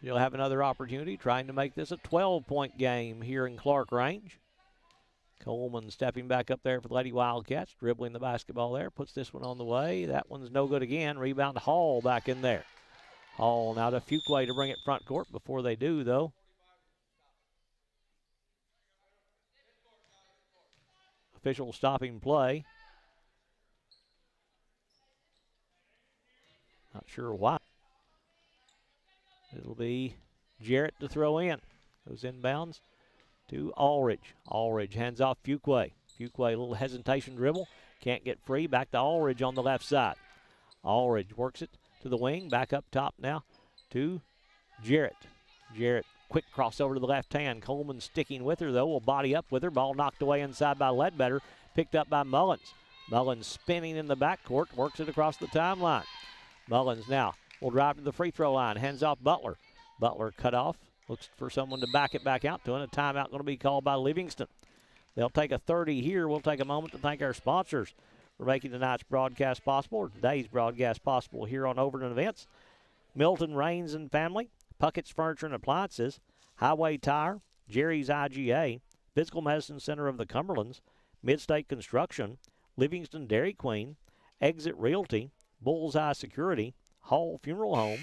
You'll have another opportunity trying to make this a 12-point game here in Clarkrange. Coleman stepping back up there for the Lady Wildcats, dribbling the basketball there, puts this one on the way. That one's no good again. Rebound Hall back in there. Hall now to Fuquay to bring it front court. Before they do, though, official stopping play. Not sure why. It'll be Jarrett to throw in. Goes inbounds to Aldridge. Aldridge hands off Fuquay. Fuquay, a little hesitation dribble. Can't get free. Back to Aldridge on the left side. Aldridge works it to the wing. Back up top now to Jarrett. Jarrett, quick crossover to the left hand. Coleman sticking with her, though. Will body up with her. Ball knocked away inside by Ledbetter. Picked up by Mullins. Mullins spinning in the backcourt. Works it across the timeline. Mullins now will drive to the free throw line. Hands off Butler. Butler cut off. Looks for someone to back it back out to, and a timeout going to be called by Livingston. They'll take a 30 here. We'll take a moment to thank our sponsors for making tonight's broadcast possible, or today's broadcast possible here on Overton Events. Milton Rains and Family, Puckett's Furniture and Appliances, Highway Tire, Jerry's IGA, Physical Medicine Center of the Cumberlands, Midstate Construction, Livingston Dairy Queen, Exit Realty, Bullseye Security, Hall Funeral Home,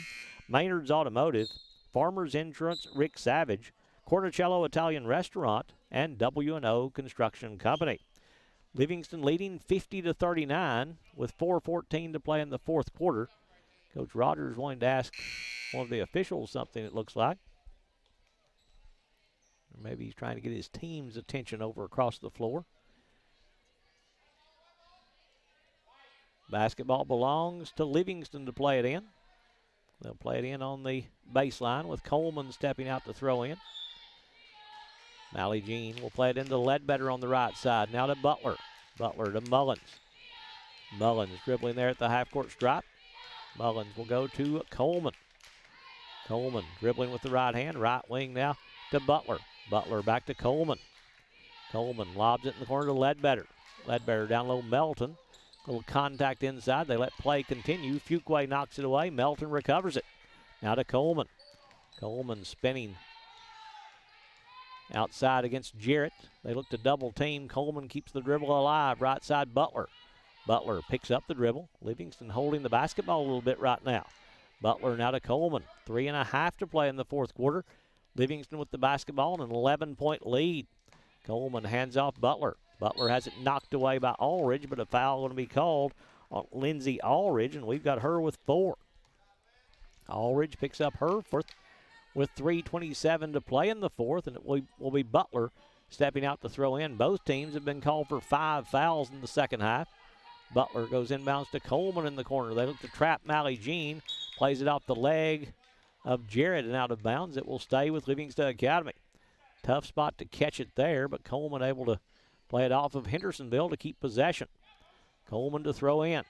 Maynard's Automotive, Farmers Insurance, Rick Savage, Corticello Italian Restaurant, and W&O Construction Company. Livingston leading 50-39 with 4:14 to play in the fourth quarter. Coach Rogers wanting to ask one of the officials something, it looks like. Or maybe he's trying to get his team's attention over across the floor. Basketball belongs to Livingston to play it in. They'll play it in on the baseline with Coleman stepping out to throw in. Mally Jean will play it into Ledbetter on the right side. Now to Butler. Butler to Mullins. Mullins dribbling there at the half-court stripe. Mullins will go to Coleman. Coleman dribbling with the right hand. Right wing now to Butler. Butler back to Coleman. Coleman lobs it in the corner to Ledbetter. Ledbetter down low, Melton. Little contact inside. They let play continue. Fuquay knocks it away. Melton recovers it. Now to Coleman. Coleman spinning outside against Jarrett. They look to double team. Coleman keeps the dribble alive. Right side, Butler. Butler picks up the dribble. Livingston holding the basketball a little bit right now. Butler now to Coleman. 3.5 to play in the fourth quarter. Livingston with the basketball and an 11-point lead. Coleman hands off Butler. Butler has it knocked away by Allridge, but a foul going to be called on Lindsay Allridge, and we've got her with 4. Allridge picks up her fourth with 3:27 to play in the fourth, and it will be Butler stepping out to throw in. Both teams have been called for 5 fouls in the second half. Butler goes inbounds to Coleman in the corner. They look to trap Mally Jean, plays it off the leg of Jarrett and out of bounds. It will stay with Livingston Academy. Tough spot to catch it there, but Coleman able to play it off of Hendersonville to keep possession. Coleman to throw in.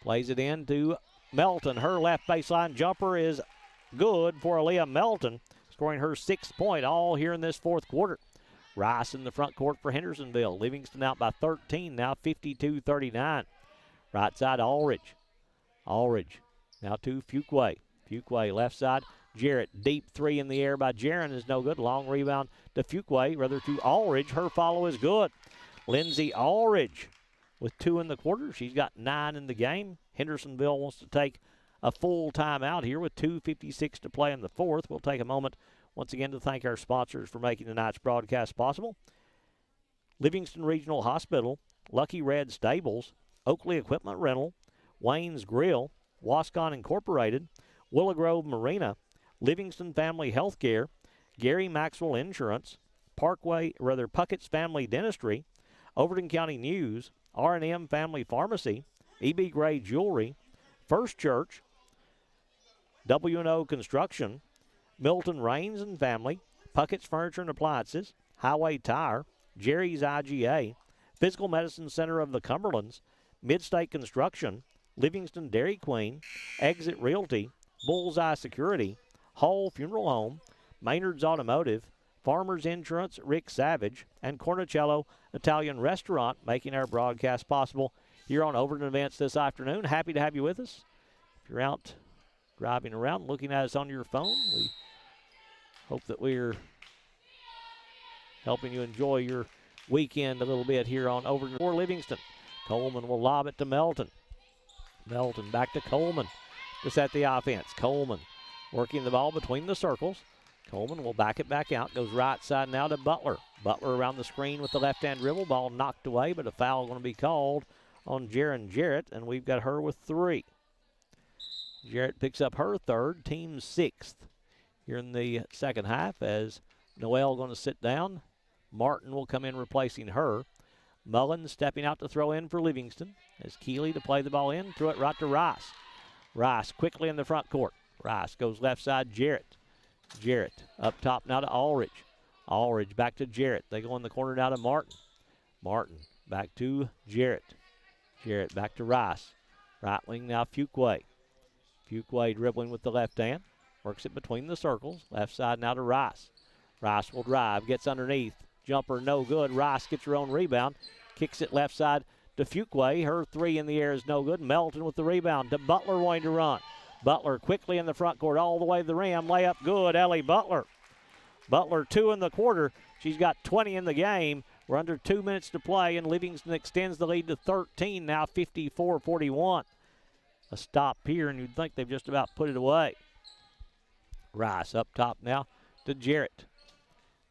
Plays it in to Melton. Her left baseline jumper is good for Aaliyah Melton, scoring her 6th point all here in this fourth quarter. Rice in the front court for Hendersonville. Livingston out by 13 now, 52-39. Right side, Allridge. Allridge now to Fuquay. Fuquay left side. Jarrett, deep three in the air by Jaron is no good. Long rebound to Fuquay, rather to Allridge. Her follow is good. Lindsay Allridge with 2 in the quarter. She's got 9 in the game. Hendersonville wants to take a full timeout here with 2:56 to play in the fourth. We'll take a moment once again to thank our sponsors for making tonight's broadcast possible. Livingston Regional Hospital, Lucky Red Stables, Oakley Equipment Rental, Wayne's Grill, Wascon Incorporated, Willow Grove Marina, Livingston Family Healthcare, Gary Maxwell Insurance, Puckett's Family Dentistry, Overton County News, R&M Family Pharmacy, E.B. Gray Jewelry, First Church, W&O Construction, Milton Rains and Family, Puckett's Furniture and Appliances, Highway Tire, Jerry's IGA, Physical Medicine Center of the Cumberlands, Midstate Construction, Livingston Dairy Queen, Exit Realty, Bullseye Security, Hall Funeral Home, Maynard's Automotive, Farmers Insurance, Rick Savage, and Cornicello Italian Restaurant making our broadcast possible here on Overton Events this afternoon. Happy to have you with us. If you're out driving around looking at us on your phone, we hope that we're helping you enjoy your weekend a little bit here on Overton or Livingston. Coleman will lob it to Melton. Melton back to Coleman to set the offense. Coleman working the ball between the circles. Coleman will back it back out. Goes right side now to Butler. Butler around the screen with the left-hand dribble. Ball knocked away, but a foul going to be called on Jaron Jarrett, and we've got her with 3. Jarrett picks up her 3rd, team 6th here in the second half as Noel going to sit down. Martin will come in replacing her. Mullins stepping out to throw in for Livingston as Keeley to play the ball in. Threw it right to Rice. Rice quickly in the front court. Rice goes left side, Jarrett. Jarrett up top now to Allridge. Allridge back to Jarrett. They go in the corner now to Martin. Martin back to Jarrett. Jarrett back to Rice. Right wing now Fuquay. Fuquay dribbling with the left hand. Works it between the circles. Left side now to Rice. Rice will drive. Gets underneath. Jumper no good. Rice gets her own rebound. Kicks it left side to Fuquay. Her 3 in the air is no good. Melton with the rebound to Butler wanting to run. Butler quickly in the front court all the way to the rim. Layup good. Ellie Butler. Butler 2 in the quarter. She's got 20 in the game. We're under 2 minutes to play, and Livingston extends the lead to 13 now, 54-41. A stop here, and you'd think they've just about put it away. Rice up top now to Jarrett.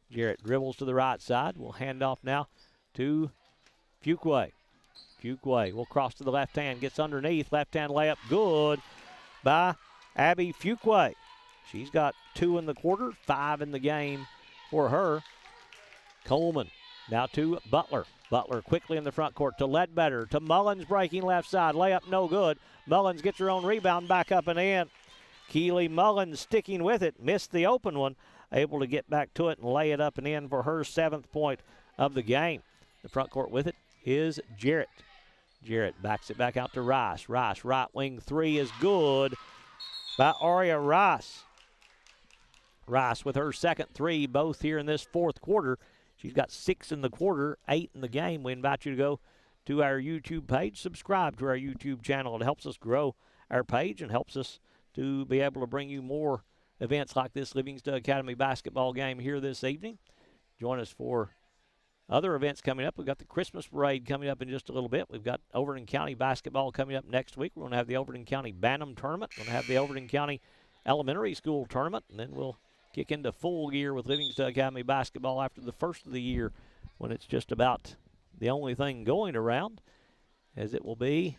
Jarrett dribbles to the right side. We'll hand off now to Fuquay. Fuquay will cross to the left hand, gets underneath, left hand layup, good by Abby Fuquay. She's got 2 in the quarter, 5 in the game for her. Coleman now to Butler. Butler quickly in the front court to Ledbetter, to Mullins breaking left side, layup no good. Mullins gets her own rebound, back up and in. Keely Mullins sticking with it, missed the open one, able to get back to it and lay it up and in for her 7th point of the game. The front court with it is Jarrett. Jarrett backs it back out to Rice. Rice, right wing 3 is good by Aria Rice. Rice with her 2nd 3, both here in this 4th quarter. She's got 6 in the quarter, 8 in the game. We invite you to go to our YouTube page, subscribe to our YouTube channel. It helps us grow our page and helps us to be able to bring you more events like this Livingston Academy basketball game here this evening. Join us for other events coming up. We've got the Christmas parade coming up in just a little bit. We've got Overton County basketball coming up next week. We're going to have the Overton County Bantam tournament. We're going to have the Overton County Elementary School tournament, and then we'll kick into full gear with Livingston Academy basketball after the first of the year, when it's just about the only thing going around, as it will be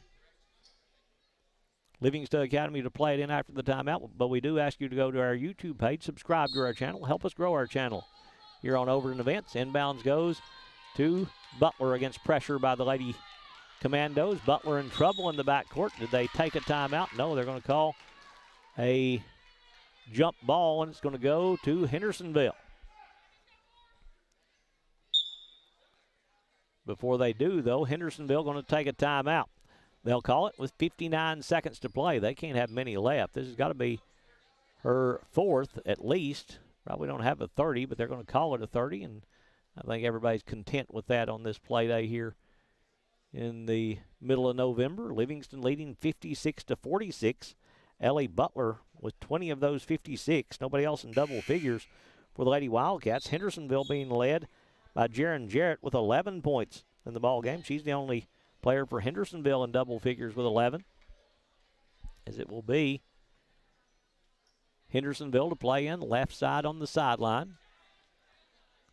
Livingston Academy to play it in after the timeout. But we do ask you to go to our YouTube page, subscribe to our channel, help us grow our channel here on Overton Events. Inbounds goes to Butler against pressure by the Lady Commandos. Butler in trouble in the backcourt. Did they take a timeout? No, they're going to call a jump ball, and it's going to go to Hendersonville. Before they do, though, Hendersonville going to take a timeout. They'll call it with 59 seconds to play. They can't have many left. This has got to be her 4th at least. Probably don't have a 30, but they're going to call it a 30, and I think everybody's content with that on this play day here in the middle of November. Livingston leading 56-46. Ellie Butler with 20 of those 56. Nobody else in double figures for the Lady Wildcats. Hendersonville being led by Jaron Jarrett with 11 points in the ball game. She's the only player for Hendersonville in double figures with 11, as it will be Hendersonville to play in, left side on the sideline.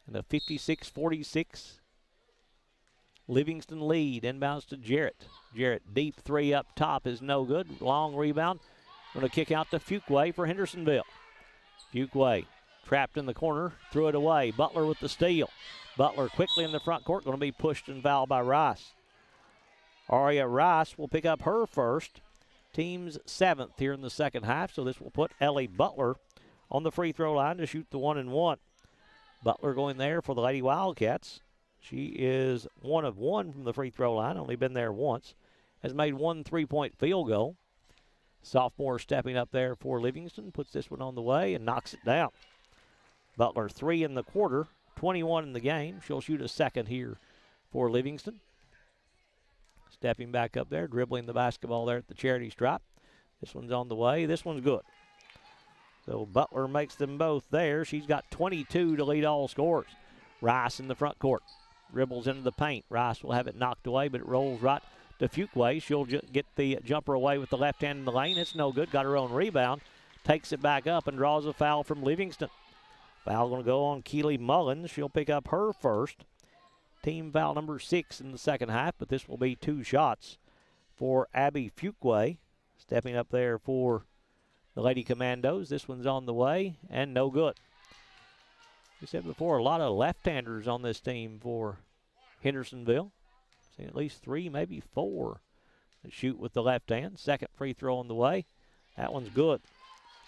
And a 56-46 Livingston lead. Inbounds to Jarrett. Jarrett deep 3 up top is no good. Long rebound. Going to kick out to Fuquay for Hendersonville. Fuquay trapped in the corner, threw it away. Butler with the steal. Butler quickly in the front court, going to be pushed and fouled by Rice. Aria Rice will pick up her first, team's 7th here in the second half, so this will put Ellie Butler on the free throw line to shoot the 1-and-1. Butler going there for the Lady Wildcats. She is 1 of 1 from the free throw line, only been there once. Has made 1 3-point field goal. Sophomore stepping up there for Livingston, puts this one on the way and knocks it down. Butler 3 in the quarter, 21 in the game. She'll shoot a second here for Livingston. Stepping back up there, dribbling the basketball there at the charity stripe. This one's on the way. This one's good. So Butler makes them both there. She's got 22 to lead all scorers. Rice in the front court. Dribbles into the paint. Rice will have it knocked away, but it rolls right to Fuquay. She'll get the jumper away with the left hand in the lane. It's no good. Got her own rebound. Takes it back up and draws a foul from Livingston. Foul going to go on Keely Mullins. She'll pick up her first. Team foul number 6 in the second half, but this will be 2 shots for Abby Fuquay. Stepping up there for the Lady Commandos. This one's on the way and no good. We said before, a lot of left-handers on this team for Hendersonville. Seen at least 3, maybe 4 that shoot with the left hand. Second free throw on the way. That one's good.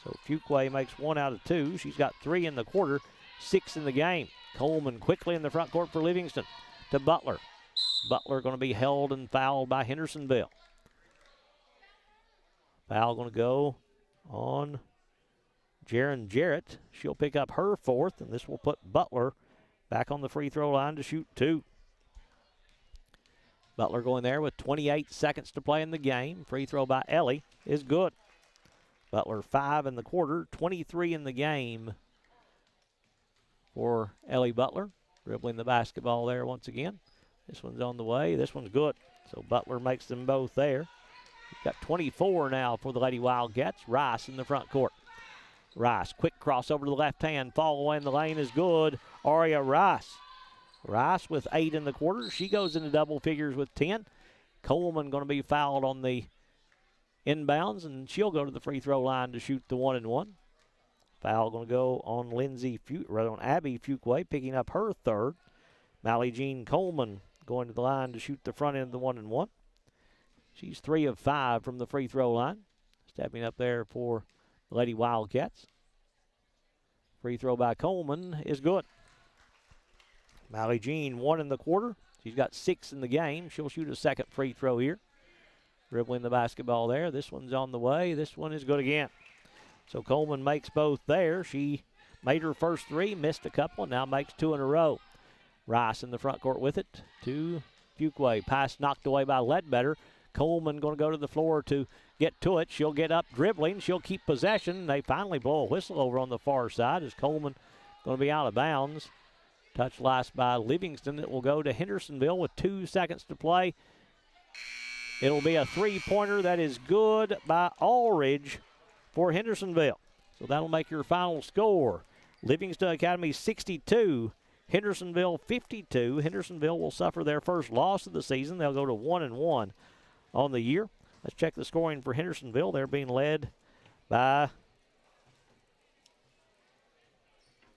So Fuquay makes 1 out of 2. She's got 3 in the quarter, 6 in the game. Coleman quickly in the front court for Livingston to Butler. Butler going to be held and fouled by Hendersonville. Foul going to go on Jaron Jarrett. She'll pick up her 4th, and this will put Butler back on the free throw line to shoot 2. Butler going there with 28 seconds to play in the game. Free throw by Ellie is good. Butler 5 in the quarter, 23 in the game for Ellie Butler. Dribbling the basketball there once again. This one's on the way. This one's good. So Butler makes them both there. We've got 24 now for the Lady Wildcats. Rice in the front court. Rice, quick crossover to the left hand. Fall away in the lane is good. Aria Rice Rice with 8 in the quarter. She goes into double figures with 10. Coleman going to be fouled on the inbounds, and she'll go to the free throw line to shoot the 1-and-1. Foul going to go on on Abby Fuquay, picking up her third. Mally Jean Coleman going to the line to shoot the front end of the 1-and-1. She's 3 of 5 from the free throw line. Stepping up there for the Lady Wildcats. Free throw by Coleman is good. Mally Jean 1 in the quarter. She's got 6 in the game. She'll shoot a second free throw here. Dribbling the basketball there. This one's on the way. This one is good again. So Coleman makes both there. She made her first 3, missed a couple, and now makes 2 in a row. Rice in the front court with it to Fuquay. Pass knocked away by Ledbetter. Coleman going to go to the floor to get to it. She'll get up dribbling. She'll keep possession. They finally blow a whistle over on the far side as Coleman going to be out of bounds. Touch last by Livingston. It will go to Hendersonville with 2 seconds to play. It'll be a 3-pointer that is good by Aldridge for Hendersonville. So that'll make your final score. Livingston Academy 62, Hendersonville 52. Hendersonville will suffer their first loss of the season. They'll go to 1-1 on the year. Let's check the scoring for Hendersonville. They're being led by,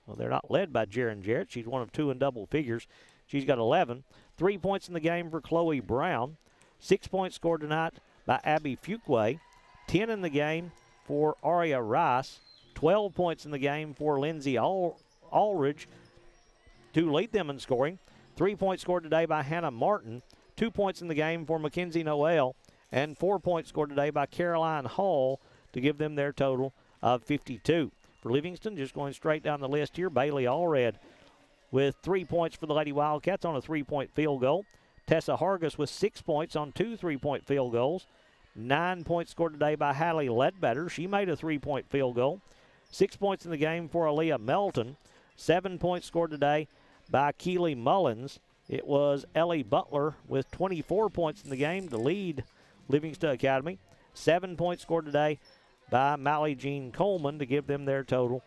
well, they're not led by Jaren Jarrett. She's 1 of 2 in double figures. She's got 11. 3 points in the game for Chloe Brown. 6 points scored tonight by Abby Fuquay. 10 in the game for Aria Rice. 12 points in the game for Lindsay Aldridge to lead them in scoring. 3 points scored today by Hannah Martin. 2 points in the game for Mackenzie Noel. And 4 points scored today by Caroline Hall to give them their total of 52. For Livingston, just going straight down the list here, Bailey Allred with 3 points for the Lady Wildcats on a 3-point field goal. Tessa Hargis with 6 points on 2 3-point field goals. 9 points scored today by Hallie Ledbetter. She made a 3-point field goal. 6 points in the game for Aaliyah Melton. 7 points scored today by Keely Mullins. It was Ellie Butler with 24 points in the game to lead Livingston Academy. 7 points scored today by Mally Jean Coleman to give them their total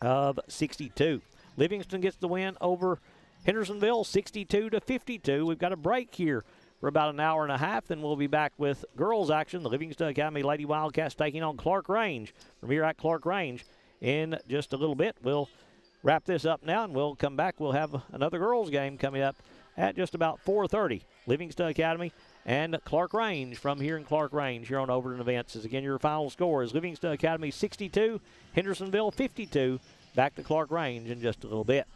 of 62. Livingston gets the win over Hendersonville 62-52. We've got a break here for about an hour and a half, then we'll be back with girls action. The Livingston Academy Lady Wildcats taking on Clarkrange from here at Clarkrange in just a little bit. We'll wrap this up now, and we'll come back. We'll have another girls game coming up at just about 4:30. Livingston Academy and Clarkrange from here in Clarkrange here on Overton Events. As again, your final score is Livingston Academy 62, Hendersonville 52. Back to Clarkrange in just a little bit.